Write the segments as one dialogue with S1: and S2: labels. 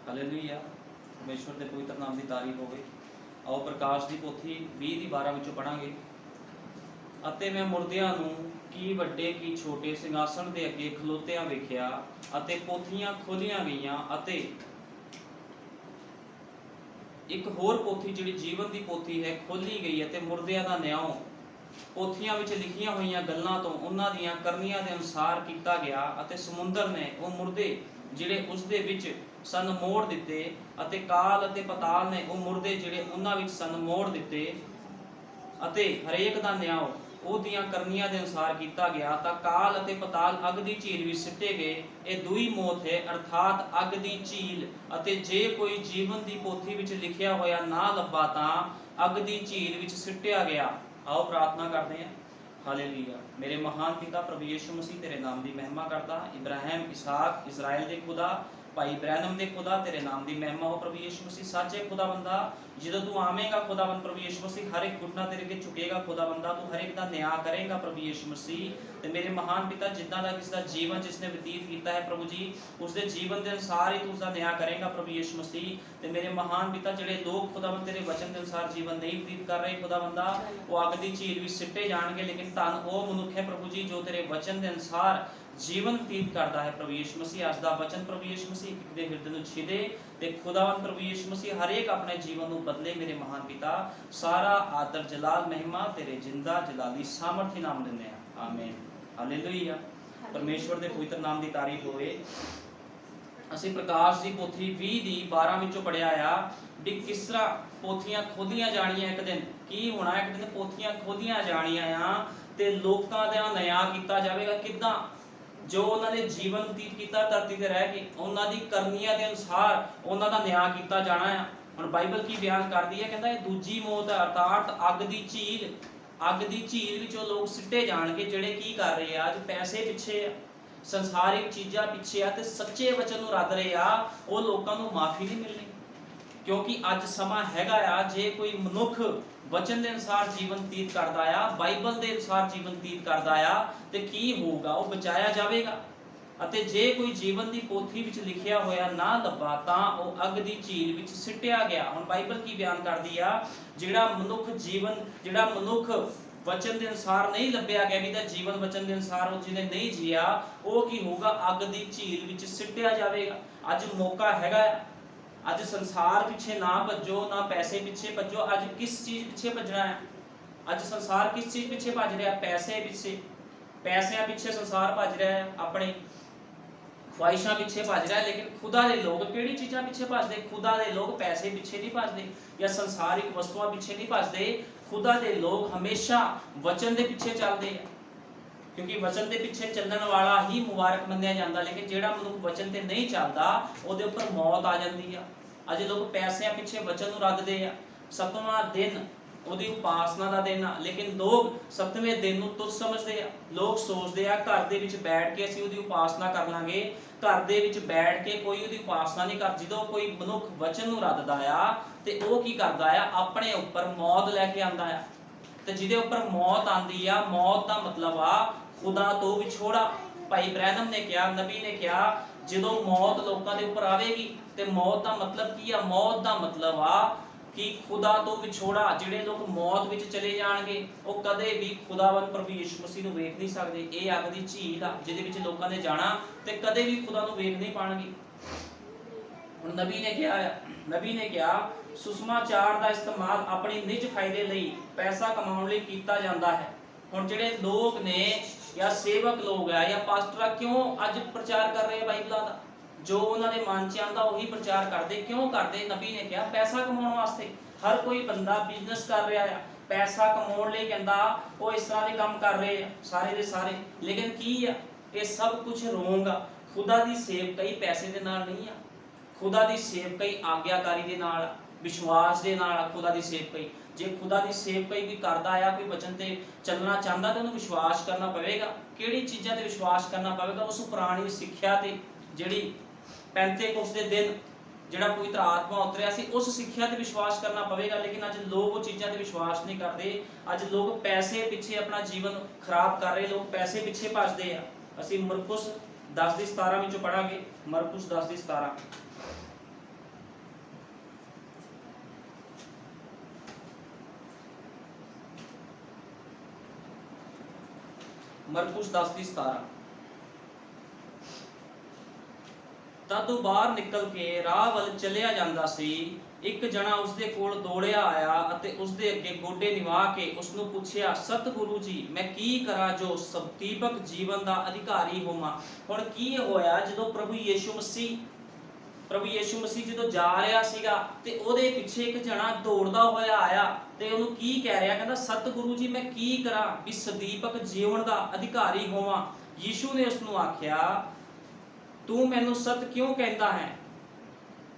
S1: Hallelujah. परमेश्वर के पवित्र नाम की तारीफ होवे। आओ प्रकाश की पोथी 20:12 विचों पढ़ांगे। अते मैं मुर्दियां नूं की वड्डे की छोटे सिंघासन के अगे खलोतियां वेखिया अते पोथियां खोलियां गईयां अते एक होर पोथी जिहड़ी जीवन की पोथी है खोली गई अते मुर्दियां दा न्याय पोथियां विच लिखियां होईयां गल्लां तो उन्हां दीयां करनियां दे अनुसार कीता गया अते समुंदर ने वो मुर्दे जिहड़े उस दे विच सन मोड़ दिते अते काल अते पताल ने वो मुर्दे जिहड़े उन्हां विच सन मोड़ दिते अते हरेक दा न्याय ओहदियां करनियां दे अनुसार कीता गया। तां काल अते पताल अग दी झील विच सिੱਟੇ गए। ये दुई मौत है अर्थात अग दी झील। अते जे कोई जीवन दी पोथी विच लिखिया होया ना लब्बा तां अग दी झील विच सिੱਟਿਆ गया। आओ प्रार्थना करते हैं। हालेलुया। मेरे महान पिता प्रभु यीशु मसीह तेरे नाम की महिमा करता। इब्राहिम इसहाक इजराइल के खुदा भाई ब्रैनम दे खुदा तेरे नाम की महिमा हो प्रभु यीशु मसीह। साचे खुदा बंदा जो तू आवेगा खुदाबंद प्रभु यीशु मसीह हर एक घुटना तेरे के झुकेगा खुदा बंदा तू हर एक का न्याय करेगा प्रभु यीशु मसीह। ते मेरे महान पिता जिदा का किसी का जीवन जिसने व्यतीत किया है प्रभु जी उसके जीवन के अनुसार ही तू उसका न्याय करेगा प्रभु यीशु मसीह। ते मेरे महान पिता जिहड़े लोग खुदाबंद तेरे वचन के अनुसार जीवन नहीं व्यतीत कर रहे खुदा बंदा वो अग की झील भी सिੱਟੇ जाएंगे। लेकिन धन वो मनुख है प्रभु जी जो तेरे वचन के अनुसार जीवन व्यतीत करता है प्रभु यीशु मसीह। अज दा वचन प्रभु यीशु मसीह दे हिरदे नूं छिदे ते खुदावंद प्रभु यीशु मसीह हर एक अपने जीवन नूं बदले। मेरे महान पिता सारा आदर जलाल महिमा तेरे जिंदा जलाली सामर्थी नाम दिंदे हां आमीन हालेलुया। परमेश्वर दे पवित्र नाम की तारीफ होवे। ਅਸੀਂ प्रकाश की पोथी 20:12 विचों पढ़िया आ भी किस तरह पोथियां खोलियां जानियां एक दिन की होना एक दिन पोथियां खोलियां जानियां आ ते लोकां दा न्याय कीता जावेगा किदां जो उन्होंने जीवन व्यतीत किया धरती ते रह के उन्हां दी करनियां दे अनुसार उन्हां दा न्याय किया जाना है। हुण बाइबल की बयान करदी है कहंदा ये दूजी मौत है अर्थात अग दी झील। अग दी झील विचों लोग सिੱਟੇ जाणगे जिहड़े की कर रहे आ अज पैसे पिछे संसारिक चीज़ां पिछे आ ते सच्चे वचन नूं रद रहे आ वो लोकां नूं माफ़ी नहीं मिलनी। क्योंकि अज समा हैगा आ जे कोई मनुख वचन के अनुसार जीवन व्यतीत करता आ बाइबल के अनुसार जीवन व्यतीत करता आ ते की होगा वो बचाया जाएगा। अते जे कोई जीवन की पोथी विच लिखिया होया ना लब्बा तां वो अग की झील विच सिੱਟਿਆ गया। हुण बाइबल की बयान करदी आ जिहड़ा मनुख जीवन जिहड़ा मनुख वचन के अनुसार नहीं लभ्या गया भी जीवन वचन के अनुसार वो जिन्हें नहीं जिया वो की होगा अग की झील विच सिੱਟਿਆ जाएगा। अज मौका हैगा अज संसार पिछे ना भजो ना पैसे पिछे भजो। अज किस चीज़ पिछे भजना है अज संसार किस चीज़ पिछे भज रहा है पैसे पिछे पैसों पिछे संसार भज रहा है अपने ख्वाहिशा पिछे भज रहा है। लेकिन खुदा के लोग किहड़ी चीज़ां पिछे भजदे खुदा के लोग पैसे पिछे नहीं भजदे या संसारिक वस्तुआं पिछे नहीं भजदे। खुदा के लोग हमेशा वचन के पिछे चलते हैं क्योंकि वचन के पिछे चलने वाला ही मुबारक मन्निया जाता। लेकिन जिहड़ा मनुख वचन ते नहीं चलता उहदे उपर मौत आ जाती है। अज लोग पैसों पिछे वचन नूं रद्ददे आ। 7वां दिन उहदी उपासना का दिन आ लेकिन लोग 7वें दिन नूं तुच्छ समझदे आ। लोग सोचते आ घर दे विच बैठ के असीं उहदी उपासना कर लांगे। घर दे विच बैठ के कोई उहदी उपासना नहीं कर जदों कोई मनुख वचन नूं रद्ददा आ ते ओह की करदा आ अपने उपर मौत लैके आंदा आ ते जिहदे उपर मौत आंदी आ मौत का मतलब आ खुदा तो विछोड़ा। भाई ब्रैनम ने कहा नबी ने कहा जो मौत लोगों के उपर आएगी तो मौत का मतलब की आ मौत का मतलब आ कि खुदा तो विछोड़ा। जिहड़े लोग मौत विच चले जाणगे वो कदे भी खुदावन प्रभु यीशु मसीह नूं वेख नहीं सकदे। ये अग दी झील आ जिहदे विच लोकां ने जाना ते कदे भी खुदा नूं वेख नहीं पाणगे। हुण नबी ने कहा सुसमाचार का इस्तेमाल अपनी निज फायदे लई पैसा कमाउण लई कीता जांदा है। हुण जिहड़े लोग ने या सेवक लोग है या पास्टर क्यों अज प्रचार कर रहे बाइबलों का जो उन्होंने मन च आंदा वही प्रचार करते क्यों करते। नबी ने कहा पैसा कमाने वास्ते। हर कोई बंदा बिजनेस कर रहा है पैसा कमाने लई कहंदा वो इस तरह के काम कर रहे हैं सारे दे सारे। लेकिन की आ ये सब कुछ रोंग आ। खुदा की सेवकाई पैसे दे नाल नहीं आ। खुदा की सेवकाई आग्याकारी दे नाल विश्वास दे नाल खुदा की सेवकाई। जे खुदा की सेवकाई भी करता आया कोई वचन ते चलना चाहता तो उन्हें विश्वास करना पवेगा। किहड़ी चीज़ां ते विश्वास करना पवेगा उस पुरानी सिक्ख्या ते जिहड़ी पैंतीकोस्त दे दिन जिहड़ा पवित्र आत्मा उतरिया सी उस सिक्ख्या ते विश्वास करना पवेगा। लेकिन अज लोग वो चीज़ां ते विश्वास नहीं करते। अज लोग पैसे पिछे अपना जीवन खराब कर रहे लोग पैसे पिछे भजदे आ। असीं मरकुस 10:17 विचों पढ़ांगे। मरकुस 10:17 ਮਰਕੁਸ 10:17। ਤਦ ਉਹ ਬਾਹਰ ਨਿਕਲ ਕੇ ਰਾਹ ਵੱਲ ਚਲਿਆ ਜਾਂਦਾ ਸੀ। ਇੱਕ ਜਣਾ ਉਸਦੇ ਕੋਲ ਦੌੜਿਆ ਆਇਆ ਅਤੇ ਉਸਦੇ ਅੱਗੇ ਗੋਡੇ ਨਿਵਾ ਕੇ ਉਸਨੂੰ ਪੁੱਛਿਆ, ਸਤਿਗੁਰੂ ਜੀ, ਮੈਂ ਕੀ ਕਰਾਂ ਜੋ ਸਦੀਪਕ ਜੀਵਨ ਦਾ ਅਧਿਕਾਰੀ ਹੋਵਾਂ। ਹੁਣ ਕੀ ਹੋਇਆ, ਜਦੋਂ ਪ੍ਰਭੂ ਯੀਸ਼ੂ ਮਸੀਹ ਜਦੋਂ ਜਾ ਰਿਹਾ ਸੀਗਾ ਤੇ ਉਹਦੇ ਪਿੱਛੇ ਇੱਕ ਜਣਾ ਦੌੜਦਾ ਹੋਇਆ ਆਇਆ ਤੇ ਉਹਨੂੰ ਕੀ ਕਹਿ ਰਿਹਾ, ਕਹਿੰਦਾ, ਸਤਿਗੁਰੂ ਜੀ, ਮੈਂ ਕੀ ਕਰਾਂ ਵੀ ਸਦੀਪਕ ਜੀਵਨ ਦਾ ਅਧਿਕਾਰੀ ਹੋਵਾਂ। ਯੀਸ਼ੂ ਨੇ ਉਸਨੂੰ ਆਖਿਆ, ਤੂੰ ਮੈਨੂੰ ਸਤ ਕਿਉਂ ਕਹਿੰਦਾ ਹੈ?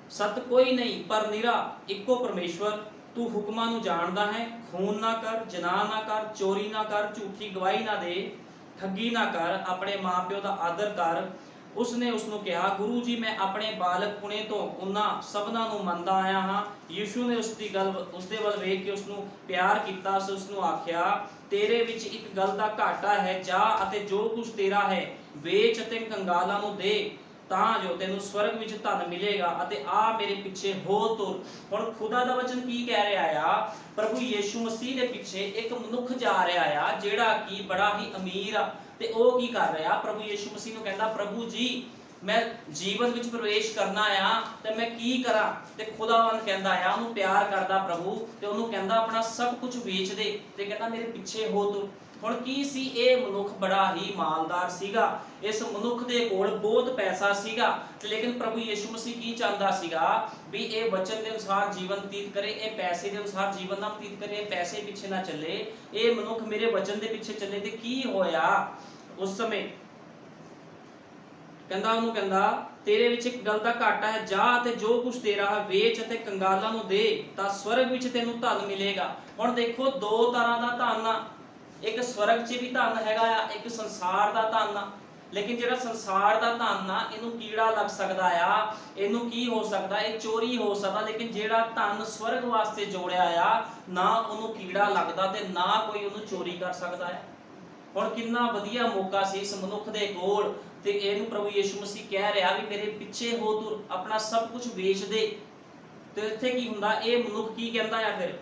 S1: ਸਤ ਕੋਈ ਨਹੀਂ ਪਰ ਨਿਰਾ ਇੱਕੋ ਪਰਮੇਸ਼ਵਰ। ਤੂੰ ਹੁਕਮਾਂ ਨੂੰ ਜਾਣਦਾ ਹੈ, ਖੂਨ ਨਾ ਕਰ, ਜਨਾਹ ਨਾ ਕਰ, ਚੋਰੀ ਨਾ ਕਰ, ਝੂਠੀ ਗਵਾਹੀ ਨਾ ਦੇ, ਠੱਗੀ ਨਾ ਕਰ, ਆਪਣੇ ਮਾਂ-ਪਿਓ ਦਾ ਆਦਰ ਕਰ। ਉਸਨੇ ਉਸਨੂੰ ਕਿਹਾ, ਗੁਰੂ ਜੀ, ਮੈਂ ਆਪਣੇ ਬਾਲਕਪੁਣੇ ਤੋਂ ਉਹਨਾਂ ਸਭਨਾਂ ਨੂੰ ਮੰਨਦਾ ਆਇਆ ਹਾਂ। ਯੀਸ਼ੂ ਨੇ ਉਸਦੇ ਵੱਲ ਵੇਖ ਕੇ ਉਸਨੂੰ ਪਿਆਰ ਕੀਤਾ। ਉਸਨੂੰ ਆਖਿਆ, ਤੇਰੇ ਵਿੱਚ ਇੱਕ ਗੱਲ ਦਾ ਘਾਟਾ ਹੈ, ਜਾ ਅਤੇ ਜੋ ਕੁਝ ਤੇਰਾ ਹੈ ਵੇਚ ਅਤੇ ਕੰਗਾਲਾਂ ਨੂੰ ਦੇ, ਤਾਂ ਜੋ ਤੈਨੂੰ ਸਵਰਗ ਵਿੱਚ ਧਨ ਮਿਲੇਗਾ, ਅਤੇ ਆ ਮੇਰੇ ਪਿੱਛੇ ਹੋ ਤੁਰ। ਹੁਣ ਖੁਦਾ ਦਾ ਵਚਨ ਕੀ ਕਹਿ ਰਿਹਾ ਆ? ਪ੍ਰਭੂ ਯੀਸ਼ੂ ਮਸੀਹ ਦੇ ਪਿੱਛੇ ਇੱਕ ਮਨੁੱਖ ਜਾ ਰਿਹਾ ਆ ਜਿਹੜਾ ਕਿ ਬੜਾ ਹੀ ਅਮੀਰ ਆ, ਤੇ ਉਹ ਕੀ ਕਰ ਰਿਹਾ? ਪ੍ਰਭੂ ਯੀਸ਼ੂ ਮਸੀਹ ਨੂੰ ਕਹਿੰਦਾ, ਪ੍ਰਭੂ ਜੀ, ਮੈਂ ਜੀਵਨ ਵਿੱਚ ਪ੍ਰਵੇਸ਼ ਕਰਨਾ ਆ ਤੇ ਮੈਂ ਕੀ ਕਰਾਂ? ਤੇ ਖੁਦਾਵੰਦ ਕਹਿੰਦਾ ਆ, ਉਹਨੂੰ ਪਿਆਰ ਕਰਦਾ ਪ੍ਰਭੂ, ਤੇ ਉਹਨੂੰ ਕਹਿੰਦਾ ਆਪਣਾ ਸਭ ਕੁਝ ਵੇਚ ਦੇ ਤੇ ਕਹਿੰਦਾ ਮੇਰੇ ਪਿੱਛੇ ਹੋ ਤੁਰ। ਹੁਣ ਕੀ ਸੀ? ਇਹ ਮਨੁੱਖ ਬੜਾ ਹੀ ਮਾਲਦਾਰ ਸੀਗਾ। ਇਸ ਮਨੁੱਖ ਦੇ ਕੋਲ ਬਹੁਤ ਪੈਸਾ ਸੀਗਾ, ਲੇਕਿਨ ਪ੍ਰਭੂ ਯੀਸ਼ੂ ਮਸੀਹ ਕੀ ਚਾਹੁੰਦਾ ਸੀਗਾ? ਵੀ ਇਹ ਵਚਨ ਦੇ ਅਨੁਸਾਰ ਜੀਵਨ ਬਤੀਤ ਕਰੇ, ਇਹ ਪੈਸੇ ਦੇ ਅਨੁਸਾਰ ਜੀਵਨ ਨਾ ਬਤੀਤ ਕਰੇ, ਇਹ ਪੈਸੇ ਪਿੱਛੇ ਨਾ ਚੱਲੇ, ਇਹ ਮਨੁੱਖ ਮੇਰੇ ਵਚਨ ਦੇ ਪਿੱਛੇ ਚੱਲੇ। ਤੇ ਕੀ ਹੋਇਆ ਉਸ ਸਮੇਂ? ਉਹਨੂੰ ਕਹਿੰਦਾ, ਤੇਰੇ ਵਿੱਚ ਇੱਕ ਗੱਲ ਦਾ ਘਾਟਾ ਹੈ, ਜਾ ਤੇ ਜੋ ਕੁਝ ਤੇਰਾ ਹੈ ਵੇਚ ਅਤੇ ਕੰਗਾਲਾਂ ਨੂੰ ਦੇ, ਤਾਂ ਸਵਰਗ ਵਿੱਚ ਤੈਨੂੰ ਧਨ ਮਿਲੇਗਾ। ਹੁਣ ਦੇਖੋ, ਦੋ ਤਰ੍ਹਾਂ ਦਾ ਧਨ ਆ। ਇੱਕ ਸਵਰਗ 'ਚ ਵੀ ਧਨ ਹੈਗਾ ਆ, ਇੱਕ ਸੰਸਾਰ ਦਾ ਧਨ ਆ। ਲੇਕਿਨ ਜਿਹੜਾ ਸੰਸਾਰ ਦਾ ਧਨ ਆ, ਇਹਨੂੰ ਕੀੜਾ ਲੱਗ ਸਕਦਾ ਆ, ਇਹਨੂੰ ਕੀ ਹੋ ਸਕਦਾ? ਇਹ ਚੋਰੀ ਹੋ ਸਕਦਾ। ਲੇਕਿਨ ਜਿਹੜਾ ਧਨ ਸਵਰਗ ਵਾਸਤੇ ਜੋੜਿਆ ਆ, ਨਾ ਉਹਨੂੰ ਕੀੜਾ ਲੱਗਦਾ ਤੇ ਨਾ ਕੋਈ ਉਹਨੂੰ ਚੋਰੀ ਕਰ ਸਕਦਾ ਹੈ। ਹੁਣ ਕਿੰਨਾ ਵਧੀਆ ਮੌਕਾ ਸੀ ਇਸ ਮਨੁੱਖ ਦੇ ਕੋਲ, ਤੇ ਇਹਨੂੰ ਪ੍ਰਭੂ ਯੀਸ਼ੂ ਮਸੀਹ ਕਹਿ ਰਿਹਾ ਵੀ ਮੇਰੇ ਪਿੱਛੇ ਹੋ ਤੁਰ, ਆਪਣਾ ਸਭ ਕੁਝ ਵੇਚ ਦੇ। ਤੇ ਇੱਥੇ ਕੀ ਹੁੰਦਾ? ਇਹ ਮਨੁੱਖ ਕੀ ਕਹਿੰਦਾ ਆ ਫਿਰ?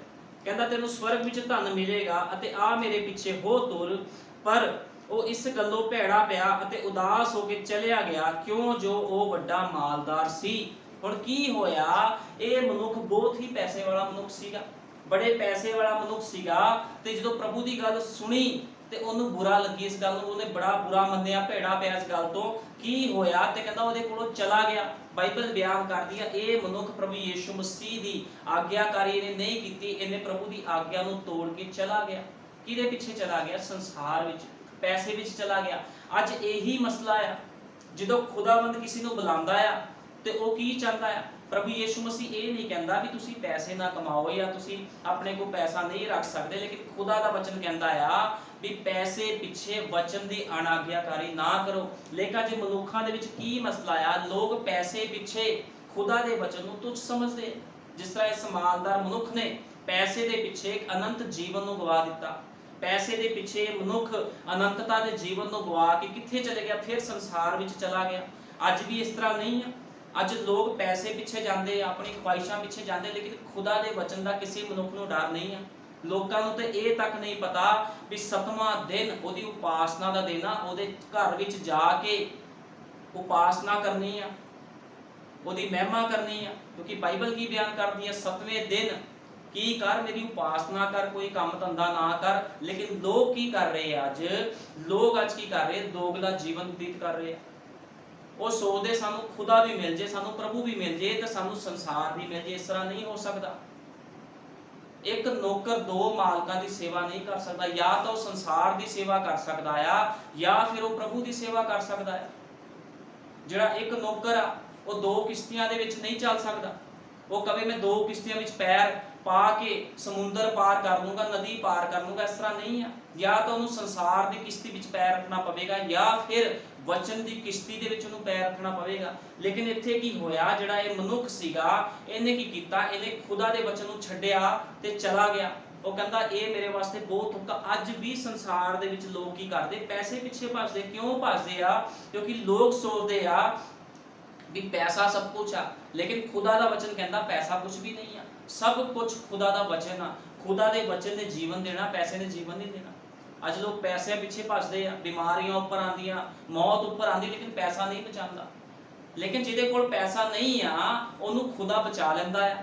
S1: ਕਹਿੰਦਾ, ਤੈਨੂੰ ਸਵਰਗ ਵਿੱਚ ਧਨ ਮਿਲੇਗਾ ਅਤੇ ਆ ਮੇਰੇ ਪਿੱਛੇ ਹੋ ਤੁਰ। ਪਰ ਉਹ ਇਸ ਗੱਲੋਂ ਭੈੜਾ ਪਿਆ ਅਤੇ ਉਦਾਸ ਹੋ ਕੇ ਚਲਿਆ ਗਿਆ, ਕਿਉਂ ਜੋ ਉਹ ਵੱਡਾ ਮਾਲਦਾਰ ਸੀ। ਹੁਣ ਕੀ ਹੋਇਆ? ਇਹ ਮਨੁੱਖ ਬਹੁਤ ਹੀ ਪੈਸੇ ਵਾਲਾ ਮਨੁੱਖ ਸੀਗਾ, ਬੜੇ ਪੈਸੇ ਵਾਲਾ ਮਨੁੱਖ ਸੀਗਾ। ਤੇ ਜਦੋਂ ਪ੍ਰਭੂ ਦੀ ਗੱਲ ਸੁਣੀ ਤੇ ਉਹਨੂੰ ਬੁਰਾ ਲੱਗੀ ਇਸ ਗੱਲ ਨੂੰ, ਉਹਨੇ ਬੜਾ ਬੁਰਾ ਮੰਨਿਆ, ਭੈੜਾ ਪਿਆ ਇਸ ਗੱਲ ਤੋਂ। ਕੀ ਹੋਇਆ? ਤੇ ਕਹਿੰਦਾ ਉਹਦੇ ਕੋਲੋਂ ਚਲਾ ਗਿਆ। ਬਾਈਬਲ ਬਿਆਨ ਕਰਦੀ ਆ, ਇਹ ਮਨੁੱਖ ਪ੍ਰਭੂ ਯੀਸ਼ੂ ਮਸੀਹ ਦੀ ਆਗਿਆਕਾਰੀ ਇਹਨੇ ਨਹੀਂ ਕੀਤੀ, ਇਹਨੇ ਪ੍ਰਭੂ ਦੀ ਆਗਿਆ ਨੂੰ ਤੋੜ ਕੇ ਚਲਾ ਗਿਆ। ਕਿਹਦੇ ਪਿੱਛੇ ਚਲਾ ਗਿਆ? ਸੰਸਾਰ ਵਿੱਚ, ਪੈਸੇ ਵਿੱਚ ਚਲਾ ਗਿਆ। ਅੱਜ ਇਹੀ ਮਸਲਾ ਆ, ਜਦੋਂ ਖੁਦਾਵੰਦ ਕਿਸੇ ਨੂੰ ਬੁਲਾਉਂਦਾ ਆ ਤੇ ਉਹ ਕੀ ਚਾਹੁੰਦਾ ਆ? ਪ੍ਰਭੂ ਯੀਸ਼ੂ ਮਸੀਹ ਇਹ ਨਹੀਂ ਕਹਿੰਦਾ ਵੀ ਤੁਸੀਂ ਪੈਸੇ ਨਾ ਕਮਾਓ ਜਾਂ ਤੁਸੀਂ ਆਪਣੇ ਕੋਲ ਪੈਸਾ ਨਹੀਂ ਰੱਖ ਸਕਦੇ, ਲੇਕਿਨ ਖੁਦਾ ਦਾ ਵਚਨ ਕਹਿੰਦਾ ਆ ਵੀ ਪੈਸੇ ਪਿੱਛੇ ਵਚਨ ਦੀ ਅਣਆਗਿਆਕਾਰੀ ਨਾ ਕਰੋ। ਲੇਕਿਨ ਅੱਜ ਮਨੁੱਖਾਂ ਦੇ ਵਿੱਚ ਕੀ ਮਸਲਾ ਆ? ਲੋਕ ਪੈਸੇ ਪਿੱਛੇ ਖੁਦਾ ਦੇ ਵਚਨ ਨੂੰ ਤੁੱਛ ਸਮਝਦੇ। ਜਿਸ ਤਰ੍ਹਾਂ ਇਸ ਮਾਲਦਾਰ ਮਨੁੱਖ ਨੇ ਪੈਸੇ ਦੇ ਪਿੱਛੇ ਇੱਕ ਅਨੰਤ ਜੀਵਨ ਨੂੰ ਗਵਾ ਦਿੱਤਾ। ਪੈਸੇ ਦੇ ਪਿੱਛੇ ਮਨੁੱਖ ਅਨੰਤਤਾ ਦੇ ਜੀਵਨ ਨੂੰ ਗਵਾ ਕੇ ਕਿੱਥੇ ਚਲੇ ਗਿਆ? ਫਿਰ ਸੰਸਾਰ ਵਿੱਚ ਚਲਾ ਗਿਆ। ਅੱਜ ਵੀ ਇਸ ਤਰ੍ਹਾਂ ਨਹੀਂ ਆ। ਅੱਜ ਲੋਕ ਪੈਸੇ ਪਿੱਛੇ ਜਾਂਦੇ, ਆਪਣੀ ਖਵਾਇਸ਼ਾਂ ਪਿੱਛੇ ਜਾਂਦੇ, ਲੇਕਿਨ ਖੁਦਾ ਦੇ ਵਚਨ ਦਾ ਕਿਸੇ ਮਨੁੱਖ ਨੂੰ ਡਰ ਨਹੀਂ ਆ। ਲੋਕਾਂ ਨੂੰ ਤੇ ਇਹ ਤੱਕ ਨਹੀਂ ਪਤਾ ਵੀ 7ਵਾਂ ਦਿਨ ਉਹਦੀ ਉਪਾਸਨਾ ਦਾ ਦਿਨ ਆ, ਉਹਦੇ ਘਰ ਵਿੱਚ ਜਾ ਕੇ ਉਪਾਸਨਾ ਕਰਨੀ ਆ, ਉਹਦੀ ਮਹਿਮਾ ਕਰਨੀ ਆ। ਕਿਉਂਕਿ ਬਾਈਬਲ ਕੀ ਬਿਆਨ ਕਰਦੀ ਹੈ? 7ਵੇਂ ਦਿਨ ਕੀ ਕਰ? ਮੇਰੀ ਉਪਾਸਨਾ ਕਰ, ਕੋਈ ਕੰਮ ਧੰਦਾ ਨਾ ਕਰ। ਲੇਕਿਨ ਲੋਕ ਕੀ ਕਰ ਰਹੇ ਆ? ਲੋਕ ਅੱਜ ਕੀ ਕਰ ਰਹੇ? ਦੋਗਲਾ ਜੀਵਨ ਬਤੀਤ ਕਰ ਰਹੇ ਆ। ਉਹ ਸੋਚਦੇ ਸਾਨੂੰ ਖੁਦਾ ਵੀ ਮਿਲ ਜੇ, ਸਾਨੂੰ ਪ੍ਰਭੂ ਵੀ ਮਿਲ ਜੇ, ਤੇ ਸਾਨੂੰ ਸੰਸਾਰ ਵੀ ਮਿਲ ਜੇ। ਇਸ ਤਰ੍ਹਾਂ ਨਹੀਂ ਹੋ ਸਕਦਾ। ਇੱਕ ਨੌਕਰ ਦੋ ਮਾਲਕਾਂ ਦੀ ਸੇਵਾ ਨਹੀਂ ਕਰ ਸਕਦਾ। ਜਾਂ ਤਾਂ ਉਹ ਸੰਸਾਰ ਦੀ ਸੇਵਾ ਕਰ ਸਕਦਾ ਆ, ਜਾਂ ਫਿਰ ਉਹ ਪ੍ਰਭੂ ਦੀ ਸੇਵਾ ਕਰ ਸਕਦਾ ਹੈ। ਜਿਹੜਾ ਇੱਕ ਨੌਕਰ ਆ, ਉਹ ਦੋ ਕਿਸ਼ਤੀਆਂ ਦੇ ਵਿੱਚ ਨਹੀਂ ਚੱਲ ਸਕਦਾ। ਉਹ ਕਵੇ ਮੈਂ ਦੋ ਕਿਸ਼ਤੀਆਂ ਵਿੱਚ ਪੈਰ ਪਾ ਕੇ ਸਮੁੰਦਰ ਪਾਰ ਕਰ ਲੂੰਗਾ, ਨਦੀ ਪਾਰ ਕਰ ਲੂੰਗਾ, ਇਸ ਤਰ੍ਹਾਂ ਨਹੀਂ ਆ। ਜਾਂ ਤਾਂ ਉਹਨੂੰ ਸੰਸਾਰ ਦੀ ਕਿਸ਼ਤੀ ਵਿੱਚ ਪੈਰ ਰੱਖਣਾ ਪਵੇਗਾ, ਜਾਂ ਫਿਰ ਵਚਨ ਦੀ ਕਿਸ਼ਤੀ ਦੇ ਵਿੱਚ ਉਹਨੂੰ ਪੈਰ ਰੱਖਣਾ ਪਵੇਗਾ। ਲੇਕਿਨ ਇੱਥੇ ਕੀ ਹੋਇਆ? ਜਿਹੜਾ ਇਹ ਮਨੁੱਖ ਸੀਗਾ, ਇਹਨੇ ਕੀ ਕੀਤਾ? ਇਹਨੇ ਖੁਦਾ ਦੇ ਵਚਨ ਨੂੰ ਛੱਡਿਆ ਤੇ ਚਲਾ ਗਿਆ। ਉਹ ਕਹਿੰਦਾ ਇਹ ਮੇਰੇ ਵਾਸਤੇ ਬਹੁਤ ਔਖਾ। ਅੱਜ ਵੀ ਸੰਸਾਰ ਦੇ ਵਿੱਚ ਲੋਕ ਕੀ ਕਰਦੇ? ਪੈਸੇ ਪਿੱਛੇ ਭੱਜਦੇ। ਕਿਉਂ ਭੱਜਦੇ ਆ? ਕਿਉਂਕਿ ਲੋਕ ਸੋਚਦੇ ਆ ਵੀ ਪੈਸਾ ਸਭ ਕੁਝ ਆ, ਲੇਕਿਨ ਖੁਦਾ ਦਾ ਵਚਨ ਕਹਿੰਦਾ ਪੈਸਾ ਕੁਝ ਵੀ ਨਹੀਂ ਆ। ਸਭ ਕੁਝ ਖੁਦਾ ਦਾ ਵਚਨ ਆ। ਖੁਦਾ ਦੇ ਵਚਨ ਨੇ ਜੀਵਨ ਦੇਣਾ, ਪੈਸੇ ਨੇ ਜੀਵਨ ਨਹੀਂ ਦੇਣਾ। ਅੱਜ ਲੋਕ ਪੈਸਿਆਂ ਪਿੱਛੇ ਭੱਜਦੇ ਆ, ਬਿਮਾਰੀਆਂ ਉੱਪਰ ਆਉਂਦੀਆਂ, ਮੌਤ ਉੱਪਰ ਆਉਂਦੀ, ਲੇਕਿਨ ਪੈਸਾ ਨਹੀਂ ਬਚਾਉਂਦਾ। ਲੇਕਿਨ ਜਿਹਦੇ ਕੋਲ ਪੈਸਾ ਨਹੀਂ ਆ ਉਹਨੂੰ ਖੁਦਾ ਬਚਾ ਲੈਂਦਾ ਆ,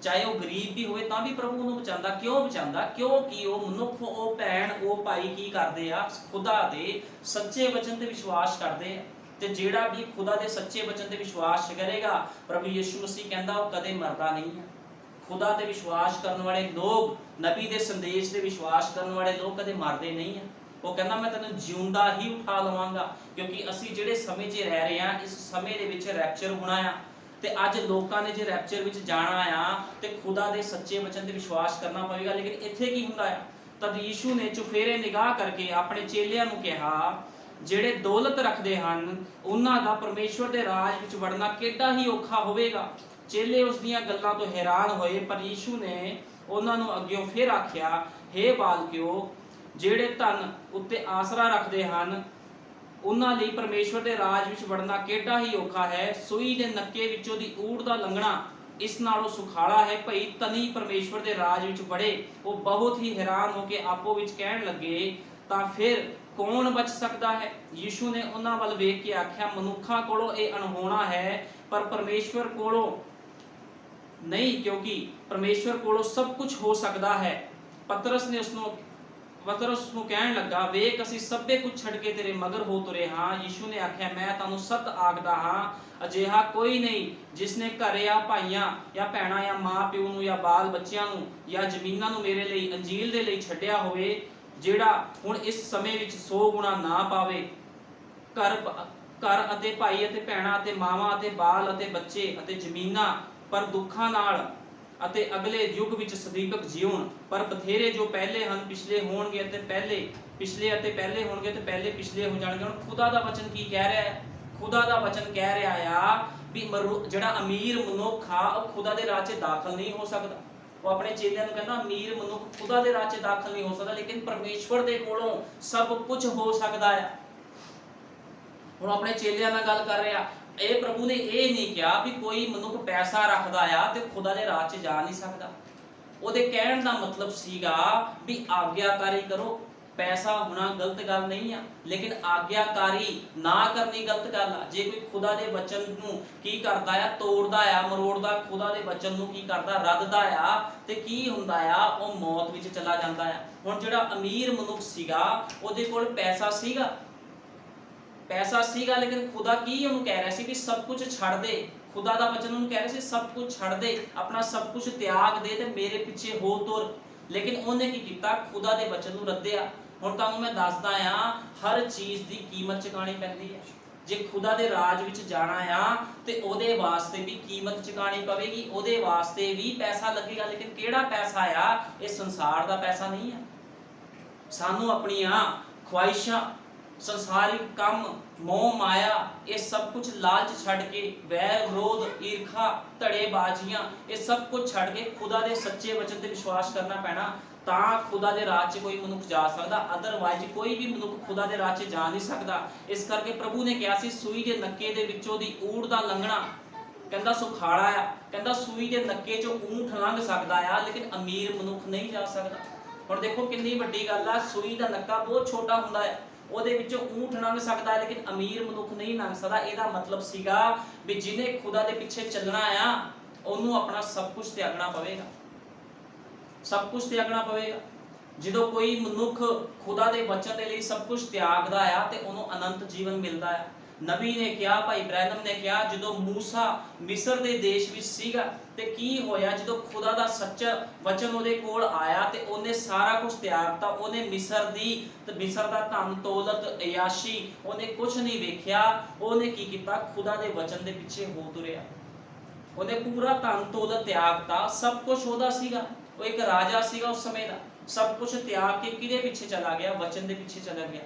S1: ਚਾਹੇ ਉਹ ਗਰੀਬ ਵੀ ਹੋਵੇ ਤਾਂ ਵੀ ਪ੍ਰਭੂ ਉਹਨੂੰ ਬਚਾਉਂਦਾ। ਕਿਉਂ ਬਚਾਉਂਦਾ? ਕਿਉਂਕਿ ਉਹ ਮਨੁੱਖ, ਉਹ ਭੈਣ, ਉਹ ਭਾਈ ਕੀ ਕਰਦੇ ਆ? ਖੁਦਾ ਦੇ ਸੱਚੇ ਵਚਨ ਤੇ ਵਿਸ਼ਵਾਸ ਕਰਦੇ ਆ। ਤੇ ਜਿਹੜਾ ਵੀ ਖੁਦਾ ਦੇ ਸੱਚੇ ਵਚਨ ਤੇ ਵਿਸ਼ਵਾਸ ਕਰੇਗਾ, ਪ੍ਰਭੂ ਯਿਸੂ ਮਸੀਹ ਕਹਿੰਦਾ ਉਹ ਕਦੇ ਮਰਦਾ ਨਹੀਂ ਹੈ। ਖੁਦਾ ਤੇ ਵਿਸ਼ਵਾਸ ਕਰਨ ਵਾਲੇ ਲੋਕ, ਨਬੀ ਦੇ ਸੰਦੇਸ਼ ਤੇ ਵਿਸ਼ਵਾਸ ਕਰਨ ਵਾਲੇ ਲੋਕ ਕਦੇ ਮਰਦੇ ਨਹੀਂ ਆ। ਉਹ ਕਹਿੰਦਾ ਮੈਂ ਤੈਨੂੰ ਜਿਉਂਦਾ ਹੀ ਉਠਾ ਲਵਾਂਗਾ। ਕਿਉਂਕਿ ਅਸੀਂ ਜਿਹੜੇ ਸਮੇਂ 'ਚ ਰਹਿ ਰਹੇ ਹਾਂ, ਇਸ ਸਮੇਂ ਦੇ ਵਿੱਚ ਰੈਪਚਰ ਹੋਣਾ ਆ। ਤੇ ਅੱਜ ਲੋਕਾਂ ਨੇ ਜੇ ਰੈਪਚਰ ਵਿੱਚ ਜਾਣਾ ਆ ਤੇ ਖੁਦਾ ਦੇ ਸੱਚੇ ਵਚਨ ਤੇ ਵਿਸ਼ਵਾਸ ਕਰਨਾ ਪਵੇਗਾ। ਲੇਕਿਨ ਇੱਥੇ ਕੀ ਹੁੰਦਾ ਆ? ਤਦ ਯੀਸ਼ੂ ਨੇ ਚੁਫੇਰੇ ਨਿਗਾਹ ਕਰਕੇ ਆਪਣੇ ਚੇਲਿਆਂ ਨੂੰ ਕਿਹਾ, ਜਿਹੜੇ ਦੌਲਤ ਰੱਖਦੇ ਹਨ ਉਹਨਾਂ ਦਾ ਪਰਮੇਸ਼ਵਰ ਦੇ ਰਾਜ ਵਿੱਚ ਵੜਨਾ ਕਿੱਡਾ ਹੀ ਔਖਾ ਹੋਵੇਗਾ। ਚੇਲੇ ਉਸ ਦੀਆਂ ਗੱਲਾਂ ਤੋਂ ਹੈਰਾਨ ਹੋਏ, ਪਰ ਯੀਸ਼ੂ ਨੇ ਉਹਨਾਂ ਨੂੰ ਅੱਗਿਓਂ ਫਿਰ ਆਖਿਆ, ਹੇ ਬਾਲਕਿਓ, ਜਿਹੜੇ ਧਨ ਉੱਤੇ ਆਸਰਾ ਰੱਖਦੇ ਹਨ ਉਹਨਾਂ ਲਈ ਪਰਮੇਸ਼ਵਰ ਦੇ ਰਾਜ ਵਿੱਚ ਵੜਨਾ ਕਿੱਡਾ ਹੀ ਔਖਾ ਹੈ। ਸੂਈ ਦੇ ਨੱਕੇ ਵਿੱਚੋਂ ਦੀ ਊੜ ਦਾ ਲੰਘਣਾ ਇਸ ਨਾਲੋਂ ਸੁਖਾਲਾ ਹੈ। ਭਈ ਧਨੀ ਪਰਮੇਸ਼ਵਰ ਦੇ ਰਾਜ ਵਿੱਚ ਵੜੇ। ਉਹ ਬਹੁਤ ਹੀ ਹੈਰਾਨ ਹੋ ਕੇ ਆਪੋ ਵਿੱਚ ਕਹਿਣ ਲੱਗੇ, ਤਾਂ ਫਿਰ ਕੌਣ ਬਚ ਸਕਦਾ ਹੈ? ਯੀਸ਼ੂ ਨੇ ਉਹਨਾਂ ਵੱਲ ਵੇਖ ਕੇ ਆਖਿਆ, ਮਨੁੱਖਾਂ ਕੋਲੋਂ ਇਹ ਅਣਹੋਣਾ ਹੈ, ਪਰ ਪਰਮੇਸ਼ਵਰ ਕੋਲੋਂ ਨਹੀਂ, ਕਿਉਂਕਿ ਪਰਮੇਸ਼ਵਰ ਕੋਲੋਂ ਸਭ ਕੁਝ ਹੋ ਸਕਦਾ ਹੈ। ਪਤਰਸ ਨੂੰ ਕਹਿਣ ਲੱਗਾ, ਵੇਖ ਅਸੀਂ ਸਭੇ ਕੁਝ ਛੱਡ ਕੇ ਤੇਰੇ ਮਗਰ ਹੋ ਤੁਰੇ ਹਾਂ। ਯੀਸ਼ੂ ਨੇ ਆਖਿਆ, ਮੈਂ ਤੁਹਾਨੂੰ ਸੱਚ ਆਖਦਾ ਹਾਂ, ਅਜਿਹਾ ਕੋਈ ਨਹੀਂ ਜਿਸ ਨੇ ਘਰ ਜਾਂ ਭਾਈਆਂ ਜਾਂ ਭੈਣਾਂ ਜਾਂ ਮਾਂ ਪਿਓ ਨੂੰ ਜਾਂ ਬਾਲ ਬੱਚਿਆਂ ਨੂੰ ਜਾਂ ਜ਼ਮੀਨਾਂ ਨੂੰ ਮੇਰੇ ਲਈ, ਅੰਜੀਲ ਦੇ ਲਈ ਛੱਡਿਆ ਹੋਵੇ, ਜਿਹੜਾ ਹੁਣ ਇਸ ਸਮੇਂ ਵਿੱਚ 100 ਗੁਣਾ ਨਾ ਪਾਵੇ। ਘਰ ਅਤੇ ਭਾਈ ਅਤੇ ਭੈਣਾਂ ਅਤੇ ਮਾਵਾਂ ਅਤੇ ਬਾਲ ਅਤੇ ਬੱਚੇ ਅਤੇ ਜ਼ਮੀਨਾਂ, ਪਰ ਦੁੱਖਾਂ ਨਾਲ ਅਤੇ ਅਗਲੇ ਯੁੱਗ ਵਿੱਚ ਸਦੀਕਕ ਜੀਉਣ। ਪਰ ਬਥੇਰੇ ਜੋ ਪਹਿਲੇ ਹਨ ਪਿਛਲੇ ਹੋਣਗੇ ਅਤੇ ਪਿਛਲੇ ਅਤੇ ਪਹਿਲੇ ਹੋਣਗੇ ਤੇ ਪਹਿਲੇ ਪਿਛਲੇ ਹੋ ਜਾਣਗੇ। ਹੁਣ ਖੁਦਾ ਦਾ ਵਚਨ ਕੀ ਕਹਿ ਰਿਹਾ ਹੈ? ਖੁਦਾ ਦਾ ਵਚਨ ਕਹਿ ਰਿਹਾ ਆ ਵੀ ਜਿਹੜਾ ਅਮੀਰ ਮਨੁੱਖ ਆ ਉਹ ਖੁਦਾ ਦੇ ਰਾਜ 'ਚ ਦਾਖਲ ਨਹੀਂ ਹੋ ਸਕਦਾ। ਉਹ ਆਪਣੇ ਚੇਲਿਆਂ ਨੂੰ ਕਹਿੰਦਾ, ਅਮੀਰ ਮਨੁੱਖ ਖੁਦਾ ਦੇ ਰਾਜ 'ਚ ਦਾਖਲ ਨਹੀਂ ਹੋ ਸਕਦਾ, ਲੇਕਿਨ ਪਰਮੇਸ਼ਵਰ ਦੇ ਕੋਲੋਂ ਸਭ ਕੁਝ ਹੋ ਸਕਦਾ ਆ। ਹੁਣ ਆਪਣੇ ਚੇਲਿਆਂ ਨਾਲ ਗੱਲ ਕਰ ਰਿਹਾ, ਇਹ ਪ੍ਰਭੂ ਨੇ ਇਹ ਨਹੀਂ ਕਿਹਾ ਵੀ ਕੋਈ ਮਨੁੱਖ ਪੈਸਾ ਰੱਖਦਾ ਆ ਤੇ ਖੁਦਾ ਦੇ ਰਾਜ 'ਚ ਜਾ ਨਹੀਂ ਸਕਦਾ। ਉਹਦੇ ਕਹਿਣ ਦਾ ਮਤਲਬ ਸੀਗਾ ਵੀ ਆਗਿਆਕਾਰੀ ਕਰੋ। ਪੈਸਾ ਹੋਣਾ ਗਲਤ ਗੱਲ ਨਹੀਂ ਆ, ਲੇਕਿਨ ਆਗਿਆਕਾਰੀ ਨਾ ਕਰਨੀ ਗਲਤ ਗੱਲ ਆ। ਜੇ ਕੋਈ ਖੁਦਾ ਦੇ ਵਚਨ ਨੂੰ ਕੀ ਕਰਦਾ ਆ? ਤੋੜਦਾ ਆ, ਮਰੋੜਦਾ, ਖੁਦਾ ਦੇ ਵਚਨ ਨੂੰ ਕੀ ਕਰਦਾ? ਰੱਦਦਾ ਆ, ਤੇ ਕੀ ਹੁੰਦਾ ਆ? ਉਹ ਮੌਤ ਵਿੱਚ ਚਲਾ ਜਾਂਦਾ ਆ। ਹੁਣ ਜਿਹੜਾ ਅਮੀਰ ਮਨੁੱਖ ਸੀਗਾ ਉਹਦੇ ਕੋਲ ਪੈਸਾ ਸੀਗਾ, ਲੇਕਿਨ ਖੁਦਾ ਕੀ ਉਹਨੂੰ ਕਹਿ ਰਿਹਾ ਸੀ ਵੀ ਸਭ ਕੁਝ ਛੱਡ ਦੇ। ਖੁਦਾ ਦਾ ਵਚਨ ਉਹਨੂੰ ਕਹਿ ਰਿਹਾ ਸੀ ਸਭ ਕੁਝ ਛੱਡ ਦੇ, ਆਪਣਾ ਸਭ ਕੁਝ ਤਿਆਗ ਦੇ ਤੇ ਮੇਰੇ ਪਿੱਛੇ ਹੋ ਤੁਰ। ਲੇਕਿਨ ਉਹਨੇ ਕੀ ਕੀਤਾ? ਖੁਦਾ ਦੇ ਵਚਨ ਨੂੰ ਰੱਦਿਆ। ਹੁਣ ਤੁਹਾਨੂੰ ਮੈਂ ਦੱਸਦਾ ਆ, ਹਰ ਚੀਜ਼ ਦੀ ਕੀਮਤ ਚੁਕਾਣੀ ਪੈਂਦੀ ਹੈ। ਜੇ ਖੁਦਾ ਦੇ ਰਾਜ ਵਿੱਚ ਜਾਣਾ ਆ ਤੇ ਉਹਦੇ ਵਾਸਤੇ ਵੀ ਕੀਮਤ ਚੁਕਾਣੀ ਪਵੇਗੀ, ਉਹਦੇ ਵਾਸਤੇ ਵੀ ਪੈਸਾ ਲੱਗੇਗਾ। ਲੇਕਿਨ ਕਿਹੜਾ ਪੈਸਾ ਆ? ਇਹ ਸੰਸਾਰ ਦਾ ਪੈਸਾ ਨਹੀਂ ਆ। ਸਾਨੂੰ ਆਪਣੀਆਂ ਖੁਆਇਸ਼ਾਂ, ਸੰਸਾਰਿਕ ਕੰਮ, ਮੋਹ ਮਾਇਆ, ਇਹ ਸਭ ਕੁਝ ਲਾਲਚ ਛੱਡ ਕੇ, ਵੈਰ ਵਿਰੋਧ, ਈਰਖਾ, ਧੜੇਬਾਜ਼ੀਆਂ, ਇਹ ਸਭ ਕੁਝ ਛੱਡ ਕੇ ਖੁਦਾ ਦੇ ਸੱਚੇ ਵਚਨ ਤੇ ਵਿਸ਼ਵਾਸ ਕਰਨਾ ਪੈਣਾ। ਤਾਂ ਖੁਦਾ ਦੇ ਰਾਜ 'ਚ ਕੋਈ ਮਨੁੱਖ ਜਾ ਸਕਦਾ, ਅਦਰਵਾਈਜ਼ ਕੋਈ ਵੀ ਮਨੁੱਖ ਖੁਦਾ ਦੇ ਰਾਜ 'ਚ ਜਾ ਨਹੀਂ ਸਕਦਾ। ਇਸ ਕਰਕੇ ਪ੍ਰਭੂ ਨੇ ਕਿਹਾ ਸੀ, ਸੂਈ ਦੇ ਨੱਕੇ ਦੇ ਵਿੱਚੋਂ ਦੀ ਊੜ ਦਾ ਲੰਘਣਾ ਕਹਿੰਦਾ ਸੁਖਾਲਾ ਆ। ਕਹਿੰਦਾ ਸੂਈ ਦੇ ਨੱਕੇ 'ਚੋਂ ਊਂਠ ਲੰਘ ਸਕਦਾ ਆ, ਲੇਕਿਨ ਅਮੀਰ ਮਨੁੱਖ ਨਹੀਂ ਜਾ ਸਕਦਾ। ਹੁਣ ਦੇਖੋ ਕਿੰਨੀ ਵੱਡੀ ਗੱਲ ਆ। ਸੂਈ ਦਾ ਨੱਕਾ ਬਹੁਤ ਛੋਟਾ ਹੁੰਦਾ ਹੈ, ਉਹਦੇ ਵਿੱਚੋਂ ਊਂਠ ਲੰਘ ਸਕਦਾ, ਲੇਕਿਨ ਅਮੀਰ ਮਨੁੱਖ ਨਹੀਂ ਲੰਘ ਸਕਦਾ। ਇਹਦਾ ਮਤਲਬ ਸੀਗਾ ਵੀ ਜਿਹਨੇ ਖੁਦਾ ਦੇ ਪਿੱਛੇ ਚੱਲਣਾ ਆ ਉਹਨੂੰ ਆਪਣਾ ਸਭ ਕੁਝ ਤਿਆਗਣਾ ਪਵੇਗਾ। ਸਭ ਕੁਝ ਤਿਆਗਣਾ ਪਵੇਗਾ। ਜਦੋਂ ਕੋਈ ਮਨੁੱਖ ਖੁਦਾ ਦੇ ਵਚਨ ਦੇ ਲਈ ਸਭ ਕੁਝ ਤਿਆਗਦਾ ਆ ਤੇ ਉਹਨੂੰ ਅਨੰਤ ਜੀਵਨ ਮਿਲਦਾ ਆ। ਨਬੀ ਨੇ ਕਿਹਾ, ਭਾਈ ਬ੍ਰੈਨਮ ਨੇ ਕਿਹਾ, ਜਦੋਂ ਮੂਸਾ ਮਿਸਰ ਦੇ ਦੇਸ਼ ਵਿੱਚ ਸੀਗਾ ਤੇ ਕੀ ਹੋਇਆ? ਜਦੋਂ ਖੁਦਾ ਦਾ ਸੱਚਾ ਵਚਨ ਉਹਦੇ ਕੋਲ ਆਇਆ ਤੇ ਉਹਨੇ ਸਾਰਾ ਕੁਝ ਤਿਆਗਤਾ। ਉਹਨੇ ਮਿਸਰ ਦਾ ਧਨ ਦੌਲਤ, ਅਯਾਸ਼ੀ, ਉਹਨੇ ਕੁਝ ਨਹੀਂ ਵੇਖਿਆ। ਉਹਨੇ ਕੀ ਕੀਤਾ? ਖੁਦਾ ਦੇ ਵਚਨ ਦੇ ਪਿੱਛੇ ਹੋ ਤੁਰਿਆ। ਉਹਨੇ ਪੂਰਾ ਧਨ ਦੌਲਤ ਤਿਆਗਤਾ। ਸਭ ਕੁਝ ਉਹਦਾ ਸੀਗਾ, ਉਹ ਇੱਕ ਰਾਜਾ ਸੀਗਾ ਉਸ ਸਮੇਂ ਦਾ। ਸਭ ਕੁਝ ਤਿਆਗ ਕੇ ਕਿਹਦੇ ਪਿੱਛੇ ਚਲਾ ਗਿਆ? ਵਚਨ ਦੇ ਪਿੱਛੇ ਚਲਾ ਗਿਆ।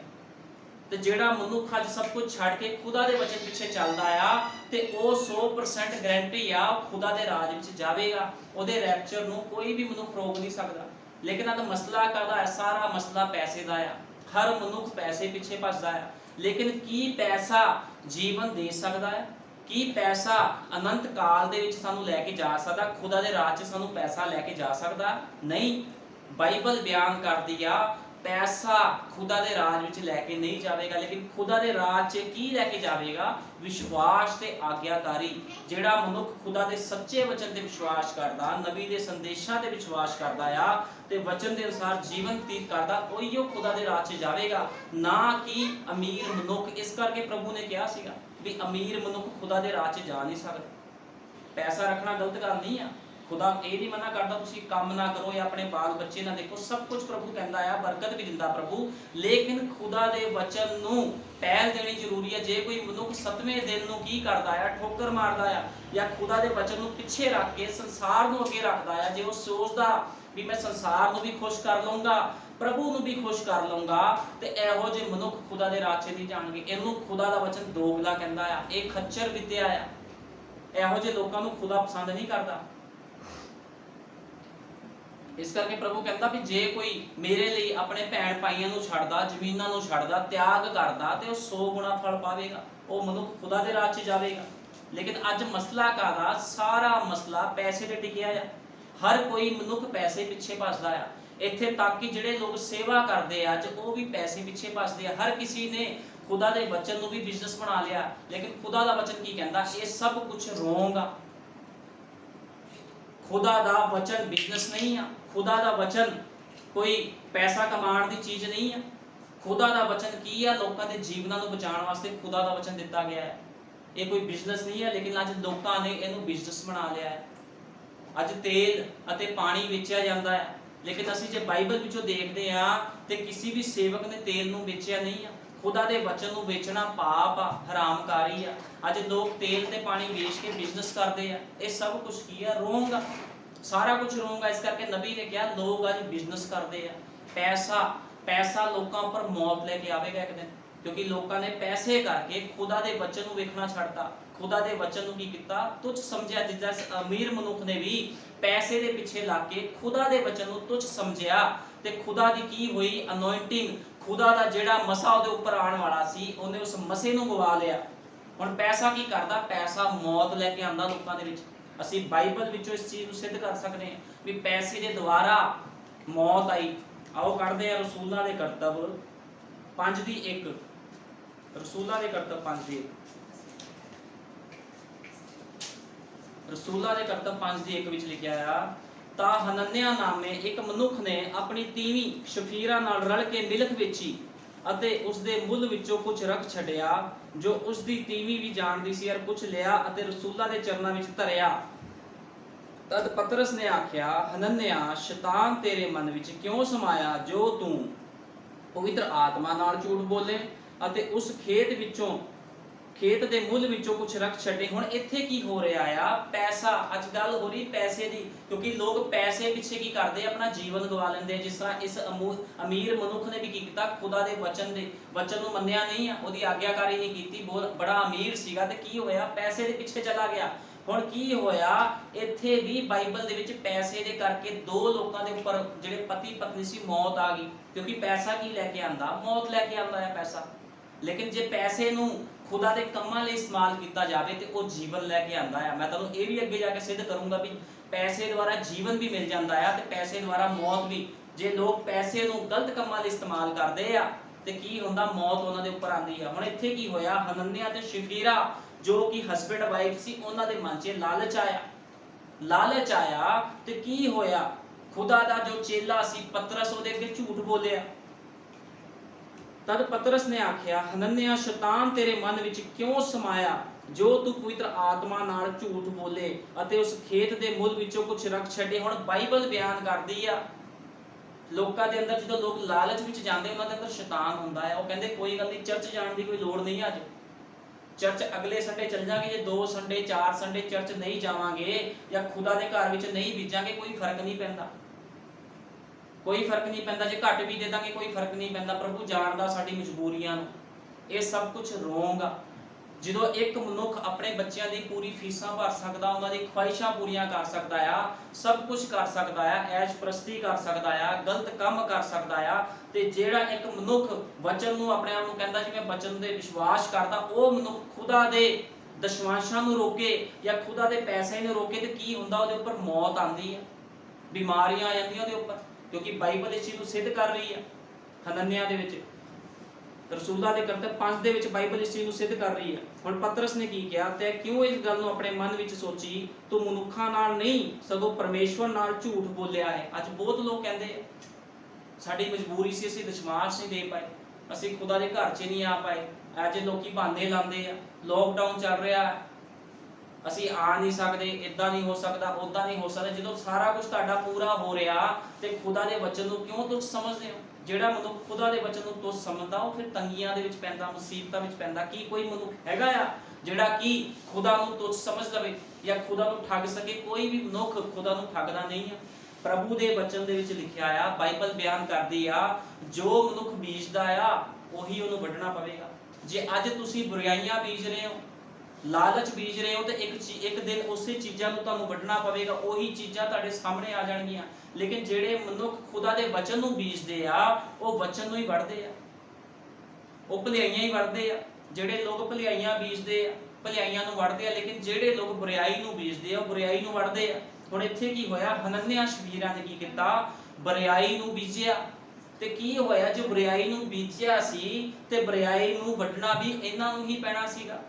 S1: ਤੇ ਜਿਹੜਾ ਮਨੁੱਖ ਅੱਜ ਸਭ ਕੁਝ ਛੱਡ ਕੇ ਖੁਦਾ ਦੇ ਵਚਨ ਪਿੱਛੇ ਚੱਲਦਾ ਆ ਤੇ ਉਹ 100% ਗਰੰਟੀ ਆ ਖੁਦਾ ਦੇ ਰਾਜ ਵਿੱਚ ਜਾਵੇਗਾ। ਉਹਦੇ ਰੈਪਚਰ ਨੂੰ ਕੋਈ ਵੀ ਮਨੁੱਖ ਰੋਕ ਨਹੀਂ ਸਕਦਾ। ਲੇਕਿਨ ਅੱਜ ਮਸਲਾ ਕਾਹਦਾ ਹੈ? ਸਾਰਾ ਮਸਲਾ ਪੈਸੇ ਦਾ ਆ। ਹਰ ਮਨੁੱਖ ਪੈਸੇ ਪਿੱਛੇ ਭੱਜਦਾ ਆ। ਲੇਕਿਨ ਕੀ ਪੈਸਾ ਜੀਵਨ ਦੇ ਸਕਦਾ ਹੈ? ਕੀ ਪੈਸਾ ਅਨੰਤ ਕਾਲ ਦੇ ਵਿੱਚ ਸਾਨੂੰ ਲੈ ਕੇ ਜਾ ਸਕਦਾ? ਖੁਦਾ ਦੇ ਰਾਜ 'ਚ ਸਾਨੂੰ ਪੈਸਾ ਲੈ ਕੇ ਜਾ ਸਕਦਾ? ਨਹੀਂ। ਬਾਈਬਲ ਬਿਆਨ ਕਰਦੀ ਆ, पैसा खुदा दे राज विच लैके नहीं जाएगा, लेकिन खुदा दे राज च की लैके जाएगा? विश्वास ते आग्याकारी। जिहड़ा मनुख खुदा दे सच्चे वचन ते विश्वास करदा, नबी दे संदेशां ते विश्वास करदा आ ते वचन दे अनुसार जीवन व्यतीत करदा, उहियो खुदा दे राज च जाएगा, ना कि अमीर मनुख। इस करके प्रभु ने कहा सीगा भी अमीर मनुख खुदा दे राज च जा नहीं सकदा। पैसा रखना गलत गल नहीं आ, खुदा ये नहीं मना करता तुसी काम ना करो या अपने बाल बच्चे ना देखो, सब कुछ प्रभु कहता है, बरकत भी दिंदा प्रभु, लेकिन खुदा दे वचन नूं पहल देनी जरूरी है। जे कोई मनुख 7वें दिन नूं की करदा है, ठोकर मारदा है या खुदा दे वचन नूं पिछे रख के संसार नूं अगे रखदा है, जे वो सोचदा भी मैं संसार नूं भी खुश कर लूंगा, प्रभु नूं भी खुश कर लूंगा, ते इहो जे मनुख खुदा दे राज च नहीं जाणगे। इहनूं खुदा दा वचन दोगला कहंदा है, ये खच्चर विद्या है। इहो जे लोकां नूं खुदा पसंद नहीं करदा। इस करके प्रभु कहता भी जे कोई मेरे लिए अपने भैन भाइयों नूं छड्डदा, जमीनां नूं छड्डदा, त्याग करदा, ते वो 100 गुणा फल पावेगा, वो मनुख खुदा दे राज च जावेगा। लेकिन अज मसला कादा? सारा मसला पैसे ते टिकिया है। हर कोई मनुख पैसे पिछे भजदा है। इत्थे तक कि जिहड़े लोग सेवा करते हैं अज वो भी पैसे पिछे भजदे हैं। हर किसी ने खुदा दे वचन नूं भी बिजनेस बना लिया, लेकिन खुदा दा वचन की कहंदा? ये सब कुछ रोंग आ। खुदा दा वचन बिजनेस नहीं है। खुदा दा वचन कोई पैसा कमाण दी चीज़ नहीं है। खुदा दा वचन की है? लोगों के जीवनों को बचाने वास्ते खुदा दा वचन दिता गया है। ये कोई बिजनेस नहीं है, लेकिन अज लोगों ने इहनूं बिजनेस बना लिया है। अज तेल अते पानी बेचा जाता है, लेकिन असीं जे बाइबल विचों देखते हैं तो किसी भी सेवक ने तेल नूं बेचिया नहीं है। खुदा दे वचन नूं बेचना पाप आ, हरामकारी आ। अज लोग तेल ते पानी बेच के बिजनेस करते हैं। ये सब कुछ की है? रोंग आ, सारा कुछ रोंग आ। इस करके नबी ने कहा लोग अज बिजनेस करते हैं। पैसा पैसा लोगों पर मौत लेके आवेगा एक दिन, क्योंकि लोगों ने पैसे करके खुदा दे वचन नूं वेखना छड्डता। खुदा दे वचन नूं की कीता? तुच्छ समझिया। जिद्दां अमीर मनुख ने भी पैसे दे पिछे लग के खुदा दे वचन नूं तुच्छ समझिया, ते खुदा दी की होई? अनोइंटिंग, खुदा दा जिहड़ा मसा उहदे उपर आउण वाला सी, उहने उस मसे नूं गवा लिया। हुण पैसा की करदा? पैसा मौत लैके आंदा लोकां दे विच। असीं बाइबल विचों इस चीज़ नूं सिद्ध कर सकदे हां भी पैसे दे द्वारा मौत आई। आओ करदे आ रसूलां दे करतब 5:1। रसूलां दे करतब 5:1। रसूलां दे करतब 5:1 विच लिखिया आ, ਤਾਂ ਹਨਨਿਆ ਨਾਮੇ ਇੱਕ ਮਨੁੱਖ ਨੇ ਆਪਣੀ ਤੀਵੀਂ ਸ਼ਫੀਰਾ ਨਾਲ ਰਲ ਕੇ ਮਿਲਖ ਵੇਚੀ ਅਤੇ ਉਸ ਦੇ ਮੁੱਲ ਵਿੱਚੋਂ ਕੁਝ ਰੱਖ ਛੱਡਿਆ, ਜੋ ਉਸ ਦੀ ਤੀਵੀਂ ਵੀ ਜਾਣਦੀ ਸੀ, ਅਰ ਕੁਝ ਲਿਆ ਅਤੇ ਰਸੂਲਾਂ ਦੇ ਚਰਨਾਂ ਵਿੱਚ ਧਰਿਆ। ਤਦ ਪਤਰਸ ਨੇ ਆਖਿਆ, ਹਨਨਿਆ, ਸ਼ੈਤਾਨ ਤੇਰੇ ਮਨ ਵਿੱਚ ਕਿਉਂ ਸਮਾਇਆ, ਜੋ ਤੂੰ ਪਵਿੱਤਰ ਆਤਮਾ ਨਾਲ ਝੂਠ ਬੋਲੇ ਅਤੇ ਉਸ खेत के मुल विचों कुछ रख छड्डे। हुण इत्थे की हो रहा आ? पैसा, अज गल हो रही पैसे की, क्योंकि लोग पैसे पिछे की करते अपना जीवन गवा लेंदे। जिस तरह इस अमीर मनुख ने भी की कीता? खुदा दे वचन नूं मन्निया नहीं है, उहदी आग्याकारी नहीं कीती, बहुत बड़ा अमीर सीगा ते की होया? पैसे दे पिछे चला गया। हुण की होया? इत्थे भी बाइबल दे विच पैसे दे करके दो लोकां दे उपर जिहड़े पति पत्नी सी मौत आ गई, क्योंकि पैसा की लैके आंदा? मौत लैके आंदा है पैसा। लेकिन जे पैसे नूं खुदा दे कम्मां लई इस्तेमाल किया जाए तो वह जीवन लैके आंदा है। मैं तुहानूं ये भी अगे जाके सिद्ध करूँगा भी पैसे द्वारा जीवन भी मिल जाता है तो पैसे द्वारा मौत भी। जे लोग पैसे नूं गलत कम्मां लई इस्तेमाल करते हैं तो की हुंदा? मौत उन्हां दे उपर आंदी है। हुण इत्थे की होया? हनन्याह ते शफीरा जो कि हसबैंड वाइफ सी, उन्हां दे मन च लालच आया। लालच आया तो की होया? खुदा दा जो चेला सी पतरस उहदे अगे झूठ बोलिया। तद पतरस ने आख्या, हनन्याह, शैतान तेरे मन विच क्यों समाया, जो तू पवित्र आत्मा नाल झूठ बोले अते उस खेत दे मुल विचों कुछ रख छड्डे। हुण बाइबल बयान करदी आ लोकां दे अंदर जदों लोग लालच विच जांदे उन्हां दे अंदर शैतान हुंदा है। वो कहंदे कोई गल नहीं, चर्च जाण दी कोई लोड़ नहीं, अज चर्च अगले संडे चल जाएंगे, जे 2 संडे 4 संडे चर्च नहीं जावांगे या खुदा दे घर विच नहीं बीजांगे, कोई फर्क नहीं पैंदा। कोई फर्क नहीं पैंदा। जे घट भी दे दांगे कोई फर्क नहीं पैंदा। प्रभु जानदा साडी मजबूरियां नूं। ये सब कुछ रोंग आ। जदों एक मनुख अपने बच्चों की पूरी फीसां भर सकदा, उन्हां दी ख्वाहिशां पूरीआं कर सकदा आ, सब कुछ कर सकदा आ, ऐश प्रस्ती कर सकदा आ, गलत काम कर सकदा आ, ते जिहड़ा एक मनुख वचन नूं अपने आप नूं कहंदा जी मैं वचन दे विश्वास करदा, वो मनुख खुदा दे दशवांशां नूं रोके या खुदा दे पैसे नूं रोके, ते की हुंदा? उहदे उपर मौत आंदी है, बीमारियां आ जांदियां उहदे उपर, क्योंकि बाइबल इस चीज़ को सिद्ध कर रही है। ਹਨਨਿਆ ਦੇ ਵਿੱਚ, ਰਸੂਲਾਂ ਦੇ ਕਰਤੱਵ 5 ਦੇ ਵਿੱਚ ਬਾਈਬਲ ਇਸ ਚੀਜ਼ ਨੂੰ ਸਿੱਧ ਕਰ ਰਹੀ ਹੈ। ਹੁਣ ਪਤਰਸ ਨੇ ਕੀ ਕਿਹਾ, ਤੇ ਕਿਉਂ ਇਸ ਗੱਲ ਨੂੰ ਆਪਣੇ ਮਨ ਵਿੱਚ ਸੋਚੀ, ਤੂੰ ਮਨੁੱਖਾਂ ਨਾਲ ਨਹੀਂ ਸਗੋਂ ਪਰਮੇਸ਼ਵਰ ਨਾਲ ਝੂਠ ਬੋਲਿਆ ਹੈ। ਅੱਜ ਬਹੁਤ ਲੋਕ ਕਹਿੰਦੇ ਆ ਸਾਡੀ ਮਜਬੂਰੀ ਸੀ, ਅਸੀਂ ਦਸ਼ਮਾਸ਼ ਨਹੀਂ ਦੇ ਪਾਏ, ਅਸੀਂ ਖੁਦਾ ਦੇ ਘਰ 'ਚ ਨਹੀਂ ਆ ਪਾਏ। ਅੱਜ ਲੋਕੀ ਬਹਾਨੇ ਲਾਉਂਦੇ ਆ, ਲੋਕਡਾਊਨ ਚੱਲ ਰਿਹਾ, ਅਸੀਂ ਆ ਨਹੀਂ ਸਕਦੇ, ਇਦਾਂ ਨਹੀਂ ਹੋ ਸਕਦਾ, ਉਦਾਂ ਨਹੀਂ ਹੋ ਸਕਦਾ। ਜਦੋਂ ਸਾਰਾ ਕੁਝ ਤੁਹਾਡਾ ਪੂਰਾ ਹੋ ਰਿਹਾ ਤੇ ਖੁਦਾ ਦੇ ਵਚਨ ਨੂੰ ਕਿਉਂ ਤੁੱਛ ਸਮਝਦੇ ਹੋ? ਜਿਹੜਾ ਮਨੁੱਖ ਖੁਦਾ ਦੇ ਵਚਨ ਨੂੰ ਤੁੱਛ ਸਮਝਦਾ ਉਹ ਫਿਰ ਤੰਗੀਆਂ ਦੇ ਵਿੱਚ ਪੈਂਦਾ, ਮੁਸੀਬਤਾਂ ਵਿੱਚ ਪੈਂਦਾ। ਕੀ ਕੋਈ ਮਨੁੱਖ ਹੈਗਾ ਆ ਜਿਹੜਾ ਕਿ ਖੁਦਾ ਨੂੰ ਤੁੱਛ ਸਮਝ ਲਵੇ ਜਾਂ ਖੁਦਾ ਨੂੰ ਠੱਗ ਸਕੇ? ਕੋਈ ਵੀ ਮਨੁੱਖ ਖੁਦਾ ਨੂੰ ਠੱਗਦਾ ਨਹੀਂ ਆ। ਪ੍ਰਭੂ ਦੇ ਵਚਨ ਦੇ ਵਿੱਚ ਲਿਖਿਆ ਆ, ਬਾਈਬਲ ਬਿਆਨ ਕਰਦੀ ਆ, ਜੋ ਮਨੁੱਖ ਬੀਜਦਾ ਆ ਉਹੀ ਉਹਨੂੰ ਵੱਢਣਾ ਪਵੇਗਾ। ਜੇ ਅੱਜ ਤੁਸੀਂ ਬੁਰਾਈਆਂ ਬੀਜ ਰਹੇ ਹੋ, ਲਾਲਚ ਬੀਜ ਰਹੇ ਹੋ, ਤੇ ਇੱਕ ਦਿਨ ਉਸੇ ਚੀਜ਼ਾਂ ਨੂੰ ਤੁਹਾਨੂੰ ਵੱਢਣਾ ਪਵੇਗਾ। ਉਹੀ ਚੀਜ਼ਾਂ ਤੁਹਾਡੇ ਸਾਹਮਣੇ ਆ ਜਾਣਗੀਆਂ। ਲੇਕਿਨ ਜਿਹੜੇ ਮਨੁੱਖ ਖੁਦਾ ਦੇ ਵਚਨ ਨੂੰ ਬੀਜਦੇ ਆ ਉਹ ਵਚਨ ਨੂੰ ਹੀ ਵੱਢਦੇ ਆ, ਉਹ ਭਲਾਈਆਂ ਹੀ ਵੱਢਦੇ ਆ। ਜਿਹੜੇ ਲੋਕ ਭਲਾਈਆਂ ਬੀਜਦੇ ਆ ਭਲਾਈਆਂ ਨੂੰ ਵੱਢਦੇ ਆ, ਲੇਕਿਨ ਜਿਹੜੇ ਲੋਕ ਬੁਰਾਈ ਨੂੰ ਬੀਜਦੇ ਆ ਉਹ ਬੁਰਾਈ ਨੂੰ ਵੱਢਦੇ ਆ। ਹੁਣ ਇੱਥੇ ਕੀ ਹੋਇਆ, ਹਨਨਿਆ ਸ਼ਫੀਰਾ ਨੇ ਕੀ ਕੀਤਾ, ਬੁਰਾਈ ਨੂੰ ਬੀਜਿਆ। ਤੇ ਕੀ ਹੋਇਆ, ਜੋ ਬੁਰਾਈ ਨੂੰ ਬੀਜਿਆ ਸੀ ਤੇ ਬੁਰਾਈ ਨੂੰ ਵੱਢਣਾ ਵੀ ਇਹਨਾਂ ਨੂੰ ਹੀ ਪੈਣਾ ਸੀਗਾ।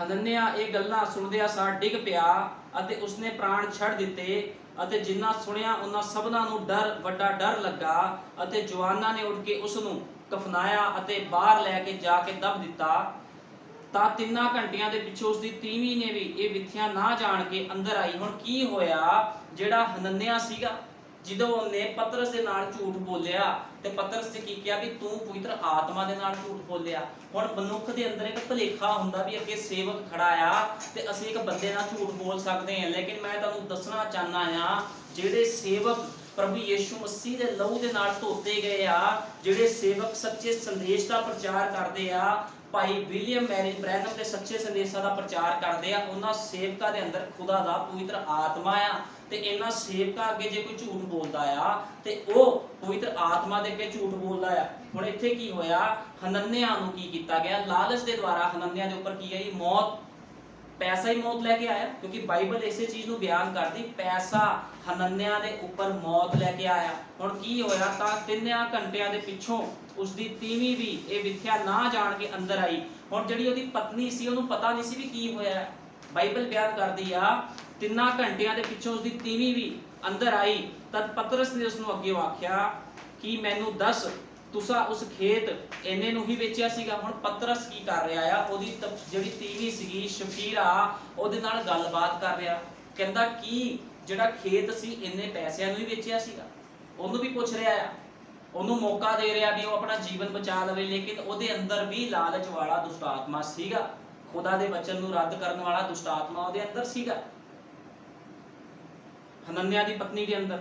S1: ਹਨਨਿਆ ਇਹ ਗੱਲਾਂ ਸੁਣਦਿਆਂ ਸਾਰ ਡਿੱਗ ਪਿਆ ਅਤੇ ਉਸਨੇ ਪ੍ਰਾਣ ਛੱਡ ਦਿੱਤੇ। ਅਤੇ ਜਿੰਨਾ ਸੁਣਿਆ ਉਹਨਾਂ ਸਭਨਾਂ ਨੂੰ ਵੱਡਾ ਡਰ ਲੱਗਾ ਅਤੇ ਜਵਾਨਾਂ ਨੇ ਉੱਠ ਕੇ ਉਸ ਨੂੰ ਕਫਨਾਇਆ ਅਤੇ ਬਾਹਰ ਲੈ ਕੇ ਜਾ ਕੇ ਦਬ ਦਿੱਤਾ। ਤਾਂ 3 ਘੰਟਿਆਂ ਦੇ ਪਿੱਛੋਂ ਉਸਦੀ ਤੀਵੀਂ ਨੇ ਵੀ ਇਹ ਵਿਥਿਆ ਨਾ ਜਾਣ ਕੇ ਅੰਦਰ ਆਈ। ਹੁਣ ਕੀ ਹੋਇਆ, ਜਿਹੜਾ ਹਨਨਿਆ ਸੀਗਾ, ਜਦੋਂ ਉਹਨੇ ਪਤਰਸ ਦੇ ਨਾਲ ਝੂਠ ਬੋਲਿਆ ਤੇ ਪਤਰਸ ਨੇ ਕੀ ਕਿਹਾ ਕਿ ਤੂੰ ਪਵਿੱਤਰ ਆਤਮਾ ਦੇ ਨਾਲ ਝੂਠ ਬੋਲਿਆ। ਹੁਣ ਮਨੁੱਖ ਦੇ ਅੰਦਰ ਇੱਕ ਭੁਲੇਖਾ ਹੁੰਦਾ ਵੀ ਅੱਗੇ ਸੇਵਕ ਖੜਾ ਆ ਤੇ ਅਸੀਂ ਇੱਕ ਬੰਦੇ ਨਾਲ ਝੂਠ ਬੋਲ ਸਕਦੇ ਹਾਂ। ਲੇਕਿਨ ਮੈਂ ਤੁਹਾਨੂੰ ਦੱਸਣਾ ਚਾਹੁੰਦਾ ਆ, ਜਿਹੜੇ ਸੇਵਕ ਪ੍ਰਭੂ ਯਿਸੂ ਮਸੀਹ ਦੇ ਲਹੂ ਦੇ ਨਾਲ ਧੋਤੇ ਗਏ ਆ, ਜਿਹੜੇ ਸੇਵਕ ਸੱਚੇ ਸੰਦੇਸ਼ ਦਾ ਪ੍ਰਚਾਰ ਕਰਦੇ ਆ, ਭਾਈ ਵਿਲੀਅਮ ਮੈਰਿਜ ਬ੍ਰੈਨਮ ਦੇ ਸੱਚੇ ਸੰਦੇਸ਼ਾਂ ਦਾ ਪ੍ਰਚਾਰ ਕਰਦੇ ਆ, ਉਹਨਾਂ ਸੇਵਕਾਂ ਦੇ ਅੰਦਰ ਖੁਦਾ ਦਾ ਪਵਿੱਤਰ ਆਤਮਾ ਆ। ਤੇ ਇਹਨਾਂ ਸੇਵਕਾਂ ਅੱਗੇ ਜੇ ਕੋਈ ਝੂਠ ਬੋਲਦਾ ਆ ਤੇ ਉਹ ਪਵਿੱਤਰ ਆਤਮਾ ਦੇ ਅੱਗੇ ਝੂਠ ਬੋਲਦਾ ਆ। ਹੁਣ ਇੱਥੇ ਕੀ ਹੋਇਆ, ਹਨਨਿਆ ਨੂੰ ਕੀ ਕੀਤਾ ਗਿਆ, ਲਾਲਚ ਦੇ ਦੁਆਰਾ ਹਨਨਿਆ ਦੇ ਉੱਪਰ ਕੀ ਆਈ, ਮੌਤ। ਪੈਸਾ ਹੀ ਮੌਤ ਲੈ ਕੇ ਆਇਆ, ਕਿਉਂਕਿ ਬਾਈਬਲ ਇਸੇ ਚੀਜ਼ ਨੂੰ ਬਿਆਨ ਕਰਦੀ, ਪੈਸਾ ਹਨਨਿਆ ਦੇ ਉੱਪਰ ਮੌਤ ਲੈ ਕੇ ਆਇਆ। ਹੁਣ ਕੀ ਹੋਇਆ, ਤਾਂ 3 ਘੰਟਿਆਂ ਦੇ ਪਿੱਛੋਂ ਉਸਦੀ ਤੀਵੀਂ ਵੀ ਇਹ ਵਿਥਿਆ ਨਾ ਜਾਣ ਕੇ ਅੰਦਰ ਆਈ। ਹੁਣ ਜਿਹੜੀ ਉਹਦੀ ਪਤਨੀ ਸੀ ਉਹਨੂੰ ਪਤਾ ਨਹੀਂ ਸੀ ਵੀ ਕੀ ਹੋਇਆ। ਬਾਈਬਲ ਬਿਆਨ ਕਰਦੀ ਆ 3 ਘੰਟਿਆਂ ਦੇ ਪਿੱਛੋਂ ਉਸਦੀ ਤੀਵੀਂ ਵੀ ਅੰਦਰ ਆਈ। ਤਦ ਪਤਰਸ ਨੇ ਉਸਨੂੰ ਅੱਗੇ ਆਖਿਆ ਕਿ ਮੈਨੂੰ ਦੱਸ, ਤੁਸਾਂ ਉਸ ਖੇਤ ਇੰਨੇ ਨੂੰ ਹੀ ਵੇਚਿਆ ਸੀਗਾ। ਹੁਣ ਪਤਰਸ ਕੀ ਕਰ ਰਿਹਾ ਆ, ਉਹਦੀ ਜਿਹੜੀ ਤੀਵੀਂ ਸੀਗੀ ਸ਼ਫੀਰਾ, ਉਹਦੇ ਨਾਲ ਗੱਲਬਾਤ ਕਰ ਰਿਹਾ। ਕਹਿੰਦਾ ਕਿ ਜਿਹੜਾ ਖੇਤ ਸੀ ਇੰਨੇ ਪੈਸਿਆਂ ਨੂੰ ਹੀ ਵੇਚਿਆ ਸੀਗਾ। ਉਹਨੂੰ ਵੀ ਪੁੱਛ ਰਿਹਾ ਆ, ਉਹਨੂੰ ਮੌਕਾ ਦੇ ਰਿਹਾ ਵੀ ਉਹ ਆਪਣਾ ਜੀਵਨ ਬਚਾ ਲਵੇ। ਲੇਕਿਨ ਉਹਦੇ ਅੰਦਰ ਵੀ ਲਾਲਚ ਵਾਲਾ ਦੁਸ਼ਟ ਆਤਮਾ ਸੀਗਾ, ਖੁਦਾ ਦੇ ਵਚਨ ਨੂੰ ਰੱਦ ਕਰਨ ਵਾਲਾ ਦੁਸ਼ਟ ਆਤਮਾ ਉਹਦੇ ਅੰਦਰ ਸੀਗਾ, ਹਨਨਿਆ ਦੀ ਪਤਨੀ ਦੇ ਅੰਦਰ।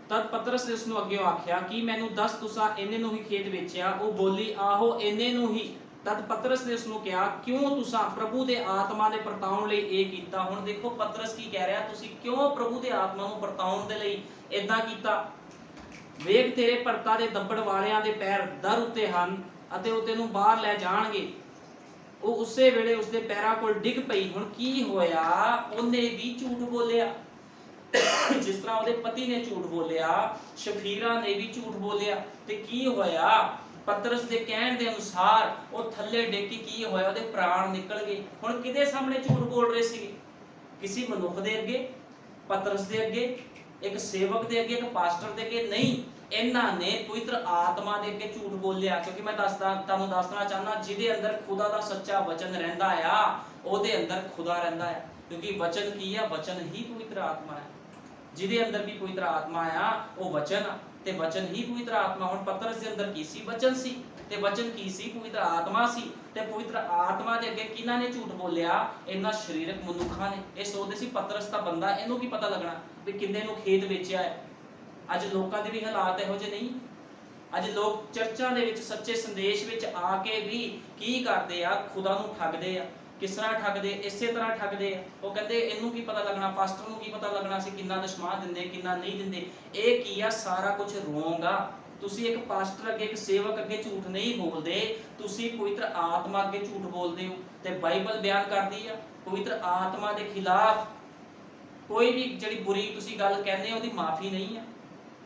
S1: ਤਦ ਪਤਰਸ ਨੇ ਉਸਨੂੰ ਅੱਗੇ ਆਖਿਆ ਕਿ ਮੈਨੂੰ ਦੱਸ, ਤੁਸਾਂ ਇੰਨੇ ਨੂੰ ਹੀ ਖੇਤ ਵੇਚਿਆ? ਉਹ ਬੋਲੀ, ਆਹੋ ਇੰਨੇ ਨੂੰ ਹੀ। ਤਦ ਪਤਰਸ ਨੇ ਉਸਨੂੰ ਕਿਹਾ, ਕਿਉਂ ਤੁਸਾਂ ਪ੍ਰਭੂ ਦੇ ਆਤਮਾ ਦੇ ਪਰਤਾਉਣ ਲਈ ਇਹ ਕੀਤਾ? ਹੁਣ ਦੇਖੋ ਪਤਰਸ ਕੀ ਕਹਿ ਰਿਹਾ, ਤੁਸੀਂ ਕਿਉਂ ਪ੍ਰਭੂ ਦੇ ਆਤਮਾ ਨੂੰ ਪਰਤਾਉਣ ਦੇ ਲਈ ਇਦਾਂ ਕੀਤਾ? ਵੇਖ, ਤੇਰੇ ਭਰਤਾ ਦੇ ਦੱਬੜ ਵਾਲਿਆਂ ਦੇ ਪੈਰ ਦਰ ਉੱਤੇ ਹਨ ਅਤੇ ਉਹ ਤੈਨੂੰ ਬਾਹਰ ਲੈ ਜਾਣਗੇ। ਉਹ ਉਸੇ ਵੇਲੇ ਉਸਦੇ ਪੈਰਾਂ ਕੋਲ ਡਿੱਗ ਪਈ। ਹੁਣ ਕੀ ਹੋਇਆ, ਉਹਨੇ ਵੀ ਝੂਠ ਬੋਲਿਆ। ਜਿਸ ਤਰ੍ਹਾਂ ਉਹਦੇ ਪਤੀ ਨੇ ਝੂਠ ਬੋਲਿਆ, ਸ਼ਫੀਰਾ ਨੇ ਵੀ ਝੂਠ ਬੋਲਿਆ। ਤੇ ਕੀ ਹੋਇਆ, ਪਤਰਸ ਦੇ ਕਹਿਣ ਦੇ ਅਨੁਸਾਰ ਉਹ ਥੱਲੇ ਡਿੱਗ ਕੇ ਕੀ ਹੋਇਆ, ਉਹਦੇ ਪ੍ਰਾਣ ਨਿਕਲ ਗਏ। ਹੁਣ ਕਿਹਦੇ ਸਾਹਮਣੇ ਝੂਠ ਬੋਲ ਰਹੇ ਸੀ? ਕਿਸੇ ਮਨੁੱਖ ਦੇ ਅੱਗੇ, ਪਤਰਸ ਦੇ ਅੱਗੇ, ਇੱਕ ਸੇਵਕ ਦੇ ਅੱਗੇ, ਇੱਕ ਪਾਸਟਰ ਦੇ ਅੱਗੇ ਨਹੀਂ। ਇਹਨਾਂ ਨੇ ਪਵਿੱਤਰ ਆਤਮਾ ਦੇ ਅੱਗੇ ਝੂਠ ਬੋਲਿਆ। ਕਿਉਂਕਿ ਮੈਂ ਤੁਹਾਨੂੰ ਦੱਸਣਾ ਚਾਹੁੰਦਾ, ਜਿਹਦੇ ਅੰਦਰ ਖੁਦਾ ਦਾ ਸੱਚਾ ਵਚਨ ਰਹਿੰਦਾ ਆ ਉਹਦੇ ਅੰਦਰ ਖੁਦਾ ਰਹਿੰਦਾ ਆ। ਕਿਉਂਕਿ ਵਚਨ ਕੀ ਆ, ਵਚਨ ਹੀ ਪਵਿੱਤਰ ਆਤਮਾ ਹੈ। ਜਿਹਦੇ ਅੰਦਰ ਵੀ ਪਵਿੱਤਰ ਆਤਮਾ ਆ ਉਹ ਵਚਨ ਆ, ਤੇ ਵਚਨ ਹੀ ਪਵਿੱਤਰ ਆਤਮਾ। ਹੁਣ ਪਤਰਸ ਦੇ ਅੰਦਰ ਕੀ ਸੀ? ਵਚਨ ਸੀ। ਤੇ ਵਚਨ ਕੀ ਸੀ? ਪਵਿੱਤਰ ਆਤਮਾ ਸੀ। ਤੇ ਪਵਿੱਤਰ ਆਤਮਾ ਦੇ ਅੱਗੇ ਕਿਹਨਾਂ ਨੇ ਝੂਠ ਬੋਲਿਆ? ਇਹਨਾਂ ਸਰੀਰਕ ਮਨੁੱਖਾਂ ਨੇ। ਇਹ ਸੋਚਦੇ ਸੀ ਪਤਰਸ ਦਾ ਬੰਦਾ, ਇਹਨੂੰ ਕੀ ਪਤਾ ਲੱਗਣਾ ਵੀ ਕਿੰਨੇ ਨੂੰ ਖੇਤ ਵੇਚਿਆ ਹੈ। ਅੱਜ ਲੋਕਾਂ ਦੇ ਵੀ ਹਾਲਾਤ ਇਹੋ ਜਿਹੇ ਨਹੀਂ। ਅੱਜ ਲੋਕ ਚਰਚਾਂ ਦੇ ਵਿੱਚ ਸੱਚੇ ਸੰਦੇਸ਼ ਵਿੱਚ ਆ ਕੇ ਵੀ ਕੀ ਕਰਦੇ ਆ, ਖੁਦਾ ਨੂੰ ਠੱਗਦੇ ਆ। ਕਿਸ ਤਰ੍ਹਾਂ ਠੱਗਦੇ? ਇਸੇ ਤਰ੍ਹਾਂ ਠੱਗਦੇ ਆ। ਉਹ ਕਹਿੰਦੇ ਇਹਨੂੰ ਕੀ ਪਤਾ ਲੱਗਣਾ, ਪਾਸਟਰ ਨੂੰ ਕੀ ਪਤਾ ਲੱਗਣਾ ਸੀ ਕਿੰਨਾ ਦਸ਼ਮਾਹ ਦਿੰਦੇ ਕਿੰਨਾ ਨਹੀਂ ਦਿੰਦੇ। ਇਹ ਕੀ ਆ, ਸਾਰਾ ਕੁਝ ਰੋਂਗ ਆ। ਤੁਸੀਂ ਇੱਕ ਪਾਸਟਰ ਅੱਗੇ, ਇੱਕ ਸੇਵਕ ਅੱਗੇ ਝੂਠ ਨਹੀਂ ਬੋਲਦੇ, ਤੁਸੀਂ ਪਵਿੱਤਰ ਆਤਮਾ ਅੱਗੇ ਝੂਠ ਬੋਲਦੇ ਹੋ। ਤੇ ਬਾਈਬਲ ਬਿਆਨ ਕਰਦੀ ਆ ਪਵਿੱਤਰ ਆਤਮਾ ਦੇ ਖਿਲਾਫ कोई भी जिहड़ी बुरी तुसीं गल कहंदे हो उहदी माफ़ी नहीं है।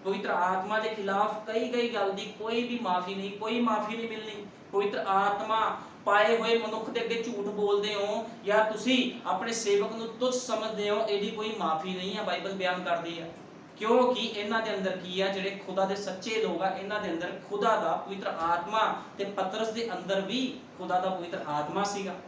S1: पवित्र आत्मा के खिलाफ कई गल की कोई भी माफ़ी नहीं, कोई माफ़ी नहीं मिलनी। पवित्र आत्मा पाए हुए मनुख के अगे झूठ बोलते हो या तुसी अपने सेवक नूं तुच्छ समझते हो, इहदी कोई माफ़ी नहीं है। बाइबल बयान करती है क्योंकि इन्हां दे अंदर की है, जिहड़े खुदा दे सच्चे लोग आ, इन्हां दे अंदर खुदा दा पवित्र आत्मा ते पतरस दे अंदर भी खुदा दा पवित्र आत्मा सीगा।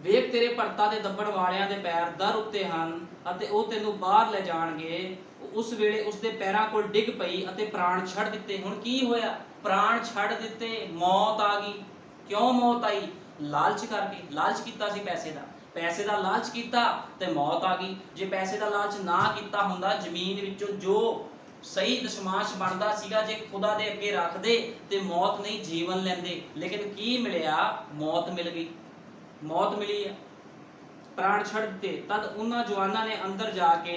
S1: ਵੇਖ तेरे ਭਰਤਾ ਦੇ ਦੱਬਣ ਵਾਲਿਆਂ ਦੇ ਪੈਰ ਦਰ ਉੱਤੇ ਹਨ ਅਤੇ ਉਹ ਤੈਨੂੰ ਬਾਹਰ ਲੈ ਜਾਣਗੇ। ਉਸ ਵੇਲੇ ਉਸਦੇ ਪੈਰਾਂ ਕੋਲ ਡਿੱਗ ਪਈ ਅਤੇ ਪ੍ਰਾਣ ਛੱਡ ਦਿੱਤੇ। ਹੁਣ ਕੀ ਹੋਇਆ? ਪ੍ਰਾਣ ਛੱਡ ਦਿੱਤੇ, ਮੌਤ ਆ ਗਈ। ਕਿਉਂ ਮੌਤ ਆਈ? ਲਾਲਚ ਕਰਕੇ। ਲਾਲਚ ਕੀਤਾ ਸੀ ਪੈਸੇ ਦਾ ਲਾਲਚ ਕੀਤਾ ਤੇ ਮੌਤ ਆ ਗਈ। ਜੇ ਪੈਸੇ ਦਾ ਲਾਲਚ ਨਾ ਕੀਤਾ ਹੁੰਦਾ, ਜ਼ਮੀਨ ਵਿੱਚੋਂ ਜੋ ਸਹੀ ਦਸ਼ਮਾਂਸ਼ ਬਣਦਾ ਸੀਗਾ, ਜੇ ਖੁਦਾ ਦੇ ਅੱਗੇ ਰੱਖਦੇ ਤੇ ਮੌਤ ਨਹੀਂ ਜੀਵਨ ਲੈਂਦੇ। ਲੇਕਿਨ ਕੀ ਮਿਲਿਆ? ਮੌਤ ਮਿਲ ਗਈ। मौत मिली है, प्राण छड़ दिते। तद उन्हां जवानां ने अंदर जाके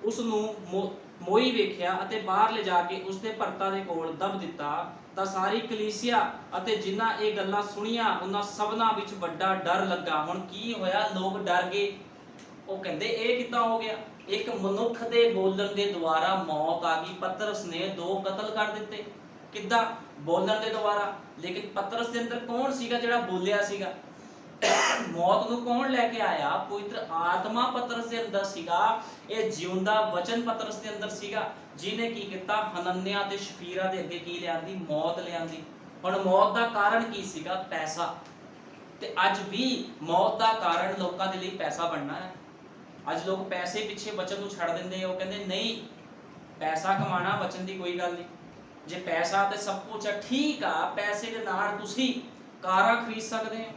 S1: उस नूं मोई वेख्या अते बाहर ले जाके उसदे भरता दे कोल दब दिता। तां सारी कलीसिया अते जिन्हां ये गल्लां सुणियां उन्हां सबना विच वड्डा डर लगा। हुण की होया? लोग डर गए। ਉਹ ਕਹਿੰਦੇ ਇਹ ਕਿੱਦਾਂ ਹੋ ਗਿਆ? ਇੱਕ ਮਨੁੱਖ ਦੇ ਬੋਲਣ ਦੇ ਦੁਆਰਾ ਮੌਤ ਆ ਗਈ। ਪਤਰਸ ਨੇ 2 ਕਤਲ ਕਰ ਦਿੱਤੇ। ਕਿੱਦਾਂ? ਬੋਲਣ ਦੇ ਦੁਆਰਾ। ਲੇਕਿਨ ਪਤਰਸ ਦੇ ਅੰਦਰ ਕੌਣ ਸੀਗਾ ਜਿਹੜਾ ਬੋਲਿਆ ਸੀਗਾ? मौत नूं कौन लैके आया? पवित्र आत्मा पतरस दे अंदर सीगा। ये जिउंदा वचन पतरस दे अंदर सीगा, जिन्हें की कीता? हनन्याह ते शफीरा दे अगे की लियांदी? मौत लियांदी। हुण मौत दा कारण की सीगा? पैसा। ते अज भी मौत दा कारण लोकां दे लई पैसा बनना है। अज लोग पैसे पिछे वचन नूं छड़ दिंदे। वो कहंदे नहीं, पैसा कमाना वचन दी कोई गल नहीं। जे पैसा ते सब कुछ है, ठीक आ, पैसे दे नाल तुसीं कारां खरीद सकदे हो,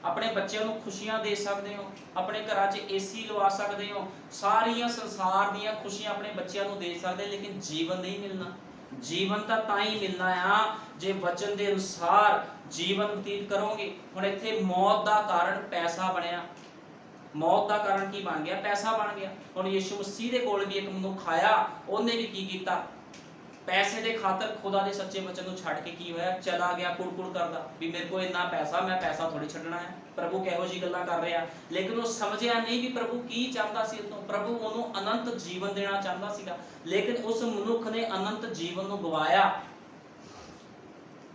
S1: अपने बच्चों को खुशियां दे सकते हो, अपने घरां 'च AC लवा सकते हो, सारियां संसार दीयां खुशियां अपने बच्चों को दे सकते, लेकिन जीवन नहीं मिलना। जीवन तां ही मिलना आ जे वचन के अनुसार जीवन बतीत करोगे। हुण इत्थे मौत का कारण पैसा बनिया। मौत का कारण की बन गया? पैसा बन गया। हुण यीशु मसीह दे कोल भी एक मनुख आया, उन्हें भी की कीता? पैसे के खातर खुदा के सच्चे वचन को छड़ के की होया? चला गया कुड़ करदा भी मेरे को इन्ना पैसा, मैं पैसा थोड़ी छड्डना है। प्रभु किहो जी गल्लां कर रहा, लेकिन वो समझिया नहीं भी प्रभु की चाहता सी उसनों। प्रभु उन्होंने अनंत जीवन देना चाहता सीगा, लेकिन उस मनुख ने अनंत जीवन को गवाया।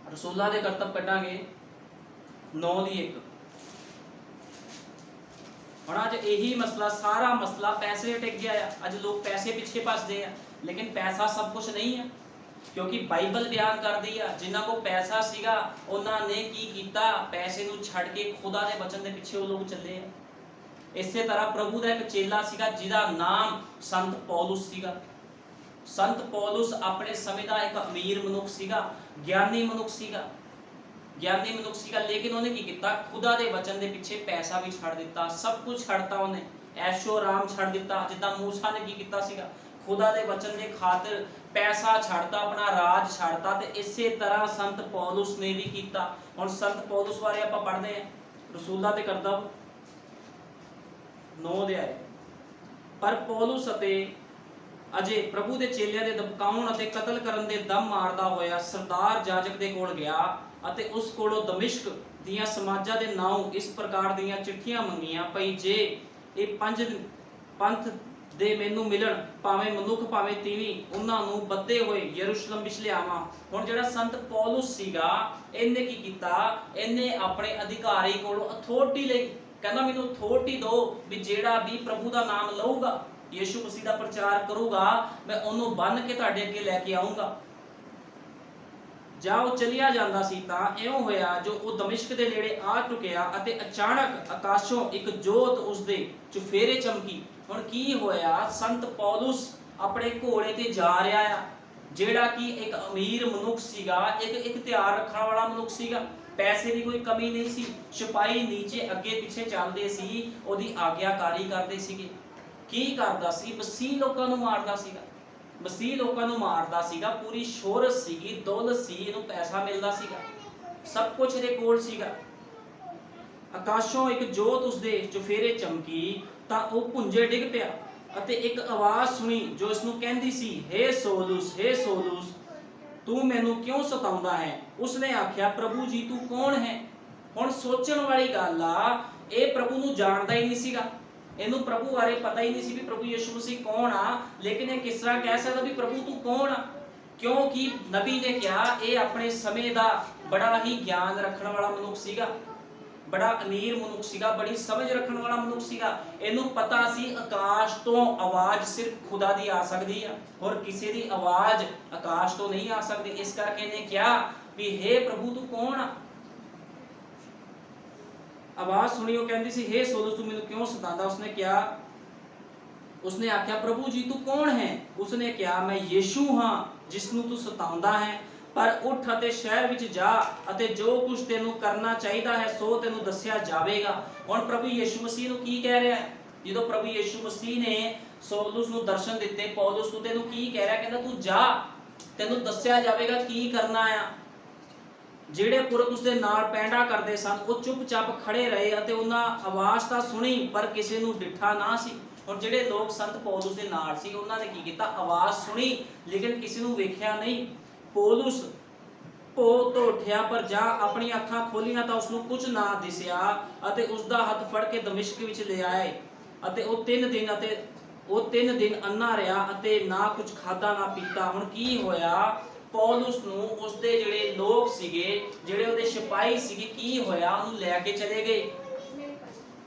S1: रसूलां दे करतब कढांगे 9:1। हुण अज यही मसला, सारा मसला पैसे टिक गया है। अज लोग पैसे पिछे भजदे आ, लेकिन पैसा सब कुछ नहीं है। क्योंकि बाइबल बयान करदी है जिन्हां को पैसा सीगा उन्होंने की कीता? पैसे नूं छड़ के खुदा दे वचन दे पिछे वो लोग चले। इसे तरह प्रभु दा एक चेला सीगा जिहदा नाम संत पौलुस सीगा। संत पौलुस अपने समय दा एक अमीर मनुख सीगा, ज्ञानी मनुख सीगा, लेकिन उन्हें की कीता? खुदा दे वचन दे पिछे पैसा भी छड़ दिता, सब कुछ छड़ता उन्हें, ऐशो आराम छड़ दिता। जिद्दां मूसा ने की कीता सीगा, खुदा दे वचन के खातिर पैसा छड़ता, अपना राज छड़ता। ते इसे तरह संत पौलुस ने भी कीता। हुण संत पौलुस बारे आपां पढ़दे हां, रसूलां दे करतब 9 अध्याय। पर पौलुस अते अजे प्रभु दे चेलियां दे दबकाउण अते कतल करन दे दम मारदा होया सरदार जाजक दे कोल गया अते उस कोलों दमिश्क दियां समाजां दे नाम इस प्रकार दियां चिट्ठियां मंगियां भई जे ये 5 पंथ दे मैनू मिलन, भावें मनुख भावें तीवी, उन्हां नूं बद्दे होए यरूशलेम विच लिआवां। हुण जिहड़ा संत पौलुस सीगा, इहने की कीता? इहने अपने अधिकारी कोलों अथॉरिटी लई, कहंदा मैनूं अथॉरिटी दो भी जिहड़ा भी प्रभु दा नाम लऊगा, यीशु मसीह दा प्रचार करूगा, मैं उहनूं बन के तुहाडे अगे लैके आऊंगा। जा वो चलिया जांदा सी तां इउं होया जो वो दमिश्क दे नेड़े आ चुकिया अते अचानक आकाशों एक जोत उसदे चुफेरे चमकी। हुण की होया? संत पौलुस अपने घोड़े ते जा रहा है, जिहड़ा कि एक अमीर मनुख सीगा, एक इख्तियार रखण वाला मनुख सीगा, पैसे की कोई कमी नहीं सी। सिपाही नीचे अगे पिछे चलदे सी, ओदी आग्याकारी करदे सीगे। की करदा सी? मसीह लोकां नूं मारदा सीगा, मसीह लोकां नूं मारदा सीगा। पूरी शोहरत सीगी, दौलत सी, इहनूं पैसा मिलदा सीगा, सब कुछ इहदे कोल सीगा। आकाशों एक जोत उसदे चुफेरे चमकी तां ओह भुंजे डिग पिया अते एक आवाज़ सुनी जो इसनूं कहंदी सी, हे सोलुस तू मैनू क्यों सताउंदा है? उसने आख्या, प्रभु जी तू कौन है? हुण सोचण वाली गल आ, इह प्रभु नूं जाणदा ही नहीं सीगा। ਇਹਨੂੰ ਪ੍ਰਭੂ ਬਾਰੇ ਪਤਾ ਹੀ ਨਹੀਂ ਸੀ ਵੀ ਪ੍ਰਭੂ ਯਿਸੂ ਮਸੀਹ ਕੌਣ ਆ, ਲੇਕਿਨ ਇਹ ਕਿਸ ਤਰ੍ਹਾਂ ਕਹਿ ਸਕਦਾ ਵੀ ਪ੍ਰਭੂ ਤੂੰ ਕੌਣ ਆ? ਕਿਉਂਕਿ ਨਬੀ ਨੇ ਕਿਹਾ ਇਹ ਆਪਣੇ ਸਮੇਂ ਦਾ ਬੜਾ ਹੀ ਗਿਆਨ ਰੱਖਣ ਵਾਲਾ ਮਨੁੱਖ ਸੀਗਾ, ਬੜਾ ਅਮੀਰ ਮਨੁੱਖ ਸੀਗਾ, ਬੜੀ ਸਮਝ ਰੱਖਣ ਵਾਲਾ ਮਨੁੱਖ ਸੀਗਾ। ਇਹਨੂੰ ਪਤਾ ਸੀ ਆਕਾਸ਼ ਤੋਂ ਆਵਾਜ਼ ਸਿਰਫ ਖੁਦਾ ਦੀ ਆ ਸਕਦੀ ਆ, ਹੋਰ ਕਿਸੇ ਦੀ ਆਵਾਜ਼ ਆਕਾਸ਼ ਤੋਂ ਨਹੀਂ ਆ ਸਕਦੀ। ਇਸ ਕਰਕੇ ਇਹਨੇ ਕਿਹਾ ਵੀ हे ਪ੍ਰਭੂ ਤੂੰ ਕੌਣ ਆ? ਆਵਾਜ਼ ਸੁਣੀ, ਉਹ ਕਹਿੰਦੀ ਸੀ हे ਸੋਲਸ ਤੂੰ ਮੈਨੂੰ ਕਿਉਂ ਸਤਾਉਂਦਾ? ਉਸਨੇ ਕਿਹਾ, ਉਸਨੇ ਆਖਿਆ ਪ੍ਰਭੂ ਜੀ ਤੂੰ ਕੌਣ ਹੈ? ਉਸਨੇ ਕਿਹਾ ਮੈਂ ਯੀਸ਼ੂ ਹਾਂ ਜਿਸ ਨੂੰ ਤੂੰ ਸਤਾਉਂਦਾ ਹੈ, ਪਰ ਉੱਠ ਅਤੇ ਸ਼ਹਿਰ ਵਿੱਚ ਜਾ ਅਤੇ ਜੋ ਕੁਝ ਤੈਨੂੰ ਕਰਨਾ ਚਾਹੀਦਾ ਹੈ ਸੋ ਤੈਨੂੰ ਦੱਸਿਆ ਜਾਵੇਗਾ। ਹੁਣ ਪ੍ਰਭੂ ਯਿਸੂ ਮਸੀਹ ਨੂੰ ਕੀ ਕਹਿ ਰਿਹਾ ਹੈ? ਜਦੋਂ ਪ੍ਰਭੂ ਯਿਸੂ ਮਸੀਹ ਨੇ ਸੌਲਸ ਨੂੰ ਦਰਸ਼ਨ ਦਿੱਤੇ, ਪੌਲਸ ਨੂੰ, ਤੈਨੂੰ ਕੀ ਕਹਿ ਰਿਹਾ? ਕਹਿੰਦਾ ਤੂੰ ਜਾ, ਤੈਨੂੰ ਦੱਸਿਆ ਜਾਵੇਗਾ ਕੀ ਕਰਨਾ ਆ। ਜਿਹੜੇ ਪੁਰਖ ਉਸਦੇ ਨਾਲ ਪੈਂਡਾ ਕਰਦੇ ਸਨ ਉਹ ਚੁੱਪਚਾਪ ਖੜੇ ਰਹੇ ਅਤੇ ਉਹਨਾਂ ਆਵਾਜ਼ ਤਾਂ ਸੁਣੀ ਪਰ ਕਿਸੇ ਨੂੰ ਡਿੱਠਾ ਨਾ ਸੀ। ਹੁਣ ਜਿਹੜੇ ਲੋਕ ਸੰਤ ਪੌਲਸ ਦੇ ਨਾਲ ਸੀ ਉਹਨਾਂ ਨੇ ਕੀ ਕੀਤਾ? ਆਵਾਜ਼ ਸੁਣੀ ਲੇਕਿਨ ਕਿਸੇ ਨੂੰ ਵੇਖਿਆ ਨਹੀਂ। ਪੌਲਸ ਭੋਗ ਤੋਂ ਉੱਠਿਆ ਪਰ ਜਾ ਆਪਣੀਆਂ ਅੱਖਾਂ ਖੋਲੀਆਂ ਤਾਂ ਉਸਨੂੰ ਕੁਝ ਨਾ ਦਿਸਿਆ ਅਤੇ ਉਸਦਾ ਹੱਥ ਫੜ ਕੇ ਦਮਿਸ਼ਕ ਵਿੱਚ ਲੈ ਆਏ ਅਤੇ ਉਹ 3 ਦਿਨ ਅੰਨਾ ਰਿਹਾ ਅਤੇ ਨਾ ਕੁਝ ਖਾਧਾ ਨਾ ਪੀਤਾ। ਹੁਣ ਕੀ ਹੋਇਆ? ਪੌਲਸ ਨੂੰ ਉਸਦੇ ਜਿਹੜੇ ਲੋਕ ਸੀਗੇ, ਜਿਹੜੇ ਉਹਦੇ ਸਿਪਾਹੀ ਸੀਗੇ, ਕੀ ਹੋਇਆ? ਉਹਨੂੰ ਲੈ ਕੇ ਚਲੇ ਗਏ।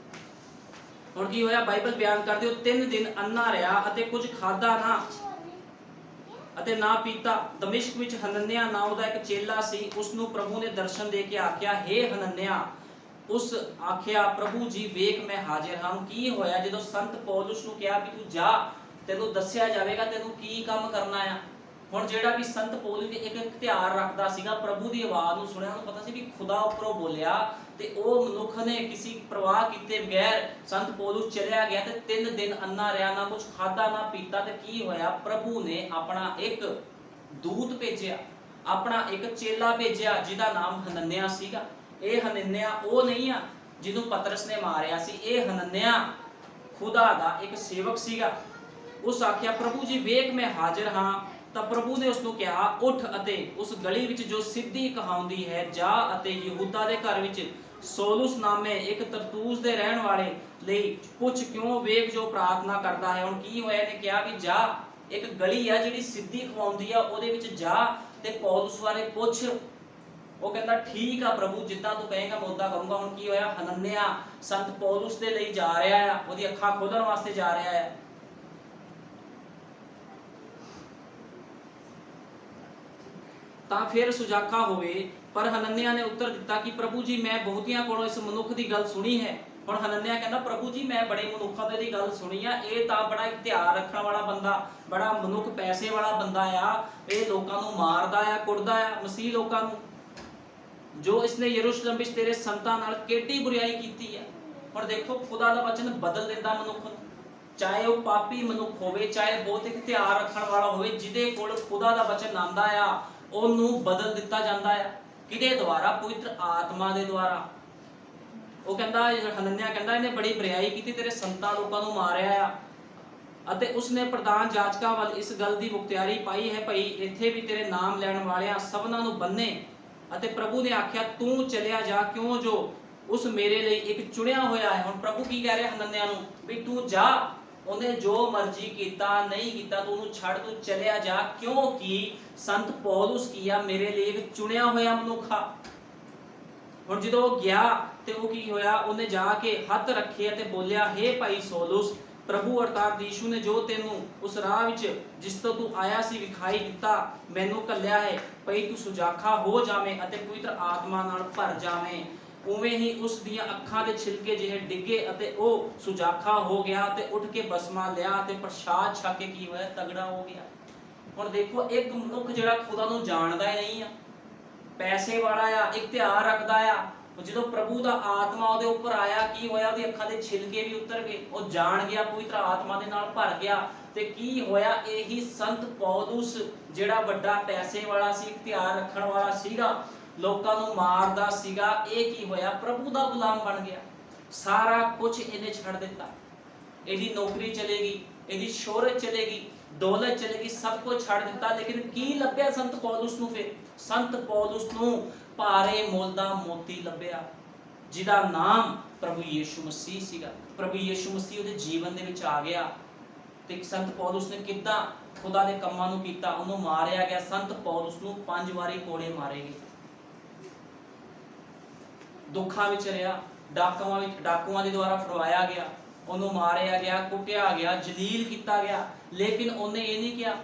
S1: ਹੁਣ ਕੀ ਹੋਇਆ? ਬਾਈਬਲ ਬਿਆਨ ਕਰਦੇ ਉਹ 3 ਦਿਨ ਅੰਨਾ ਰਿਹਾ ਅਤੇ ਕੁਝ ਖਾਧਾ ਨਾ ਅਤੇ ਨਾ ਪੀਤਾ। ਦਮਿਸ਼ਕ ਵਿੱਚ ਹਨਨਿਆ ਨਾਮ ਦਾ ਇੱਕ ਚੇਲਾ ਸੀ, ਉਸ ਨੂੰ ਪ੍ਰਭੂ ਨੇ ਦਰਸ਼ਨ ਦੇ ਕੇ ਆਖਿਆ हे ਹਨਨਿਆ। ਉਸ ਆਖਿਆ ਪ੍ਰਭੂ ਜੀ ਵੇਖ ਮੈਂ ਹਾਜ਼ਰ ਹਾਂ। ਕੀ ਹੋਇਆ? ਜਦੋਂ ਸੰਤ ਪੌਲਸ ਨੂੰ ਕਿਹਾ ਵੀ ਤੂੰ ਜਾ, ਤੈਨੂੰ ਦੱਸਿਆ ਜਾਵੇਗਾ ਤੈਨੂੰ ਕੀ ਕੰਮ ਕਰਨਾ ਆ। ਹੁਣ ਜਿਹੜਾ ਵੀ ਸੰਤ ਪੌਲਸ ਇੱਕ ਇਖਤਿਆਰ ਰੱਖਦਾ ਸੀਗਾ, ਪ੍ਰਭੂ ਦੀ ਆਵਾਜ਼ ਨੂੰ ਸੁਣਿਆ, ਉਹਨੂੰ ਪਤਾ ਸੀ ਵੀ ਖੁਦਾ ਉੱਪਰੋਂ ਬੋਲਿਆ, ਤੇ ਉਹ ਮਨੁੱਖ ਨੇ ਕਿਸੇ ਪ੍ਰਵਾਹ ਕੀਤੇ ਬਗੈਰ ਸੰਤ ਪੌਲਸ ਚਲਿਆ ਗਿਆ ਤੇ 3 ਦਿਨ ਅੰਨਾ ਰਿਹਾ, ਨਾ ਕੁਝ ਖਾਧਾ ਨਾ ਪੀਤਾ। ਤੇ ਕੀ ਹੋਇਆ? ਪ੍ਰਭੂ ਨੇ ਆਪਣਾ ਇੱਕ ਦੂਤ ਭੇਜਿਆ, ਆਪਣਾ ਇੱਕ ਚੇਲਾ ਭੇਜਿਆ ਜਿਹਦਾ ਨਾਮ ਹਨਨਿਆ ਸੀਗਾ। ਇਹ ਹਨਨਿਆ ਉਹ ਨਹੀਂ ਆ ਜਿਹਨੂੰ ਪਤਰਸ ਨੇ ਮਾਰਿਆ ਸੀ, ਇਹ ਹਨਨਿਆ ਖੁਦਾ ਦਾ ਇੱਕ ਸੇਵਕ ਸੀਗਾ। ਉਸ ਆਖਿਆ ਪ੍ਰਭੂ ਜੀ ਵੇਖ ਮੈਂ ਹਾਜ਼ਰ ਹਾਂ। ਤਾਂ ਪ੍ਰਭੂ ਨੇ ਉਸ ਨੂੰ ਕਿਹਾ ਉੱਠ ਅਤੇ ਉਸ ਗਲੀ ਵਿੱਚ ਜੋ ਸਿੱਧੀ ਕਹਾਉਂਦੀ ਹੈ ਜਾ ਅਤੇ ਯਹੂਦਾ ਦੇ ਘਰ ਵਿੱਚ ਸੌਲਸ ਨਾਮੇ ਇੱਕ ਤਰਸੂਸ ਦੇ ਰਹਿਣ ਵਾਲੇ ਲਈ ਪੁੱਛ ਕਿਉਂ ਵੇਖ ਜੋ ਪ੍ਰਾਰਥਨਾ ਕਰਦਾ ਹੈ। ਹੁਣ ਕੀ ਹੋਇਆ? ਇਹਨੇ ਕਿਹਾ ਵੀ ਜਾ, ਇੱਕ ਗਲੀ ਆ ਜਿਹੜੀ ਸਿੱਧੀ ਖਵਾਉਂਦੀ ਆ, ਉਹਦੇ ਵਿੱਚ ਜਾ ਤੇ ਪੌਲਸ ਬਾਰੇ ਪੁੱਛ। ਉਹ ਕਹਿੰਦਾ ਠੀਕ ਆ ਪ੍ਰਭੂ, ਜਿੱਦਾਂ ਤੂੰ ਕਹੇਗਾ ਮੈਂ ਉਦਾਂ ਕਰੂੰਗਾ। ਹੁਣ ਕੀ ਹੋਇਆ? ਹਨਨਿਆ ਸੰਤ ਪੌਲਸ ਦੇ ਲਈ ਜਾ ਰਿਹਾ ਆ, ਉਹਦੀ ਅੱਖਾਂ ਖੋਲਣ ਵਾਸਤੇ ਜਾ ਰਿਹਾ ਆ। ਤਾਂ ਫਿਰ ਸੁਜਾਖਾ ਹੋਵੇ। ਪਰ ਹਨਨਿਆ ਨੇ ਉੱਤਰ ਦਿੱਤਾ ਕਿ ਪ੍ਰਭੂ ਜੀ ਮੈਂ ਬਹੁਤਿਆਂ ਕੋਲੋਂ ਇਸ ਮਨੁੱਖ ਦੀ ਗੱਲ ਸੁਣੀ ਹੈ। ਹੁਣ ਹਨਨਿਆ ਕਹਿੰਦਾ ਪ੍ਰਭੂ ਜੀ ਮੈਂ ਬੜੇ ਮਨੁੱਖਾਂ ਦੀ ਗੱਲ ਸੁਣੀ ਆ, ਇਹ ਤਾਂ ਬੜਾ ਇਖਤਿਆਰ ਰੱਖਣ ਵਾਲਾ ਬੰਦਾ, ਬੜਾ ਮਨੁੱਖ ਪੈਸੇ ਵਾਲਾ ਬੰਦਾ ਆ, ਇਹ ਲੋਕਾਂ ਨੂੰ ਮਾਰਦਾ ਆ, ਕੁੱਟਦਾ ਆ, ਮਸੀਹ ਲੋਕਾਂ ਨੂੰ, ਜੋ ਇਸਨੇ ਯਰੂਸ਼ਲਮ ਵਿੱਚ ਤੇਰੇ ਸੰਤਾਂ ਨਾਲ ਕਿਹੜੀ ਬੁਰਾਈ ਕੀਤੀ ਹੈ। ਹੁਣ ਦੇਖੋ ਖੁਦਾ ਦਾ ਵਚਨ ਬਦਲ ਦਿੰਦਾ ਮਨੁੱਖ ਨੂੰ, ਚਾਹੇ ਉਹ ਪਾਪੀ ਮਨੁੱਖ ਹੋਵੇ, ਚਾਹੇ ਬਹੁਤ ਇਖਤਿਆਰ ਰੱਖਣ ਵਾਲਾ ਹੋਵੇ, ਜਿਹਦੇ ਕੋਲ ਖੁਦਾ ਦਾ ਵਚਨ ਆਂਦਾ ਆ ਉਹਨੂੰ ਬਦਲ ਦਿੱਤਾ ਜਾਂਦਾ ਆ। ਕਿਹਦੇ ਦੁਆਰਾ? ਪਵਿੱਤਰ ਆਤਮਾ ਦੇ ਦੁਆਰਾ। ਉਹ ਕਹਿੰਦਾ, ਹਨਨਿਆ ਕਹਿੰਦਾ ਇਹਨੇ ਬੜੀ ਬੁਰਾਈ ਕੀਤੀ, ਤੇਰੇ ਸੰਤਾਂ ਲੋਕਾਂ ਨੂੰ ਮਾਰਿਆ ਆ ਅਤੇ ਉਸਨੇ ਪ੍ਰਧਾਨ ਜਾਜਕਾਂ ਵੱਲ ਇਸ ਗੱਲ ਦੀ ਮੁਖਤਿਆਰੀ ਪਾਈ ਹੈ ਭਈ ਇੱਥੇ ਵੀ ਤੇਰੇ ਨਾਮ ਲੈਣ ਵਾਲਿਆਂ ਸਭਨਾਂ ਨੂੰ ਬੰਨੇ। ਅਤੇ ਪ੍ਰਭੂ ਨੇ ਆਖਿਆ ਤੂੰ ਚਲਿਆ ਜਾ, ਕਿਉਂ ਜੋ ਉਸ ਮੇਰੇ ਲਈ ਇੱਕ ਚੁਣਿਆ ਹੋਇਆ ਹੈ। ਹੁਣ ਪ੍ਰਭੂ ਕੀ ਕਹਿ ਰਿਹਾ ਹਨਨਿਆ ਨੂੰ ਵੀ ਤੂੰ ਜਾ, ਉਹਨੇ ਜੋ ਮਰਜ਼ੀ ਕੀਤਾ ਨਹੀਂ ਕੀਤਾ ਤੂੰ ਉਹਨੂੰ ਛੱਡ, ਤੂੰ ਚਲਿਆ ਜਾ, ਕਿਉਂਕਿ ਸੰਤ ਪੌਲਸ ਕੀ ਆ? ਮੇਰੇ ਲਈ ਇੱਕ ਚੁਣਿਆ ਹੋਇਆ ਮਨੁੱਖ ਆ। ਹੁਣ ਜਦੋਂ ਉਹ ਗਿਆ ਤੇ ਉਹ ਕੀ ਹੋਇਆ? ਉਹਨੇ ਜਾ ਕੇ ਹੱਥ ਰੱਖੇ ਅਤੇ ਬੋਲਿਆ हे ਭਾਈ ਸੌਲਸ, ਪ੍ਰਭੂ ਅਰਥਾਤ ਯੀਸ਼ੂ ਨੇ ਜੋ ਤੈਨੂੰ ਉਸ ਰਾਹ ਵਿੱਚ ਜਿਸ ਤੋਂ ਤੂੰ ਆਇਆ ਸੀ ਵਿਖਾਈ ਦਿੱਤਾ, ਮੈਨੂੰ ਘੱਲਿਆ ਹੈ ਭਈ ਤੂੰ ਸੁਜਾਖਾ ਹੋ ਜਾਵੇਂ ਅਤੇ ਪਵਿੱਤਰ ਆਤਮਾ ਨਾਲ ਭਰ ਜਾਵੇਂ। ਉਵੇਂ ਹੀ ਉਸ ਦੀਆਂ ਅੱਖਾਂ ਦੇ ਛਿਲਕੇ ਜਿਹੇ ਡਿੱਗੇ ਅਤੇ ਉਹ ਸੁਜਾਖਾ ਹੋ ਗਿਆ ਤੇ ਉੱਠ ਕੇ ਬਸਮਾ ਲਿਆ ਤੇ ਪ੍ਰਸ਼ਾਦ ਛਕ ਕੇ ਕੀ ਹੋਇਆ? ਤਗੜਾ ਹੋ ਗਿਆ। ਹੁਣ ਦੇਖੋ ਇੱਕ ਮਨੁੱਖ ਜਿਹੜਾ ਖੁਦਾ ਨੂੰ ਜਾਣਦਾ ਹੀ ਨਹੀਂ ਆ, ਪੈਸੇ ਵਾਲਾ ਆ, ਇਖਤਿਆਰ ਰੱਖਦਾ ਆ, ਜਦੋਂ ਪ੍ਰਭੂ ਦਾ ਆਤਮਾ ਉਹਦੇ ਉੱਪਰ ਆਇਆ ਕੀ ਹੋਇਆ? ਉਹਦੀ ਅੱਖਾਂ ਦੇ ਛਿਲਕੇ ਵੀ ਉਤਰ ਗਏ, ਉਹ ਜਾਣ ਗਿਆ, ਪਵਿੱਤਰ ਆਤਮਾ ਦੇ ਨਾਲ ਭਰ ਗਿਆ। ਤੇ ਕੀ ਹੋਇਆ? ਇਹੀ ਸੰਤ ਪੌਲਸ ਜਿਹੜਾ ਵੱਡਾ ਪੈਸੇ ਵਾਲਾ ਸੀ, ਇਖਤਿਆਰ ਰੱਖਣ ਵਾਲਾ ਸੀਗਾ, ਲੋਕਾਂ ਨੂੰ ਮਾਰਦਾ ਸੀਗਾ, ਇਹ ਕੀ ਹੋਇਆ? ਪ੍ਰਭੂ ਦਾ ਗੁਲਾਮ ਬਣ ਗਿਆ। ਸਾਰਾ ਕੁਝ ਇਹਨੇ ਛੱਡ ਦਿੱਤਾ। ਇਹਦੀ ਨੌਕਰੀ ਚਲੇਗੀ, ਇਹਦੀ ਸ਼ੋਹਰਤ ਚਲੇਗੀ, ਦੌਲਤ ਚਲੇਗੀ, ਸਭ ਕੁਝ ਛੱਡ ਦਿੱਤਾ। ਲੇਕਿਨ ਕੀ ਲੱਭਿਆ ਸੰਤ ਪੌਲਸ ਨੂੰ? ਫਿਰ ਸੰਤ ਪੌਲਸ ਨੂੰ ਭਾਰੇ ਮੁੱਲ ਦਾ ਮੋਤੀ ਲੱਭਿਆ। ਜਿਹਦਾ ਨਾਮ ਪ੍ਰਭੂ ਯੀਸ਼ੂ ਮਸੀਹ ਸੀਗਾ। ਪ੍ਰਭੂ ਯੀਸ਼ੂ ਮਸੀਹ ਉਹਦੇ ਜੀਵਨ ਦੇ ਵਿੱਚ ਆ ਗਿਆ ਤੇ ਸੰਤ ਪੌਲੁਸ ਨੇ ਕਿੱਦਾਂ ਖੁਦਾ ਦੇ ਕੰਮਾਂ ਨੂੰ ਕੀਤਾ, ਉਹਨੂੰ ਮਾਰਿਆ ਗਿਆ। ਸੰਤ ਪੌਲੁਸ ਨੂੰ 5 ਵਾਰੀ ਕੋੜੇ ਮਾਰੇ ਗਏ, ਦੁੱਖਾਂ ਵਿੱਚ ਰਿਹਾ, ਡਾਕੂਆਂ ਦੇ ਦੁਆਰਾ ਫੜਵਾਇਆ ਗਿਆ, ਉਹਨੂੰ ਮਾਰਿਆ ਗਿਆ, ਕੁੱਟਿਆ ਗਿਆ, ਜਲੀਲ ਕੀਤਾ ਗਿਆ। ਲੇਕਿਨ ਉਹਨੇ ਇਹ ਨਹੀਂ ਕਿਹਾ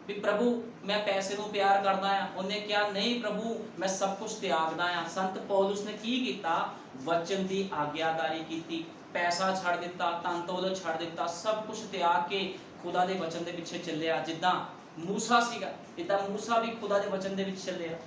S1: ਵੀ ਪ੍ਰਭੂ ਮੈਂ ਪੈਸੇ ਨੂੰ ਪਿਆਰ ਕਰਦਾ ਆ। ਉਹਨੇ ਕਿਹਾ ਨਹੀਂ ਪ੍ਰਭੂ ਮੈਂ ਸਭ ਕੁਝ ਤਿਆਗਦਾ ਆ। ਸੰਤ ਪੌਲੁਸ ਨੇ ਕੀ ਕੀਤਾ? ਵਚਨ ਦੀ ਆਗਿਆਕਾਰੀ ਕੀਤੀ, ਪੈਸਾ ਛੱਡ ਦਿੱਤਾ, ਧਨ ਦੌਲਤ ਛੱਡ ਦਿੱਤਾ, ਸਭ ਕੁਝ ਤਿਆਗ ਕੇ ਖੁਦਾ ਦੇ ਵਚਨ ਦੇ ਪਿੱਛੇ ਚੱਲਿਆ। ਜਿੱਦਾਂ ਮੂਸਾ ਸੀਗਾ, ਜਿੱਦਾਂ ਮੂਸਾ ਵੀ ਖੁਦਾ ਦੇ ਵਚਨ ਦੇ ਵਿੱਚ ਚੱਲਿਆ।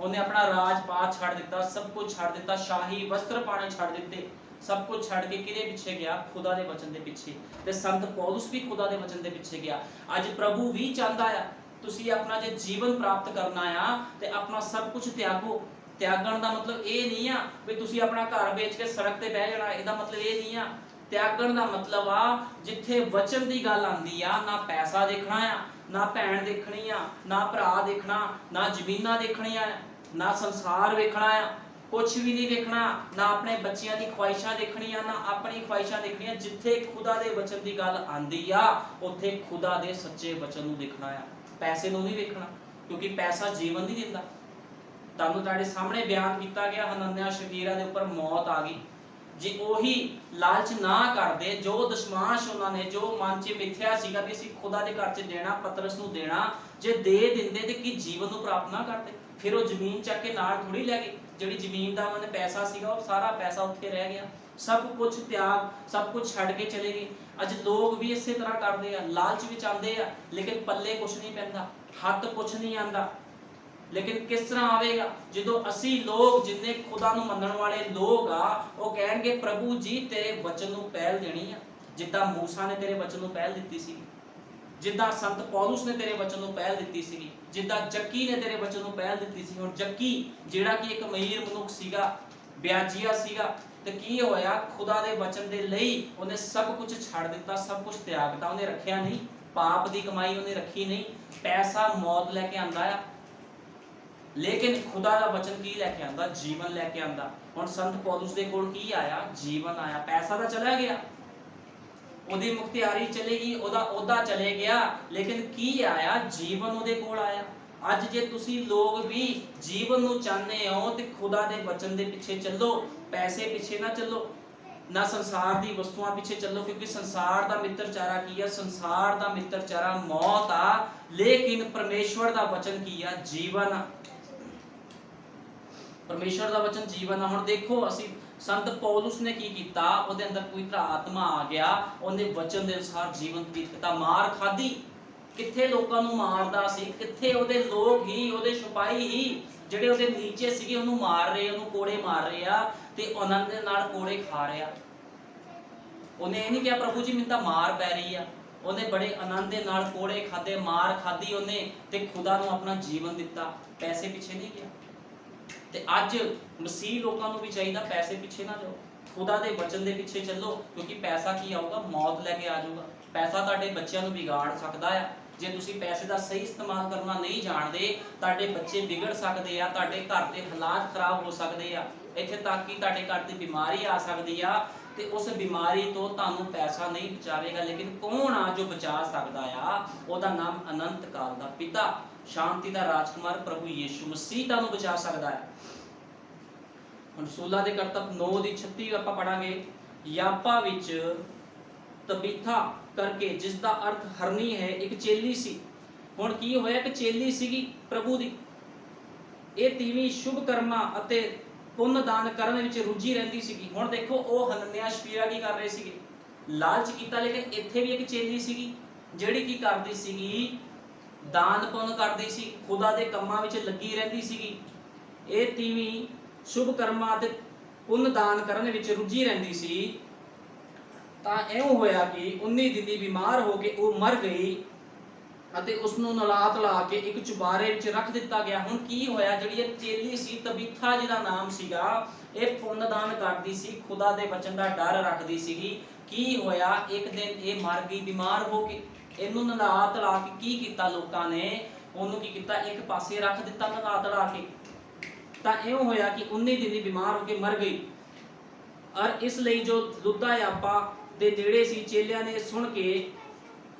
S1: ਉਹਨੇ ਆਪਣਾ ਰਾਜ ਪਾਤ ਛੱਡ ਦਿੱਤਾ, ਸਭ ਕੁਝ ਛੱਡ ਦਿੱਤਾ, ਸ਼ਾਹੀ ਵਸਤਰ ਪਾਣੇ ਛੱਡ ਦਿੱਤੇ, ਸਭ ਕੁਝ ਛੱਡ ਕੇ ਕਿਹਦੇ ਪਿੱਛੇ ਗਿਆ? ਖੁਦਾ ਦੇ ਵਚਨ ਦੇ ਪਿੱਛੇ। ਤੇ ਸੰਤ ਪੌਲੁਸ ਵੀ ਖੁਦਾ ਦੇ ਵਚਨ ਦੇ ਪਿੱਛੇ ਗਿਆ। ਅੱਜ ਪ੍ਰਭੂ ਵੀ ਚਾਹੁੰਦਾ ਆ ਤੁਸੀਂ ਆਪਣਾ ਜੇ ਜੀਵਨ ਪ੍ਰਾਪਤ ਕਰਨਾ ਆ ਤੇ ਆਪਣਾ ਸਭ ਕੁਝ ਤਿਆਗੋ। ਤਿਆਗਣ ਦਾ ਮਤਲਬ ਇਹ ਨਹੀਂ ਆ ਵੀ ਤੁਸੀਂ ਆਪਣਾ ਘਰ ਵੇਚ ਕੇ ਸੜਕ ਤੇ ਬਹਿ ਜਾਣਾ, ਇਹਦਾ ਮਤਲਬ ਇਹ ਨਹੀਂ ਆ। ਤਿਆਗਣ ਦਾ ਮਤਲਬ ਆ ਜਿੱਥੇ ਵਚਨ ਦੀ ਗੱਲ ਆਂਦੀ ਆ, ਨਾ ਪੈਸਾ ਦੇਖਣਾ ਆ, ਨਾ ਭੈਣ ਦੇਖਣੀ ਆ, ਨਾ ਭਰਾ ਦੇਖਣਾ, ਨਾ ਜ਼ਮੀਨਾਂ ਦੇਖਣੀਆਂ, ਨਾ ਸੰਸਾਰ ਵੇਖਣਾ ਆ, ਕੁਛ ਵੀ ਨਹੀਂ ਵੇਖਣਾ, ਨਾ ਆਪਣੇ ਬੱਚਿਆਂ ਦੀ ਖੁਆਇਸ਼ਾਂ ਦੇਖਣੀਆਂ, ਨਾ ਆਪਣੀ ਖੁਆਇਸ਼ਾਂ ਦੇਖਣੀਆਂ। ਜਿੱਥੇ ਖੁਦਾ ਦੇ ਵਚਨ ਦੀ ਗੱਲ ਆਂਦੀ ਆ ਉੱਥੇ ਖੁਦਾ ਦੇ ਸੱਚੇ ਵਚਨ ਨੂੰ ਦੇਖਣਾ ਆ, ਪੈਸੇ ਨੂੰ ਨਹੀਂ ਵੇਖਣਾ, ਕਿਉਂਕਿ ਪੈਸਾ ਜੀਵਨ ਨਹੀਂ ਦਿੰਦਾ। ਤੁਹਾਨੂੰ ਤੁਹਾਡੇ ਸਾਹਮਣੇ ਬਿਆਨ ਕੀਤਾ ਗਿਆ, ਹਨਨਿਆ ਸ਼ਫੀਰਾ ਦੇ ਉੱਪਰ ਮੌਤ ਆ ਗਈ। ਜੇ ਉਹੀ ਲਾਲਚ ਨਾ ਕਰਦੇ, ਜੋ ਦਸ਼ਮਾਸ਼ ਉਹਨਾਂ ਨੇ, ਜੋ ਮਨ 'ਚ ਮਿੱਥਿਆ ਸੀਗਾ ਵੀ ਅਸੀਂ ਖੁਦਾ ਦੇ ਘਰ 'ਚ ਦੇਣਾ, ਪਤਰਸ ਨੂੰ ਦੇਣਾ, ਜੇ ਦੇ ਦਿੰਦੇ ਤੇ ਕੀ ਜੀਵਨ ਨੂੰ ਪ੍ਰਾਪਤ ਨਾ ਕਰਦੇ? ਫਿਰ ਉਹ ਜ਼ਮੀਨ ਚੱਕ ਕੇ ਨਾਲ ਥੋੜੀ ਲੈ ਗਏ। ਜਿਹੜੀ ਜ਼ਮੀਨ ਦਾ ਉਹਨਾਂ ਨੇ ਪੈਸਾ ਸੀਗਾ ਉਹ ਸਾਰਾ ਪੈਸਾ ਉੱਥੇ ਰਹਿ ਗਿਆ। ਸਭ ਕੁਝ ਤਿਆਗ, ਸਭ ਕੁਝ ਛੱਡ ਕੇ ਚਲੇ ਗਏ। ਅੱਜ ਲੋਕ ਵੀ ਇਸੇ ਤਰ੍ਹਾਂ ਕਰਦੇ ਆ, ਲਾਲਚ ਵਿੱਚ ਆਉਂਦੇ ਆ, ਲੇਕਿਨ ਪੱਲੇ ਕੁਝ ਨਹੀਂ ਪੈਂਦਾ, ਹੱਥ ਕੁਝ ਨਹੀਂ ਆਂਦਾ। ਲੇਕਿਨ ਕਿਸ ਤਰ੍ਹਾਂ ਆਵੇਗਾ? ਜਦੋਂ ਅਸੀਂ ਲੋਕ, ਜਿੰਨੇ ਖੁਦਾ ਨੂੰ ਮੰਨਣ ਵਾਲੇ ਲੋਕ ਆ, ਉਹ ਕਹਿਣਗੇ ਪ੍ਰਭੂ ਜੀ ਤੇਰੇ ਵਚਨ ਨੂੰ ਪਹਿਲ ਦੇਣੀ ਆ। ਜਿੱਦਾਂ ਮੂਸਾ ਨੇ ਤੇਰੇ ਵਚਨ ਨੂੰ ਪਹਿਲ ਦਿੱਤੀ ਸੀ, ਜਿੱਦਾਂ ਸੰਤ ਪੌਲੁਸ ਨੇ ਤੇਰੇ ਵਚਨ ਨੂੰ ਪਹਿਲ ਦਿੱਤੀ ਸੀ, ਜਿੱਦਾਂ ਜੱਕੀ ਨੇ ਤੇਰੇ ਵਚਨ ਨੂੰ ਪਹਿਲ ਦਿੱਤੀ ਸੀ। ਹੁਣ ਜੱਕੀ ਜਿਹੜਾ ਕਿ ਇੱਕ ਅਮੀਰ ਮਨੁੱਖ ਸੀਗਾ, ਵਿਆਜੀਆ ਸੀਗਾ, ਤੇ ਕੀ ਹੋਇਆ? ਖੁਦਾ ਦੇ ਵਚਨ ਦੇ ਲਈ ਉਹਨੇ ਸਭ ਕੁਝ ਛੱਡ ਦਿੱਤਾ, ਸਭ ਕੁਝ ਤਿਆਗਤਾ। ਉਹਨੇ ਰੱਖਿਆ ਨਹੀਂ, ਪਾਪ ਦੀ ਕਮਾਈ ਉਹਨੇ ਰੱਖੀ ਨਹੀਂ। ਪੈਸਾ ਮੌਤ ਲੈ ਕੇ ਆਂਦਾ ਆ, ਲੇਕਿਨ ਖੁਦਾ ਦਾ ਵਚਨ ਕੀ ਲੈ ਕੇ ਆਂਦਾ? ਜੀਵਨ ਲੈ ਕੇ ਆਂਦਾ। ਹੁਣ ਸੰਤ ਪੌਲੁਸ ਦੇ ਕੋਲ ਕੀ ਆਇਆ? ਜੀਵਨ ਆਇਆ। ਪੈਸਾ ਤਾਂ ਚਲਾ ਗਿਆ, ਉਹਦੀ ਮੁਖਤਿਆਰੀ ਚਲੀ ਗਈ, ਉਹਦਾ ਅਹੁਦਾ ਚਲੇ ਗਿਆ, ਲੇਕਿਨ ਕੀ ਆਇਆ? ਜੀਵਨ ਉਹਦੇ ਕੋਲ ਆਇਆ। ਅੱਜ ਜੇ ਤੁਸੀਂ ਲੋਕ ਵੀ ਜੀਵਨ ਨੂੰ ਚਾਹੁੰਦੇ ਹੋ ਤੇ ਖੁਦਾ ਦੇ ਵਚਨ ਦੇ ਪਿੱਛੇ ਚੱਲੋ, ਪੈਸੇ ਪਿੱਛੇ ਨਾ ਚੱਲੋ, ਨਾ ਸੰਸਾਰ ਦੀ ਵਸਤੂਆਂ ਪਿੱਛੇ ਚੱਲੋ, ਕਿਉਂਕਿ ਸੰਸਾਰ ਦਾ ਮਿੱਤਰਚਾਰਾ ਕੀ ਆ? ਸੰਸਾਰ ਦਾ ਮਿੱਤਰਚਾਰਾ ਮੌਤ ਆ, ਲੇਕਿਨ ਪਰਮੇਸ਼ਵਰ ਦਾ ਵਚਨ ਕੀ ਆ? ਜੀਵਨ ਆ। ਪਰਮੇਸ਼ਵਰ ਦਾ ਵਚਨ ਜੀਵਨ ਆ। ਹੁਣ ਦੇਖੋ ਅਸੀਂ ਸੰਤ ਪੌਲੁਸ ਨੇ ਕੀ ਕੀਤਾ? ਉਹਦੇ ਅੰਦਰ ਪਵਿੱਤਰ ਆਤਮਾ ਆ ਗਿਆ, ਉਹਨੇ ਵਚਨ ਦੇ ਅਨੁਸਾਰ ਜੀਵਨ ਬਤੀਤ ਕੀਤਾ। ਮਾਰ ਖਾਧੀ, ਕਿੱਥੇ ਲੋਕਾਂ ਨੂੰ ਮਾਰਦਾ ਸੀ, ਕਿੱਥੇ ਉਹਦੇ ਲੋਕ ਹੀ, ਉਹਦੇ ਸਿਪਾਹੀ ਹੀ ਜਿਹੜੇ ਉਹਦੇ ਨੀਚੇ ਸੀਗੇ ਉਹਨੂੰ ਮਾਰ ਰਹੇ, ਉਹਨੂੰ ਕੋੜੇ ਮਾਰ ਰਹੇ ਆ ਤੇ ਉਹਨਾਂ ਦੇ ਨਾਲ ਕੋੜੇ ਖਾ ਰਿਹਾ। ਉਹਨੇ ਇਹ ਨਹੀਂ ਕਿਹਾ ਪ੍ਰਭੂ ਜੀ ਮੈਨੂੰ ਤਾਂ ਮਾਰ ਪੈ ਰਹੀ ਆ। ਉਹਨੇ ਬੜੇ ਆਨੰਦ ਦੇ ਨਾਲ ਕੋੜੇ ਖਾਦੇ, ਮਾਰ ਖਾਧੀ ਉਹਨੇ, ਤੇ ਖੁਦਾ ਨੂੰ ਆਪਣਾ ਜੀਵਨ ਦਿੱਤਾ, ਪੈਸੇ ਪਿੱਛੇ ਨਹੀਂ ਗਿਆ। ਤੇ ਅੱਜ ਮਸੀਹ ਲੋਕਾਂ ਨੂੰ ਵੀ ਚਾਹੀਦਾ ਪੈਸੇ ਪਿੱਛੇ ਨਾ ਜਾਓ, ਖੁਦਾ ਦੇ ਵਚਨ ਦੇ ਪਿੱਛੇ ਚੱਲੋ, ਕਿਉਂਕਿ ਪੈਸਾ ਕੀ ਆਊਗਾ? ਮੌਤ ਲੈ ਕੇ ਆ ਜਾਊਗਾ। ਪੈਸਾ ਤੁਹਾਡੇ ਬੱਚਿਆਂ ਨੂੰ ਵਿਗਾੜ ਸਕਦਾ ਆ। ਜੇ ਤੁਸੀਂ ਪੈਸੇ ਦਾ ਸਹੀ ਇਸਤੇਮਾਲ ਕਰਨਾ ਨਹੀਂ ਜਾਣਦੇ, ਤੁਹਾਡੇ ਬੱਚੇ ਵਿਗੜ ਸਕਦੇ ਆ, ਤੁਹਾਡੇ ਘਰ ਦੇ ਹਾਲਾਤ ਖਰਾਬ ਹੋ ਸਕਦੇ ਆ, ਇੱਥੇ ਤੱਕ ਕਿ ਤੁਹਾਡੇ ਘਰ ਤੇ ਬਿਮਾਰੀ ਆ ਸਕਦੀ ਆ। ਤੇ ਉਸ ਬਿਮਾਰੀ ਤੋਂ ਤੁਹਾਨੂੰ ਪੈਸਾ ਨਹੀਂ ਬਚਾਵੇਗਾ, ਲੇਕਿਨ ਕੌਣ ਆ ਜੋ ਬਚਾ ਸਕਦਾ ਆ? ਉਹਦਾ ਨਾਮ ਅਨੰਤ ਕਾਲ ਦਾ ਪਿਤਾ, ਸ਼ਾਂਤੀ ਦਾ ਰਾਜਕੁਮਾਰ ਪ੍ਰਭੂ ਯੀਸ਼ੂ ਮਸੀਹ ਤੁਹਾਨੂੰ ਬਚਾ ਸਕਦਾ ਹੈ। ਹੁਣ ਰਸੂਲਾਂ ਦੇ ਕਰਤੱਵ 9:36 ਆਪਾਂ ਪੜਾਂਗੇ। ਯਾਪਾ ਵਿੱਚ ਤਬੀਥਾ ਕਰਕੇ, ਜਿਸ ਦਾ ਅਰਥ ਹਰਨੀ ਹੈ, ਇੱਕ ਚੇਲੀ ਸੀ। ਹੁਣ ਕੀ ਹੋਇਆ? ਇੱਕ ਚੇਲੀ ਸੀਗੀ ਪ੍ਰਭੂ ਦੀ, ਇਹ ਤੀਵੀਂ ਸ਼ੁਭ ਕਰਮਾਂ ਅਤੇ ਪੁੰਨ ਦਾਨ ਕਰਨ ਵਿੱਚ ਰੁੱਝੀ ਰਹਿੰਦੀ ਸੀਗੀ। ਹੁਣ ਦੇਖੋ ਉਹ ਹਨਨਿਆ ਸ਼ਫੀਰਾ ਕੀ ਕਰ ਰਹੇ ਸੀਗੇ? ਲਾਲਚ ਕੀਤਾ। ਲੇਕਿਨ ਇੱਥੇ ਵੀ ਇੱਕ ਚੇਲੀ ਸੀਗੀ ਜਿਹੜੀ ਕੀ ਕਰਦੀ ਸੀਗੀ? ਦਾਨ ਪੁੰਨ ਕਰਦੀ ਸੀ, ਖੁਦਾ ਦੇ ਕੰਮਾਂ ਵਿੱਚ ਲੱਗੀ ਰਹਿੰਦੀ ਸੀਗੀ। ਇਹ ਤੀਵੀਂ ਸ਼ੁਭ ਕਰਮਾਂ ਅਤੇ ਪੁੰਨ ਦਾਨ ਕਰਨ ਵਿੱਚ ਰੁੱਝੀ ਰਹਿੰਦੀ ਸੀ। ਤਾਂ ਇਉਂ ਹੋਇਆ ਕਿ 19 ਦਿਨ ਦੀ ਬਿਮਾਰ ਹੋ ਕੇ ਉਹ ਮਰ ਗਈ ਅਤੇ ਉਸ ਨੂੰ ਨਲਾ ਧਲਾ ਕੇ ਇੱਕ ਚੁਬਾਰੇ ਵਿੱਚ ਰੱਖ ਦਿੱਤਾ ਗਿਆ। ਹੁਣ ਕੀ ਹੋਇਆ? ਜਿਹੜੀ ਇਹ ਚੇਲੀ ਸੀ ਤਬੀਥਾ ਜਿਹਦਾ ਨਾਮ ਸੀਗਾ, ਇਹ ਪੁੰਨ ਦਾਨ ਕਰਦੀ ਸੀ, ਖੁਦਾ ਦੇ ਵਚਨ ਦਾ ਡਰ ਰੱਖਦੀ ਸੀਗੀ। ਕੀ ਹੋਇਆ? ਇੱਕ ਦਿਨ ਇਹ ਮਰ ਗਈ ਬਿਮਾਰ ਹੋ ਕੇ। ਇਹਨੂੰ ਨਲਾ ਧਲਾ ਕੇ ਕੀ ਕੀਤਾ ਲੋਕਾਂ ਨੇ? ਉਹਨੂੰ ਕੀ ਕੀਤਾ? ਇੱਕ ਪਾਸੇ ਰੱਖ ਦਿੱਤਾ ਨਲਾ ਧਲਾ ਕੇ। ਤਾਂ ਇਉਂ ਹੋਇਆ ਕਿ 19 ਦਿਨ ਦੀ ਬਿਮਾਰ ਹੋ ਕੇ ਮਰ ਗਈ। ਔਰ ਇਸ ਲਈ ਜੋ ਲੁੱਦਾ ਯਾਪਾ ਦੇ ਨੇੜੇ ਸੀ, ਚੇਲਿਆਂ ਨੇ ਸੁਣ ਕੇ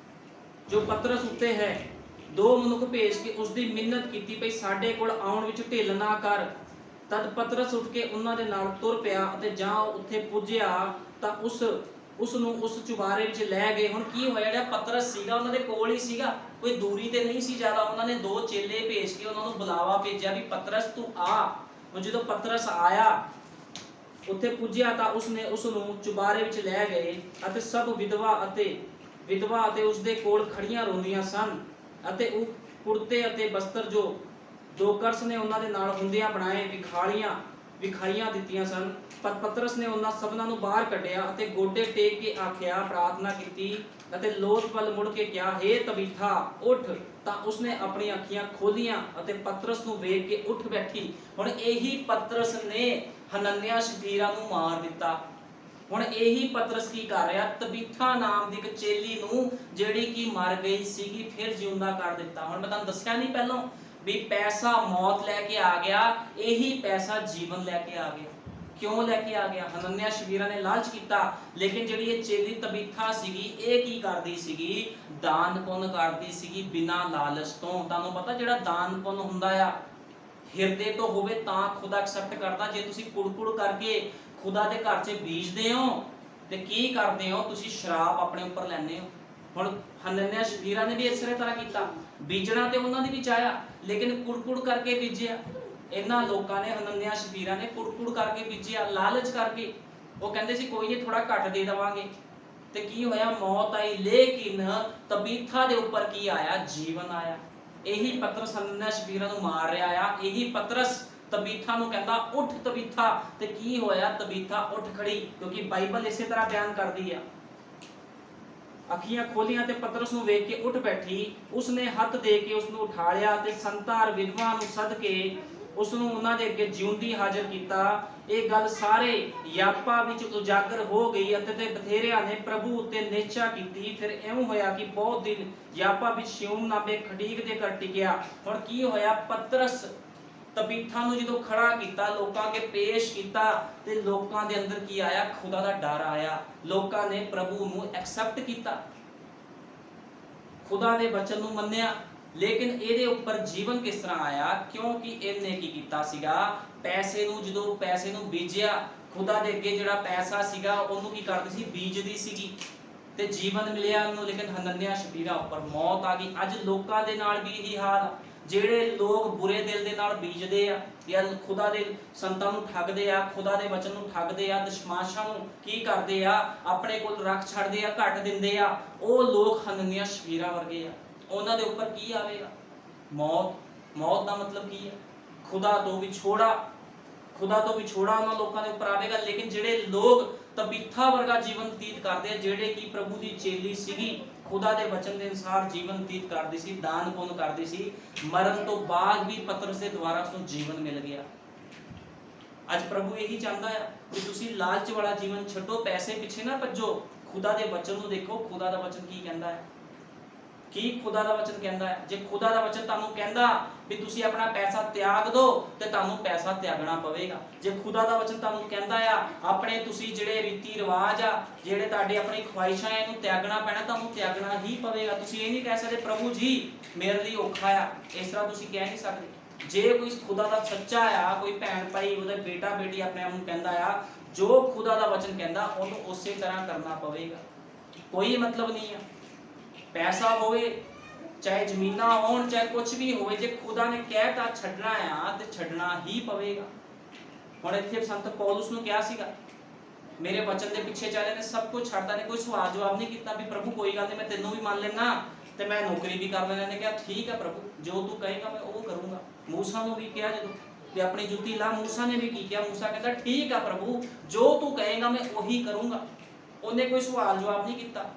S1: ਜੋ ਪਤਰਸ ਉੱਤੇ ਹੈ 2 ਮਨੁੱਖ ਭੇਜ ਕੇ ਉਸ ਦੀ ਮਿੰਨਤ ਕੀਤੀ ਭਈ ਸਾਡੇ ਕੋਲ ਆਉਣ ਵਿੱਚ ਢਿੱਲ ਨਾ ਕਰ। ਤਦ ਪਤਰਸ ਉੱਠ ਕੇ ਉਹਨਾਂ ਦੇ ਨਾਲ ਤੁਰ ਪਿਆ ਅਤੇ ਜਾਂ ਉੱਥੇ ਪੁੱਜਿਆ ਤਾਂ ਉਸ ਨੂੰ ਉਸ ਚੁਬਾਰੇ ਵਿੱਚ ਲੈ ਗਏ। ਹੁਣ ਕੀ ਹੋਇਆ, ਜਿਹੜਾ ਪਤਰਸ ਸੀਗਾ ਉਹਨਾਂ ਦੇ ਕੋਲ ਹੀ ਸੀਗਾ, ਕੋਈ ਦੂਰੀ ਤੇ ਨਹੀਂ ਸੀ ਜ਼ਿਆਦਾ। ਉਹਨਾਂ ਨੇ 2 ਚੇਲੇ ਭੇਜ ਕੇ ਉਹਨਾਂ ਨੂੰ ਬੁਲਾਵਾ ਭੇਜਿਆ ਵੀ ਪਤਰਸ ਤੂੰ ਆ। ਹੁਣ ਜਦੋਂ ਪਤਰਸ ਆਇਆ, ਉੱਥੇ ਪੁੱਜਿਆ ਤਾਂ ਉਸਨੇ ਉਸ ਨੂੰ ਚੁਬਾਰੇ ਵਿੱਚ ਲੈ ਗਏ ਅਤੇ ਸਭ ਵਿਧਵਾ ਅਤੇ ਉਸਦੇ ਕੋਲ ਖੜੀਆਂ ਰੋਂਦੀਆਂ ਸਨ ਅਤੇ ਉਹ ਕੁੜਤੇ ਅਤੇ ਬਸਤਰ ਜੋ ਦੋਕਰਸ ਨੇ ਉਹਨਾਂ ਦੇ ਨਾਲ ਹੁੰਦਿਆਂ ਬਣਾਏ ਵਿਖਾਈਆਂ ਦਿੱਤੀਆਂ ਸਨ। ਪਰ ਪਤਰਸ ਨੇ ਉਹਨਾਂ ਸਭਨਾਂ ਨੂੰ ਬਾਹਰ ਕੱਢਿਆ ਅਤੇ ਗੋਡੇ ਟੇਕ ਕੇ ਆਖਿਆ, ਪ੍ਰਾਰਥਨਾ ਕੀਤੀ ਅਤੇ ਲੋਥ ਵੱਲ ਮੁੜ ਕੇ ਕਿਹਾ, ਹੇ ਤਬੀਥਾ ਉੱਠ। ਤਾਂ ਉਸਨੇ ਆਪਣੀਆਂ ਅੱਖੀਆਂ ਖੋਲੀਆਂ ਅਤੇ ਪਤਰਸ ਨੂੰ ਵੇਖ ਕੇ ਉੱਠ ਬੈਠੀ। ਹੁਣ ਇਹੀ ਪਤਰਸ ਨੇ ਹਨਨਿਆ ਸਪੀਰਾ ਨੂੰ ਮਾਰ ਦਿੱਤਾ। ਹੁਣ ਇਹੀ ਪਤਰਸ ਕੀ ਕਰ ਰਿਹਾ, ਤਬੀਥਾ ਨਾਮ ਦੀ ਇੱਕ ਚੇਲੀ ਨੂੰ ਜਿਹੜੀ ਕਿ ਮਰ ਗਈ ਸੀਗੀ ਫਿਰ ਜਿਉਂਦਾ ਕਰ ਦਿੱਤਾ। ਹੁਣ ਮੈਂ ਤੁਹਾਨੂੰ ਦੱਸਿਆ ਨਹੀਂ ਪਹਿਲਾਂ ਵੀ ਪੈਸਾ ਮੌਤ ਲੈ ਕੇ ਆ ਗਿਆ, ਇਹੀ ਪੈਸਾ ਜੀਵਨ ਲੈ ਕੇ ਆ ਗਿਆ। ਕਿਉਂ ਲੈ ਕੇ ਆ ਗਿਆ? ਹਨਨਿਆ ਸਪੀਰਾ ਨੇ ਲਾਲਚ ਕੀਤਾ, ਲੇਕਿਨ ਜਿਹੜੀ ਇਹ ਚੇਲੀ ਤਬੀਥਾ ਸੀਗੀ ਇਹ ਕੀ ਕਰਦੀ ਸੀਗੀ, ਦਾਨ ਪੁੰਨ ਕਰਦੀ ਸੀਗੀ ਬਿਨਾਂ ਲਾਲਚ ਤੋਂ। ਤੁਹਾਨੂੰ ਪਤਾ ਜਿਹੜਾ ਦਾਨ ਪੁੰਨ ਹੁੰਦਾ ਆ ਹਿਰਦੇ ਤੋਂ ਹੋਵੇ ਤਾਂ ਖੁਦਾ ਐਕਸੈਪਟ ਕਰਦਾ। ਜੇ ਤੁਸੀਂ ਕੁੜ ਕਰਕੇ ਖੁਦਾ ਦੇ ਘਰ 'ਚ ਬੀਜਦੇ ਹੋ ਤੇ ਕੀ ਕਰਦੇ ਹੋ, ਤੁਸੀਂ ਸ਼ਰਾਪ ਆਪਣੇ ਉੱਪਰ ਲੈਂਦੇ ਹੋ। ਹੁਣ ਹਨਨਿਆ ਸਪੀਰਾ ਨੇ ਵੀ ਇਸੇ ਤਰ੍ਹਾਂ ਕੀਤਾ, ਬੀਜਣਾ ਤੇ ਉਹਨਾਂ ਦੇ ਵਿੱਚ ਆਇਆ ਲੇਕਿਨ ਕੁੜ ਕਰਕੇ ਬੀਜਿਆ। ਇਹਨਾਂ ਲੋਕਾਂ ਨੇ ਹਨਨਿਆ ਸਪੀਰਾ ਨੇ ਕੁੜ ਕਰਕੇ ਬੀਜਿਆ, ਲਾਲਚ ਕਰਕੇ। ਉਹ ਕਹਿੰਦੇ ਸੀ ਕੋਈ ਨਹੀਂ ਥੋੜਾ ਘੱਟ ਦੇ ਦੇਵਾਂਗੇ, ਤੇ ਕੀ ਹੋਇਆ, ਮੌਤ ਆਈ। ਲੇਕਿਨ ਤਬੀਥਾ ਦੇ ਉੱਪਰ ਕੀ ਆਇਆ, ਜੀਵਨ ਆਇਆ। ਇਹੀ ਪਤਰਸ ਹਨਨਿਆ ਸਪੀਰਾ ਨੂੰ ਮਾਰ ਰਿਹਾ ਆ, ਇਹੀ ਪਤਰਸ ਤਬੀਥਾ ਨੂੰ ਕਹਿੰਦਾ ਉੱਠ ਤਬੀਥਾ, ਤੇ ਕੀ ਹੋਇਆ, ਤਬੀਥਾ ਉੱਠ ਖੜੀ। ਕਿਉਂਕਿ ਬਾਈਬਲ ਇਸੇ ਤਰ੍ਹਾਂ ਬਿਆਨ ਕਰਦੀ ਆ। ਅੱਖੀਆਂ ਖੋਲੀਆਂ ਤੇ ਪਤਰਸ ਨੂੰ ਵੇਖ ਕੇ ਉੱਠ ਬੈਠੀ। ਉਸਨੇ ਹੱਥ ਦੇ ਕੇ ਉਸ ਨੂੰ ਉਠਾ ਲਿਆ ਤੇ ਸੰਤਾਂ ਅਰ ਵਿਧਵਾ ਨੂੰ ਸੱਦ ਕੇ ਉਸ ਨੂੰ ਉਹਨਾਂ ਦੇ ਅੱਗੇ ਜਿਉਂਦੀ ਹਾਜ਼ਰ ਕੀਤਾ। ਇਹ ਗੱਲ ਸਾਰੇ ਯਾਪਾ ਵਿੱਚ ਉਜਾਗਰ ਹੋ ਗਈ ਅਤੇ ਤੇ ਬਥੇਰਿਆਂ ਨੇ ਪ੍ਰਭੂ ਉੱਤੇ ਨਿਸ਼ਚਾ ਕੀਤੀ। ਫਿਰ ਇਉਂ ਹੋਇਆ ਕਿ ਬਹੁਤ ਦਿਨ ਯਾਪਾ ਵਿੱਚ ਸ਼ਿਉਮ ਨਾਮੇ ਖੜੀਕ ਦੇ ਘਰ ਟਿਕਿਆ। ਹੁਣ ਕੀ ਹੋਇਆ, ਪਤਰਸ ਤਬੀਥਾ ਨੂੰ ਜਦੋਂ ਖੜਾ ਕੀਤਾ, ਲੋਕਾਂ ਅੱਗੇ ਪੇਸ਼ ਕੀਤਾ, ਤੇ ਲੋਕਾਂ ਦੇ ਅੰਦਰ ਕੀ ਆਇਆ, ਖੁਦਾ ਦਾ ਡਰ ਆਇਆ। ਲੋਕਾਂ ਨੇ ਪ੍ਰਭੂ ਨੂੰ ਐਕਸੈਪਟ ਕੀਤਾ, ਖੁਦਾ ਦੇ ਵਚਨ ਨੂੰ ਮੰਨਿਆ। ਲੇਕਿਨ ਇਹਦੇ ਉੱਪਰ ਜੀਵਨ ਕਿਸ ਤਰ੍ਹਾਂ ਆਇਆ, ਕਿਉਂਕਿ ਇਹਨੇ ਕੀ ਕੀਤਾ ਸੀਗਾ, ਜਦੋਂ ਪੈਸੇ ਨੂੰ ਬੀਜਿਆ, ਖੁਦਾ ਦੇ ਅੱਗੇ ਜਿਹੜਾ ਪੈਸਾ ਸੀਗਾ ਉਹਨੂੰ ਕੀ ਕਰਦੀ ਸੀ, ਬੀਜਦੀ ਸੀਗੀ ਤੇ ਜੀਵਨ ਮਿਲਿਆ ਉਹਨੂੰ। ਲੇਕਿਨ ਹਨਨਿਆ ਸਪੀਰਾ ਉੱਪਰ ਮੌਤ ਆ ਗਈ। ਅੱਜ ਲੋਕਾਂ ਦੇ ਨਾਲ ਵੀ ਇਹੀ ਹਾਲ ਆ। ਜਿਹੜੇ ਲੋਕ ਬੁਰੇ ਦਿਲ ਦੇ ਨਾਲ ਬੀਜਦੇ ਆ ਜਾਂ ਖੁਦਾ ਦੇ ਸੰਤਾਂ ਨੂੰ ਠੱਗਦੇ ਆ, ਖੁਦਾ ਦੇ ਵਚਨ ਨੂੰ ਠੱਗਦੇ ਆ, ਦਸ਼ਮਾਸ਼ਾਂ ਨੂੰ ਕੀ ਕਰਦੇ ਆ, ਆਪਣੇ ਕੋਲ ਰੱਖ ਛੱਡਦੇ ਆ, ਘੱਟ ਦਿੰਦੇ ਆ, ਉਹ ਲੋਕ ਹਨਨਿਆ ਸਪੀਰਾ ਵਰਗੇ ਆ। ਉਹਨਾਂ ਦੇ ਉੱਪਰ ਕੀ ਆਵੇਗਾ, ਮੌਤ। ਮੌਤ ਦਾ ਮਤਲਬ ਕੀ ਹੈ, ਖੁਦਾ ਤੋਂ ਵਿਛੋੜਾ ਉਹਨਾਂ ਲੋਕਾਂ ਦੇ ਉੱਪਰ ਆਵੇਗਾ। ਲੇਕਿਨ ਜਿਹੜੇ ਲੋਕ ਤਬੀਥਾ ਵਰਗਾ ਜੀਵਨ ਬਤੀਤ ਕਰਦੇ ਆ, ਜਿਹੜੇ ਕਿ ਪ੍ਰਭੂ ਦੀ ਚੇਲੀ ਸੀਗੀ, ਖੁਦਾ ਦੇ ਵਚਨ ਦੇ ਅਨੁਸਾਰ ਜੀਵਨ ਬਤੀਤ ਕਰਦੀ ਸੀ, ਦਾਨ ਪੁੰਨ ਕਰਦੀ ਸੀ, ਮਰਨ ਤੋਂ ਬਾਅਦ ਵੀ ਪਤਰਸ ਦੇ ਦੁਆਰਾ ਉਸਨੂੰ ਜੀਵਨ ਮਿਲ ਗਿਆ। ਅੱਜ ਪ੍ਰਭੂ ਇਹੀ ਚਾਹੁੰਦਾ ਆ ਕਿ ਤੁਸੀਂ ਲਾਲਚ ਵਾਲਾ ਜੀਵਨ ਛੱਡੋ, ਪੈਸੇ ਪਿੱਛੇ ਨਾ ਭੱਜੋ, ਖੁਦਾ ਦੇ ਵਚਨ ਨੂੰ ਦੇਖੋ। ਖੁਦਾ ਦਾ ਵਚਨ ਕੀ ਕਹਿੰਦਾ ਹੈ, ਕੀ ਖੁਦਾ ਦਾ ਵਚਨ ਕਹਿੰਦਾ ਹੈ। ਜੇ ਖੁਦਾ ਦਾ ਵਚਨ ਤੁਹਾਨੂੰ ਕਹਿੰਦਾ ਵੀ ਤੁਸੀਂ ਆਪਣਾ ਪੈਸਾ ਤਿਆਗ ਦਿਓ ਤੇ ਤੁਹਾਨੂੰ ਪੈਸਾ ਤਿਆਗਣਾ ਪਵੇਗਾ। ਜੇ ਖੁਦਾ ਦਾ ਵਚਨ ਤੁਹਾਨੂੰ ਕਹਿੰਦਾ ਆ ਆਪਣੇ ਤੁਸੀਂ ਜਿਹੜੇ ਰੀਤੀ ਰਿਵਾਜ ਆ, ਜਿਹੜੇ ਤੁਹਾਡੇ ਆਪਣੀ ਖਵਾਇਸ਼ਾਂ, ਇਹਨੂੰ ਤਿਆਗਣਾ ਪੈਣਾ, ਤੁਹਾਨੂੰ ਤਿਆਗਣਾ ਹੀ ਪਵੇਗਾ। ਤੁਸੀਂ ਇਹ ਨਹੀਂ ਕਹਿ ਸਕਦੇ ਪ੍ਰਭੂ ਜੀ ਮੇਰੇ ਲਈ ਔਖਾ ਆ, ਇਸ ਤਰ੍ਹਾਂ ਤੁਸੀਂ ਕਹਿ ਨਹੀਂ ਸਕਦੇ। ਜੇ ਕੋਈ ਖੁਦਾ ਦਾ ਸੱਚਾ ਆ, ਕੋਈ ਭੈਣ ਭਾਈ, ਉਹਦਾ ਬੇਟਾ ਬੇਟੀ ਆਪਣੇ ਆਪ ਨੂੰ ਕਹਿੰਦਾ ਆ, ਜੋ ਖੁਦਾ ਦਾ ਵਚਨ ਕਹਿੰਦਾ ਉਹਨੂੰ ਉਸੇ ਤਰ੍ਹਾਂ ਕਰਨਾ ਪਵੇਗਾ। ਕੋਈ ਮਤਲਬ ਨਹੀਂ ਆ ਪੈਸਾ ਹੋਵੇ, ਚਾਹੇ ਜ਼ਮੀਨਾਂ ਹੋਣ, ਚਾਹੇ ਕੁਝ ਵੀ ਹੋਵੇ, ਜੇ ਖੁਦਾ ਨੇ ਕਹਿਤਾ ਛੱਡਣਾ ਆ ਤੇ ਛੱਡਣਾ ਹੀ ਪਵੇਗਾ। ਹੁਣ ਇੱਥੇ ਸੰਤ ਪੌਲੁਸ ਨੂੰ ਕਿਹਾ ਸੀਗਾ, ਮੇਰੇ ਵਚਨ ਦੇ ਪਿੱਛੇ ਚੱਲੇ ਨੇ, ਸਭ ਕੁਝ ਛੱਡਦਾ ਨੇ, ਕੋਈ ਸਵਾਲ ਜਵਾਬ ਨਹੀਂ ਕੀਤਾ ਵੀ ਪ੍ਰਭੂ ਕੋਈ ਗੱਲ ਨਹੀਂ, ਮੈਂ ਤੈਨੂੰ ਵੀ ਮੰਨ ਲੈਣਾ ਤੇ ਮੈਂ ਨੌਕਰੀ ਵੀ ਕਰ ਲੈਣਾ। ਨੇ ਕਿਹਾ ਠੀਕ ਹੈ ਪ੍ਰਭੂ, ਜੋ ਤੂੰ ਕਹੇਗਾ ਮੈਂ ਉਹ ਕਰੂੰਗਾ। ਮੂਸਾ ਨੂੰ ਵੀ ਕਿਹਾ ਜਦੋਂ ਵੀ ਆਪਣੀ ਜੁੱਤੀ ਲਾ, ਮੂਸਾ ਨੇ ਵੀ ਕੀ ਕਿਹਾ, ਮੂਸਾ ਕਹਿੰਦਾ ਠੀਕ ਆ ਪ੍ਰਭੂ, ਜੋ ਤੂੰ ਕਹੇਗਾ ਮੈਂ ਉਹੀ ਕਰੂੰਗਾ। ਉਹਨੇ ਕੋਈ ਸਵਾਲ ਜਵਾਬ ਨਹੀਂ ਕੀਤਾ।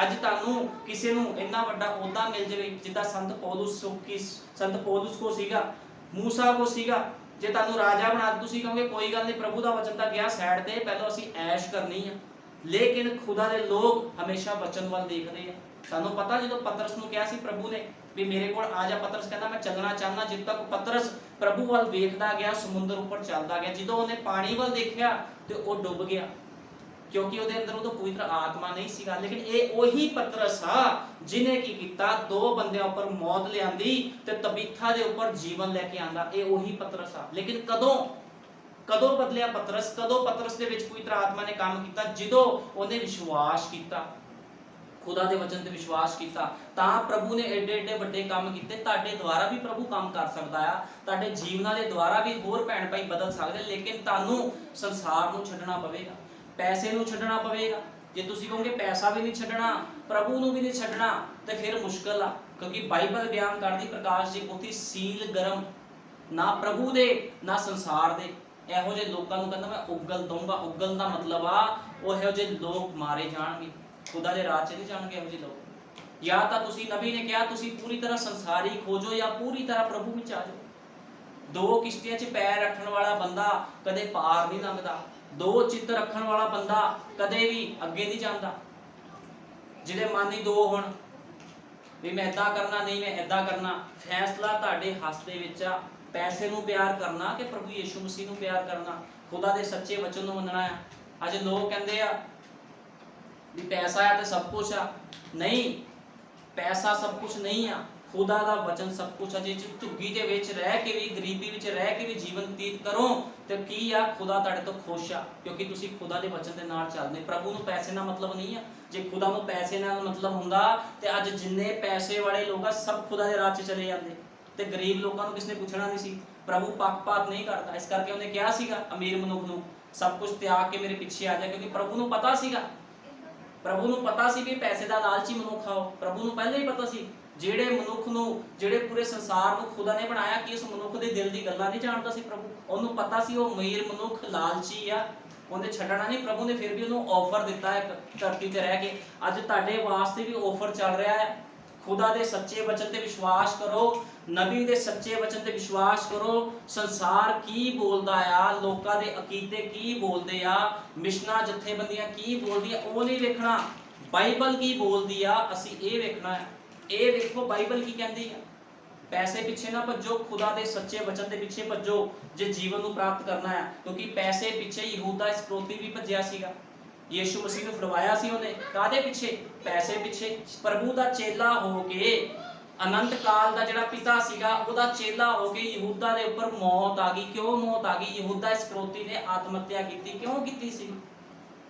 S1: ਅੱਜ ਤੁਹਾਨੂੰ ਕਿਸੇ ਨੂੰ ਇੰਨਾ ਵੱਡਾ ਅਹੁਦਾ ਮਿਲ ਜਾਵੇ ਜਿੱਦਾਂ ਸੰਤ ਪੌਲੁਸ ਕੋ ਸੀਗਾ, ਮੂਸਾ ਕੋ ਸੀਗਾ, ਜੇ ਤੁਹਾਨੂੰ ਰਾਜਾ ਬਣਾ ਦੇ, ਤੁਸੀਂ ਕਹੋਗੇ ਕੋਈ ਗੱਲ ਨਹੀਂ, ਪ੍ਰਭੂ ਦਾ ਵਚਨ ਤਾਂ ਗਿਆ ਸਾਈਡ ਤੇ, ਪਹਿਲਾਂ ਅਸੀਂ ਐਸ਼ ਕਰਨੀ ਆ। ਲੇਕਿਨ ਖੁਦਾ ਦੇ ਲੋਕ ਹਮੇਸ਼ਾ ਵਚਨ ਵੱਲ ਦੇਖਦੇ ਆ। ਸਾਨੂੰ ਪਤਾ ਜਦੋਂ ਪਤਰਸ ਨੂੰ ਕਿਹਾ ਸੀ ਪ੍ਰਭੂ ਨੇ ਵੀ ਮੇਰੇ ਕੋਲ ਆ ਜਾ। ਪਤਰਸ ਕਹਿੰਦਾ ਮੈਂ ਚੱਲਣਾ ਚਾਹੁੰਦਾ। ਜਿੱਦ ਤੱਕ ਪਤਰਸ ਪ੍ਰਭੂ ਵੱਲ ਵੇਖਦਾ ਗਿਆ, ਸਮੁੰਦਰ ਉੱਪਰ ਚੱਲਦਾ ਗਿਆ। ਜਦੋਂ ਉਹਨੇ ਪਾਣੀ ਵੱਲ ਦੇਖਿਆ ਤੇ ਉਹ ਡੁੱਬ ਗਿਆ, ਕਿਉਂਕਿ ਉਹਦੇ ਅੰਦਰ ਉਦੋਂ ਪਵਿੱਤਰ ਆਤਮਾ ਨਹੀਂ ਸੀਗਾ। ਲੇਕਿਨ ਇਹ ਉਹੀ ਪਤਰਸ ਆ ਜਿਹਨੇ ਕੀ ਕੀਤਾ, 2 ਬੰਦਿਆਂ ਉੱਪਰ ਮੌਤ ਲਿਆਂਦੀ ਤੇ ਤਬੀਥਾ ਦੇ ਉੱਪਰ ਜੀਵਨ ਲੈ ਕੇ ਆਂਦਾ। ਇਹ ਉਹੀ ਪਤਰਸ ਆ। ਲੇਕਿਨ ਕਦੋਂ ਬਦਲਿਆ ਪਤਰਸ? ਕਦੋਂ ਪਤਰਸ ਦੇ ਵਿੱਚ ਪਵਿੱਤਰ ਆਤਮਾ ਨੇ ਕੰਮ ਕੀਤਾ? ਜਦੋਂ ਉਹਨੇ ਵਿਸ਼ਵਾਸ ਕੀਤਾ, ਖੁਦਾ ਦੇ ਵਚਨ ਤੇ ਵਿਸ਼ਵਾਸ ਕੀਤਾ, ਤਾਂ ਪ੍ਰਭੂ ਨੇ ਏਡੇ ਵੱਡੇ ਕੰਮ ਕੀਤੇ। ਤੁਹਾਡੇ ਦੁਆਰਾ ਵੀ ਪ੍ਰਭੂ ਕੰਮ ਕਰ ਸਕਦਾ ਆ, ਤੁਹਾਡੇ ਜੀਵਨਾਂ ਦੇ ਦੁਆਰਾ ਵੀ ਹੋਰ ਭੈਣ ਭਾਈ ਬਦਲ ਸਕਦੇ। ਲੇਕਿਨ ਤੁਹਾਨੂੰ ਸੰਸਾਰ ਨੂੰ ਛੱਡਣਾ ਪਵੇਗਾ, ਪੈਸੇ ਨੂੰ ਛੱਡਣਾ ਪਵੇਗਾ। ਜੇ ਤੁਸੀਂ ਕਹੋਗੇ ਪੈਸਾ ਵੀ ਨਹੀਂ ਛੱਡਣਾ, ਪ੍ਰਭੂ ਨੂੰ ਵੀ ਨਹੀਂ ਛੱਡਣਾ, ਤੇ ਫਿਰ ਮੁਸ਼ਕਲ ਆ। ਕਿਉਂਕਿ ਬਾਈਬਲ ਬਿਆਨ ਕਰਦੀ ਪ੍ਰਕਾਸ਼ ਜੀ ਪੋਥੀ, ਸੀਲ ਗਰਮ, ਨਾ ਪ੍ਰਭੂ ਦੇ ਨਾ ਸੰਸਾਰ ਦੇ। ਇਹੋ ਜਿਹੇ ਲੋਕਾਂ ਨੂੰ ਕਹਿੰਦਾ ਮੈਂ ਉਗਲ ਦਊਂਗਾ। ਉਗਲ ਦਾ ਮਤਲਬ ਆ ਉਹ ਇਹੋ ਜਿਹੇ ਲੋਕ ਮਾਰੇ ਜਾਣਗੇ, ਖੁਦਾ ਦੇ ਰਾਹ 'ਚ ਨਹੀਂ ਜਾਣਗੇ ਇਹੋ ਜਿਹੇ ਲੋਕ। ਜਾਂ ਤਾਂ ਤੁਸੀਂ, ਨਬੀ ਨੇ ਕਿਹਾ, ਤੁਸੀਂ ਪੂਰੀ ਤਰ੍ਹਾਂ ਸੰਸਾਰੀ ਖੋਜੋ ਜਾਂ ਪੂਰੀ ਤਰ੍ਹਾਂ ਪ੍ਰਭੂ ਵਿੱਚ ਆ ਜਾਓ। 2 ਕਿਸ਼ਤੀਆਂ 'ਚ ਪੈਰ ਰੱਖਣ ਵਾਲਾ ਬੰਦਾ ਕਦੇ ਪਾਰ ਨਹੀਂ ਲੰਘਦਾ। 2 ਚਿੱਤ ਰੱਖਣ ਵਾਲਾ ਬੰਦਾ ਕਦੇ ਵੀ ਅੱਗੇ ਨਹੀਂ ਜਾਂਦਾ। ਜਿਹਦੇ ਮਨ ਹੀ 2 ਹੋਣ ਵੀ ਮੈਂ ਏਦਾਂ ਕਰਨਾ, ਨਹੀਂ ਮੈਂ ਏਦਾਂ ਕਰਨਾ, ਫੈਸਲਾ ਤੁਹਾਡੇ ਹੱਥ ਦੇ ਵਿੱਚ ਆ। ਪੈਸੇ ਨੂੰ ਪਿਆਰ ਕਰਨਾ ਕਿ ਪ੍ਰਭੂ ਯਿਸੂ ਮਸੀਹ ਨੂੰ ਪਿਆਰ ਕਰਨਾ, ਖੁਦਾ ਦੇ ਸੱਚੇ ਵਚਨ ਨੂੰ ਮੰਨਣਾ ਆ। ਅੱਜ ਲੋਕ ਕਹਿੰਦੇ ਆ ਵੀ ਪੈਸਾ ਆ ਤੇ ਸਭ ਕੁਝ ਆ। ਨਹੀਂ, ਪੈਸਾ ਸਭ ਕੁਝ ਨਹੀਂ ਆ, ਖੁਦਾ ਦਾ ਵਚਨ ਸਭ ਕੁਝ ਆ। ਜੇ ਝੁੱਗੀ ਦੇ ਵਿੱਚ ਰਹਿ ਕੇ ਵੀ, ਗਰੀਬੀ ਵਿੱਚ ਰਹਿ ਕੇ ਵੀ ਜੀਵਨ ਬਤੀਤ ਕਰੋ ਤੇ ਕੀ ਆ, ਖੁਦਾ ਤੁਹਾਡੇ ਤੋਂ ਖੁਸ਼ ਆ, ਕਿਉਂਕਿ ਤੁਸੀਂ ਖੁਦਾ ਦੇ ਵਚਨ ਦੇ ਨਾਲ ਚੱਲਦੇ। ਪ੍ਰਭੂ ਨੂੰ ਪੈਸੇ ਨਾਲ ਮਤਲਬ ਨਹੀਂ ਆ। ਜੇ ਖੁਦਾ ਨੂੰ ਪੈਸੇ ਨਾਲ ਮਤਲਬ ਹੁੰਦਾ ਤੇ ਅੱਜ ਜਿੰਨੇ ਪੈਸੇ ਵਾਲੇ ਲੋਕ ਆ ਸਭ ਖੁਦਾ ਦੇ ਰਾਹ 'ਚ ਚਲੇ ਜਾਂਦੇ, ਤੇ ਗਰੀਬ ਲੋਕਾਂ ਨੂੰ ਕਿਸ ਨੇ ਪੁੱਛਣਾ ਨਹੀਂ ਸੀ। ਪ੍ਰਭੂ ਪੱਖਪਾਤ ਨਹੀਂ ਕਰਦਾ, ਇਸ ਕਰਕੇ ਉਹਨੇ ਕਿਹਾ ਸੀਗਾ ਅਮੀਰ ਮਨੁੱਖ ਨੂੰ ਸਭ ਕੁਝ ਤਿਆਗ ਕੇ ਮੇਰੇ ਪਿੱਛੇ ਆ ਜਾ। ਕਿਉਂਕਿ ਪ੍ਰਭੂ ਨੂੰ ਪਤਾ ਸੀਗਾ, ਪ੍ਰਭੂ ਨੂੰ ਪਤਾ ਸੀ ਵੀ ਪੈਸੇ ਦਾ ਲਾਲਚੀ ਮਨੁੱਖ ਆ ਉਹ। ਪ੍ਰਭੂ ਨੂੰ ਪਹਿਲਾਂ ਹੀ ਪਤਾ ਸੀ। ਜਿਹੜੇ ਮਨੁੱਖ ਨੂੰ, ਜਿਹੜੇ ਪੂਰੇ ਸੰਸਾਰ ਨੂੰ ਖੁਦਾ ਨੇ ਬਣਾਇਆ, ਕਿ ਉਸ ਮਨੁੱਖ ਦੇ ਦਿਲ ਦੀ ਗੱਲਾਂ ਨਹੀਂ ਜਾਣਦਾ ਸੀ ਪ੍ਰਭੂ। ਉਹਨੂੰ ਪਤਾ ਸੀ ਉਹ ਅਮੀਰ ਮਨੁੱਖ ਲਾਲਚੀ ਆ, ਉਹਨੇ ਛੱਡਣਾ ਨਹੀਂ। ਪ੍ਰਭੂ ਨੇ ਫਿਰ ਵੀ ਉਹਨੂੰ ਆਫਰ ਦਿੱਤਾ ਇੱਕ ਧਰਤੀ ਤੇ ਰਹਿ ਕੇ। ਅੱਜ ਤੁਹਾਡੇ ਵਾਸਤੇ ਵੀ ਆਫਰ ਚੱਲ ਰਿਹਾ ਹੈ। ਖੁਦਾ ਦੇ ਸੱਚੇ ਵਚਨ ਤੇ ਵਿਸ਼ਵਾਸ ਕਰੋ, ਨਬੀ ਦੇ ਸੱਚੇ ਵਚਨ ਤੇ ਵਿਸ਼ਵਾਸ ਕਰੋ। ਸੰਸਾਰ ਕੀ ਬੋਲਦਾ ਆ, ਲੋਕਾਂ ਦੇ ਅਕੀਦੇ ਕੀ ਬੋਲਦੇ ਆ, ਮਿਸ਼ਨਾਂ ਜਥੇਬੰਦੀਆਂ ਕੀ ਬੋਲਦੀਆਂ, ਉਹ ਨਹੀਂ ਵੇਖਣਾ। ਬਾਈਬਲ ਕੀ ਬੋਲਦੀ ਆ, ਅਸੀਂ ਇਹ ਵੇਖਣਾ ਹੈ। ਇਹ ਵੇਖੋ ਬਾਈਬਲ ਕੀ ਕਹਿੰਦੀ ਆ। ਪੈਸੇ ਪਿੱਛੇ ਨਾ ਭੱਜੋ, ਖੁਦਾ ਦੇ ਸੱਚੇ ਵਚਨ ਦੇ ਪਿੱਛੇ ਭੱਜੋ ਜੇ ਜੀਵਨ ਨੂੰ ਪ੍ਰਾਪਤ ਕਰਨਾ ਹੈ। ਕਿਉਂਕਿ ਪੈਸੇ ਪਿੱਛੇ ਯਹੂਦਾ ਇਸਕਰੋਤੀ ਵੀ ਭੱਜਿਆ ਸੀਗਾ। ਯਿਸੂ ਮਸੀਹ ਨੂੰ ਫੜਵਾਇਆ ਸੀ ਉਹਨੇ, ਕਾਹਦੇ ਪਿੱਛੇ? ਪੈਸੇ ਪਿੱਛੇ। ਪ੍ਰਭੂ ਦਾ ਚੇਲਾ ਹੋ ਕੇ, ਅਨੰਤ ਕਾਲ ਦਾ ਜਿਹੜਾ ਪਿਤਾ ਸੀਗਾ ਉਹਦਾ ਚੇਲਾ ਹੋ ਕੇ ਯਹੂਦਾ ਦੇ ਉੱਪਰ ਮੌਤ ਆ ਗਈ। ਕਿਉਂ ਮੌਤ ਆ ਗਈ? ਯਹੂਦਾ ਇਸਕਰੋਤੀ ਨੇ ਆਤਮ ਹੱਤਿਆ ਕੀਤੀ। ਕਿਉਂ ਕੀਤੀ ਸੀ?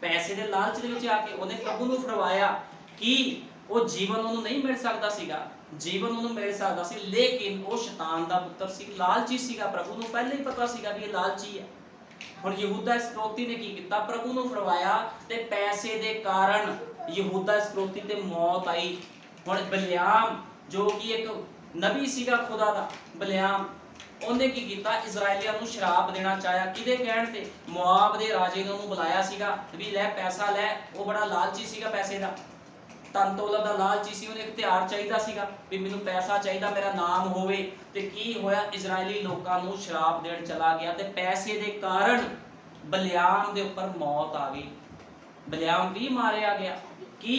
S1: ਪੈਸੇ ਦੇ ਲਾਲਚ ਦੇ ਵਿੱਚ ਆ ਕੇ। ਉਹਨੇ ਪ੍ਰਭੂ ਨੂੰ ਫੜਵਾਇਆ ਕਿ ਉਹ ਜੀਵਨ ਉਹਨੂੰ ਨਹੀਂ ਮਿਲ ਸਕਦਾ ਸੀਗਾ, ਜੀਵਨ ਉਹਨੂੰ ਮਿਲ ਸਕਦਾ ਸੀ, ਲੇਕਿਨ ਉਹ ਸ਼ੈਤਾਨ ਦਾ ਪੁੱਤਰ ਸੀ, ਲਾਲਚੀ ਸੀਗਾ। ਪ੍ਰਭੂ ਨੂੰ ਪਹਿਲਾਂ ਹੀ ਪਤਾ ਸੀਗਾ ਵੀ ਇਹ ਲਾਲਚੀ ਹੈ। ਹੁਣ ਯਹੂਦਾ ਇਸਕਰੋਤੀ ਨੇ ਕੀ ਕੀਤਾ? ਪ੍ਰਭੂ ਨੂੰ ਫੜਵਾਇਆ ਤੇ ਪੈਸੇ ਦੇ ਕਾਰਨ ਯਹੂਦਾ ਇਸਕਰੋਤੀ ਤੇ ਮੌਤ ਆਈ। ਹੁਣ ਬਲਿਆਮ ਜੋ ਕਿ ਇੱਕ ਨਬੀ ਸੀਗਾ ਖੁਦਾ ਦਾ, ਬਲਿਆਮ, ਉਹਨੇ ਕੀ ਕੀਤਾ? ਇਜ਼ਰਾਈਲੀਆਂ ਨੂੰ ਸ਼ਰਾਪ ਦੇਣਾ ਚਾਹਿਆ। ਕਿਹਦੇ ਕਹਿਣ ਤੇ? ਮੁਆਬ ਦੇ ਰਾਜੇ ਨੇ ਉਹਨੂੰ ਬੁਲਾਇਆ ਸੀਗਾ ਵੀ ਲੈ ਪੈਸਾ ਲੈ। ਉਹ ਬੜਾ ਲਾਲਚੀ ਸੀਗਾ, ਪੈਸੇ ਦਾ, ਧਨ ਦੌਲਤ ਦਾ ਲਾਲਚੀ ਸੀ। ਉਹਨੇ ਇਖਤਿਆਰ ਚਾਹੀਦਾ ਸੀਗਾ ਵੀ ਮੈਨੂੰ ਪੈਸਾ ਚਾਹੀਦਾ, ਮੇਰਾ ਨਾਮ ਹੋਵੇ। ਤੇ ਕੀ ਹੋਇਆ? ਇਜ਼ਰਾਈਲੀ ਲੋਕਾਂ ਨੂੰ ਸ਼ਰਾਪ ਦੇਣ ਚਲਾ ਗਿਆ ਤੇ ਪੈਸੇ ਦੇ ਕਾਰਨ ਬਲਿਆਮ ਦੇ ਉੱਪਰ ਮੌਤ ਆ ਗਈ। ਬਲਿਆਮ ਵੀ ਮਾਰਿਆ ਗਿਆ। ਕੀ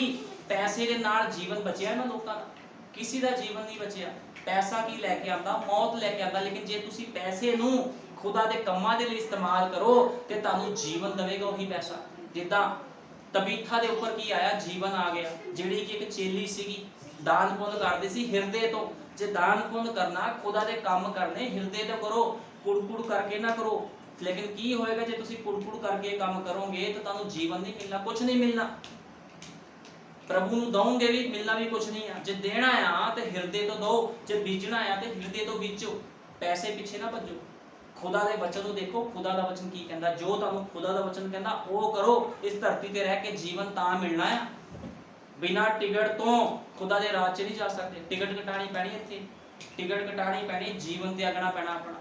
S1: ਪੈਸੇ ਦੇ ਨਾਲ ਜੀਵਨ ਬਚਿਆ ਇਹਨਾਂ ਲੋਕਾਂ ਦਾ? ਕਿਸੇ ਦਾ ਜੀਵਨ ਨਹੀਂ ਬਚਿਆ। ਪੈਸਾ ਕੀ ਲੈ ਕੇ ਆਂਦਾ? ਮੌਤ ਲੈ ਕੇ ਆਂਦਾ। ਲੇਕਿਨ ਜੇ ਤੁਸੀਂ ਪੈਸੇ ਨੂੰ ਖੁਦਾ ਦੇ ਕੰਮਾਂ ਦੇ ਲਈ ਇਸਤੇਮਾਲ ਕਰੋ ਤੇ ਤੁਹਾਨੂੰ ਜੀਵਨ ਦੇਵੇਗਾ ਉਹੀ ਪੈਸਾ। ਜਿੱਦਾਂ ਤਬੀਥਾ ਦੇ ਉੱਪਰ ਕੀ ਆਇਆ? ਜੀਵਨ ਆ ਗਿਆ। ਜਿਹੜੀ ਕਿ ਇੱਕ ਚੇਲੀ ਸੀਗੀ, ਦਾਨ ਪੁੰਨ ਕਰਦੀ ਸੀ ਹਿਰਦੇ ਤੋਂ। ਜੇ ਦਾਨ ਪੁੰਨ ਕਰਨਾ, ਖੁਦਾ ਦੇ ਕੰਮ ਕਰਨੇ, ਹਿਰਦੇ ਤੋਂ ਕਰੋ, ਕੁੜਕੁੜ ਕਰਕੇ ਨਾ ਕਰੋ। ਲੇਕਿਨ ਕੀ ਹੋਏਗਾ ਜੇ ਤੁਸੀਂ ਕੁੜਕੁੜ ਕਰਕੇ ਕੰਮ ਕਰੋਗੇ ਤਾਂ ਤੁਹਾਨੂੰ ਜੀਵਨ ਨਹੀਂ ਮਿਲਣਾ, ਕੁਝ ਨਹੀਂ ਮਿਲਣਾ। ਪ੍ਰਭੂ ਨੂੰ ਦਓਗੇ ਵੀ, ਮਿਲਣਾ ਵੀ ਕੁਝ ਨਹੀਂ ਆ। ਜੇ ਦੇਣਾ ਆ ਤੇ ਹਿਰਦੇ ਤੋਂ ਦੋ, ਜੇ ਬੀਜਣਾ ਆ ਤੇ ਹਿਰਦੇ ਤੋਂ ਬੀਜੋ। ਪੈਸੇ ਪਿੱਛੇ ਨਾ ਭੱਜੋ। ਖੁਦਾ ਦੇ ਵਚਨ ਨੂੰ ਦੇਖੋ, ਖੁਦਾ ਦਾ ਵਚਨ ਕੀ ਕਹਿੰਦਾ। ਜੋ ਤੁਹਾਨੂੰ ਖੁਦਾ ਦਾ ਵਚਨ ਕਹਿੰਦਾ ਉਹ ਕਰੋ। ਇਸ ਧਰਤੀ ਤੇ ਰਹਿ ਕੇ ਜੀਵਨ ਤਾਂ ਮਿਲਣਾ ਆ। ਬਿਨਾਂ ਟਿਕਟ ਤੋਂ ਖੁਦਾ ਦੇ ਰਾਜ 'ਚ ਨਹੀਂ ਜਾ ਸਕਦੇ। ਟਿਕਟ ਕਟਾਣੀ ਪੈਣੀ, ਇੱਥੇ ਟਿਕਟ ਕਟਾਣੀ ਪੈਣੀ, ਜੀਵਨ ਤਿਆਗਣਾ ਪੈਣਾ ਆਪਣਾ।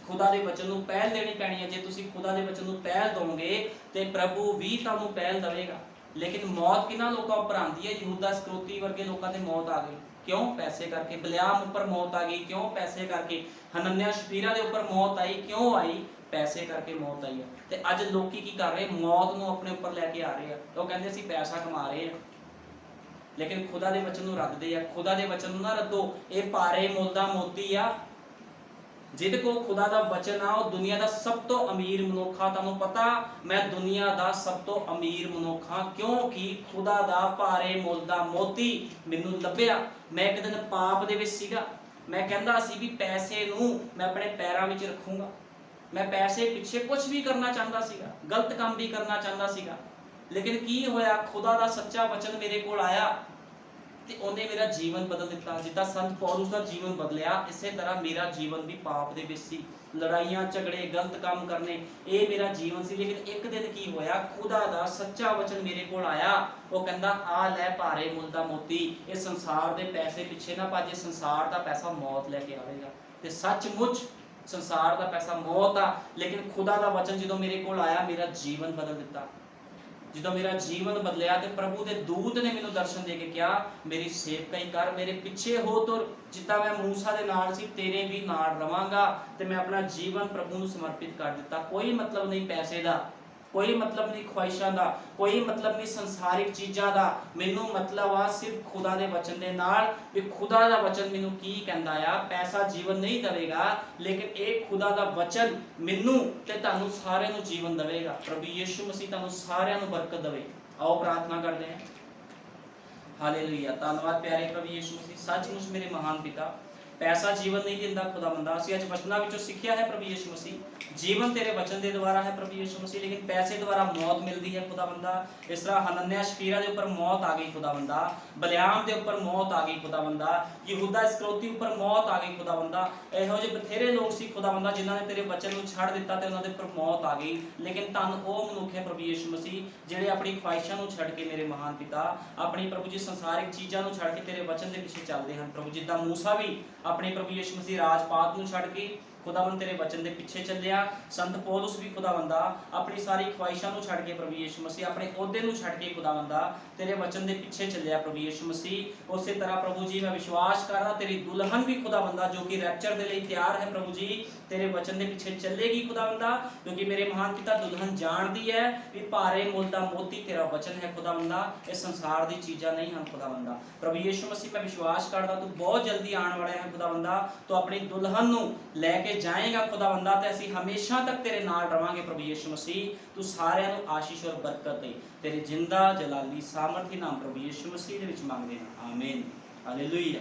S1: ਖੁਦਾ ਦੇ ਵਚਨ ਨੂੰ ਪਹਿਲ ਦੇਣੀ ਪੈਣੀ ਹੈ। ਜੇ ਤੁਸੀਂ ਖੁਦਾ ਦੇ ਵਚਨ ਨੂੰ ਪਹਿਲ ਦੋਗੇ ਤੇ ਪ੍ਰਭੂ ਵੀ ਤੁਹਾਨੂੰ ਪਹਿਲ ਦੇਵੇਗਾ। ਲੇਕਿਨ ਮੌਤ ਕਿਹਨਾਂ ਲੋਕਾਂ ਉੱਪਰ ਆਉਂਦੀ ਹੈ? ਯਹੂਦਾ ਇਸਕਰੋਤੀ ਵਰਗੇ ਲੋਕਾਂ ਤੇ ਮੌਤ ਆ ਗਈ। ਕਿਉਂ? ਪੈਸੇ ਕਰਕੇ। ਬਲਿਆਮ ਉੱਪਰ ਮੌਤ ਆ ਗਈ। ਕਿਉਂ? ਪੈਸੇ ਕਰਕੇ। ਹਨਨਿਆ ਸ਼ਪੀਰਾ ਦੇ ਉੱਪਰ ਮੌਤ ਆਈ। ਕਿਉਂ ਆਈ? ਪੈਸੇ ਕਰਕੇ ਮੌਤ ਆਈ ਹੈ। ਤੇ ਅੱਜ ਲੋਕੀ ਕੀ ਕਰ ਰਹੇ? ਮੌਤ ਨੂੰ ਆਪਣੇ ਉੱਪਰ ਲੈ ਕੇ ਆ ਰਹੇ ਆ। ਉਹ ਕਹਿੰਦੇ ਅਸੀਂ ਪੈਸਾ ਕਮਾ ਰਹੇ ਆ। लेकिन खुदा दे वचन नूं रद्ददे आ। खुदा दे वचन नूं ना रद्दो, ये भारे मुल दा मोती आ। जिहदे कोल खुदा दा वचन आ वो दुनिया दा सब तो अमीर मनुख आ। तुहानूं पता मैं दुनिया दा सब तो अमीर मनुख हाँ, क्योंकि खुदा दा भारे मुल दा मोती मैनूं लभ्या। मैं एक दिन पाप दे विच सीगा, मैं कहंदा सी भी पैसे नूं मैं अपने पैरां विच रखूंगा, मैं पैसे पिछे कुछ भी करना चाहता सीगा, गलत काम भी करना चाहता सीगा। लेकिन की होया, खुदा दा सच्चा वचन मेरे कोल आया ते उन्हें मेरा जीवन बदल दिता। जिद्दां संत पौलुस दा जीवन बदलिया, इसे तरह मेरा जीवन भी पाप दे विच सी, लड़ाइयां झगड़े गलत काम करने, ये मेरा जीवन सी। लेकिन एक दिन की होया, खुदा दा सच्चा वचन मेरे कोल आया, वो कहंदा आ लै भारे मुल दा मोती, इस संसार दे पैसे पिछे ना भज, संसार दा पैसा मौत लैके आवेगा। ते सचमुच संसार दा पैसा मौत आ, लेकिन खुदा दा वचन जदों मेरे कोल आया, मेरा जीवन बदल दिता। जदों मेरा जीवन बदलिया तो प्रभु के दूत ने मैनूं दर्शन दे के कहा, मेरी सेवकाई कर, मेरे पिछे हो तुर, जिद्दां मैं मूसा दे नाल सी तेरे भी नाल रवांगा। ते मैं अपना जीवन प्रभु नूं समर्पित कर दिता। कोई मतलब नहीं पैसे दा, कोई मतलब नहीं ख्वाहिशां दा, कोई मतलब नहीं संसारिक चीज़ां दा, मैनूं मतलब आ सिर्फ खुदा दे वचन दे नाल। भी खुदा दा वचन मैनूं की कहंदा आ, पैसा जीवन नहीं देवेगा, लेकिन एक खुदा दा वचन मैनूं ते तुहानूं सारिआं नूं जीवन देवेगा। प्रभु यीशु मसीह तुहानूं सारिआं नूं बरकत देवे। आओ प्रार्थना करते हैं। हालेलुया, धन्नवाद प्यारे प्रभु यीशु मसीह। सचमुच मेरे महान पिता, पैसा जीवन नहीं दिंदा खुदावंदा, असीं अज वचनां विचों सिੱਖਿਆ है प्रभु यीशु मसीह, जीवन तेरे वचन के द्वारा है प्रभु यीशु मसीह, लेकिन पैसे द्वारा मौत मिलती है खुदावंदा। इस तरह हनन्याह शफीरा के ऊपर मौत आ गई खुदावंदा, बलियाम के ऊपर मौत आ गई खुदावंदा, यहूदा इस्करियोती ऊपर मौत आ गई खुदावंदा। इहो ਜਿਹੇ बथेरे लोग सी खुदावंदा जिन्होंने तेरे वचन को छड़ दिता ते उन्हां दे उपर मौत आ गई। लेकिन धन वो मनुख है प्रभु यीशु मसीह जिहड़े अपनी ख्वाहिशां नूं छड़ के, मेरे महान पिता, अपनी प्रभु जी संसारिक चीज़ां नूं छड़ के तेरे वचन के पिछे चलते हैं प्रभु। जिद्दां मूसा भी अपने प्रभु यीशु मसीह राजपात नूं छड़ के खुदावंद तेरे वचन के पिछे चलिया, संत पौलुस भी खुदावंदा अपनी सारी ख्वाहिशां नूं छड़ के प्रभु यीशु मसीह अपने ओहदे नूं छड़ के खुदावंदा तेरे वचन के पिछे चलिया प्रभु यीशु मसीह। उस तरह प्रभु जी मैं विश्वास करदा तेरी दुल्हन भी खुदावंदा जो कि रैप्चर के लिए तैयार है प्रभु जी, तेरे वचन के पिछे चलेगी खुदावंदा, क्योंकि मेरे महान पिता दुल्हन जानती है भी भारे मुल दा मोती तेरा वचन है खुदावंदा, इस संसार की चीज़ां नहीं हैं खुदावंदा। प्रभु यीशु मसीह मैं विश्वास करदा तू बहुत जल्दी आने वाले हैं खुदावंदा, तो अपनी दुल्हन नूं लैके जाएगा खुदावंदा, ते असीं हमेशा तक तेरे नाल रवांगे प्रभु यीशु मसीह। तू सारिआं नूं आशीष और बरकत दे, तेरे जिंदा जलाली सामर्थी नाम प्रभु यीशु मसीह दे विच मंगदे हां, आमीन। हालेलुया।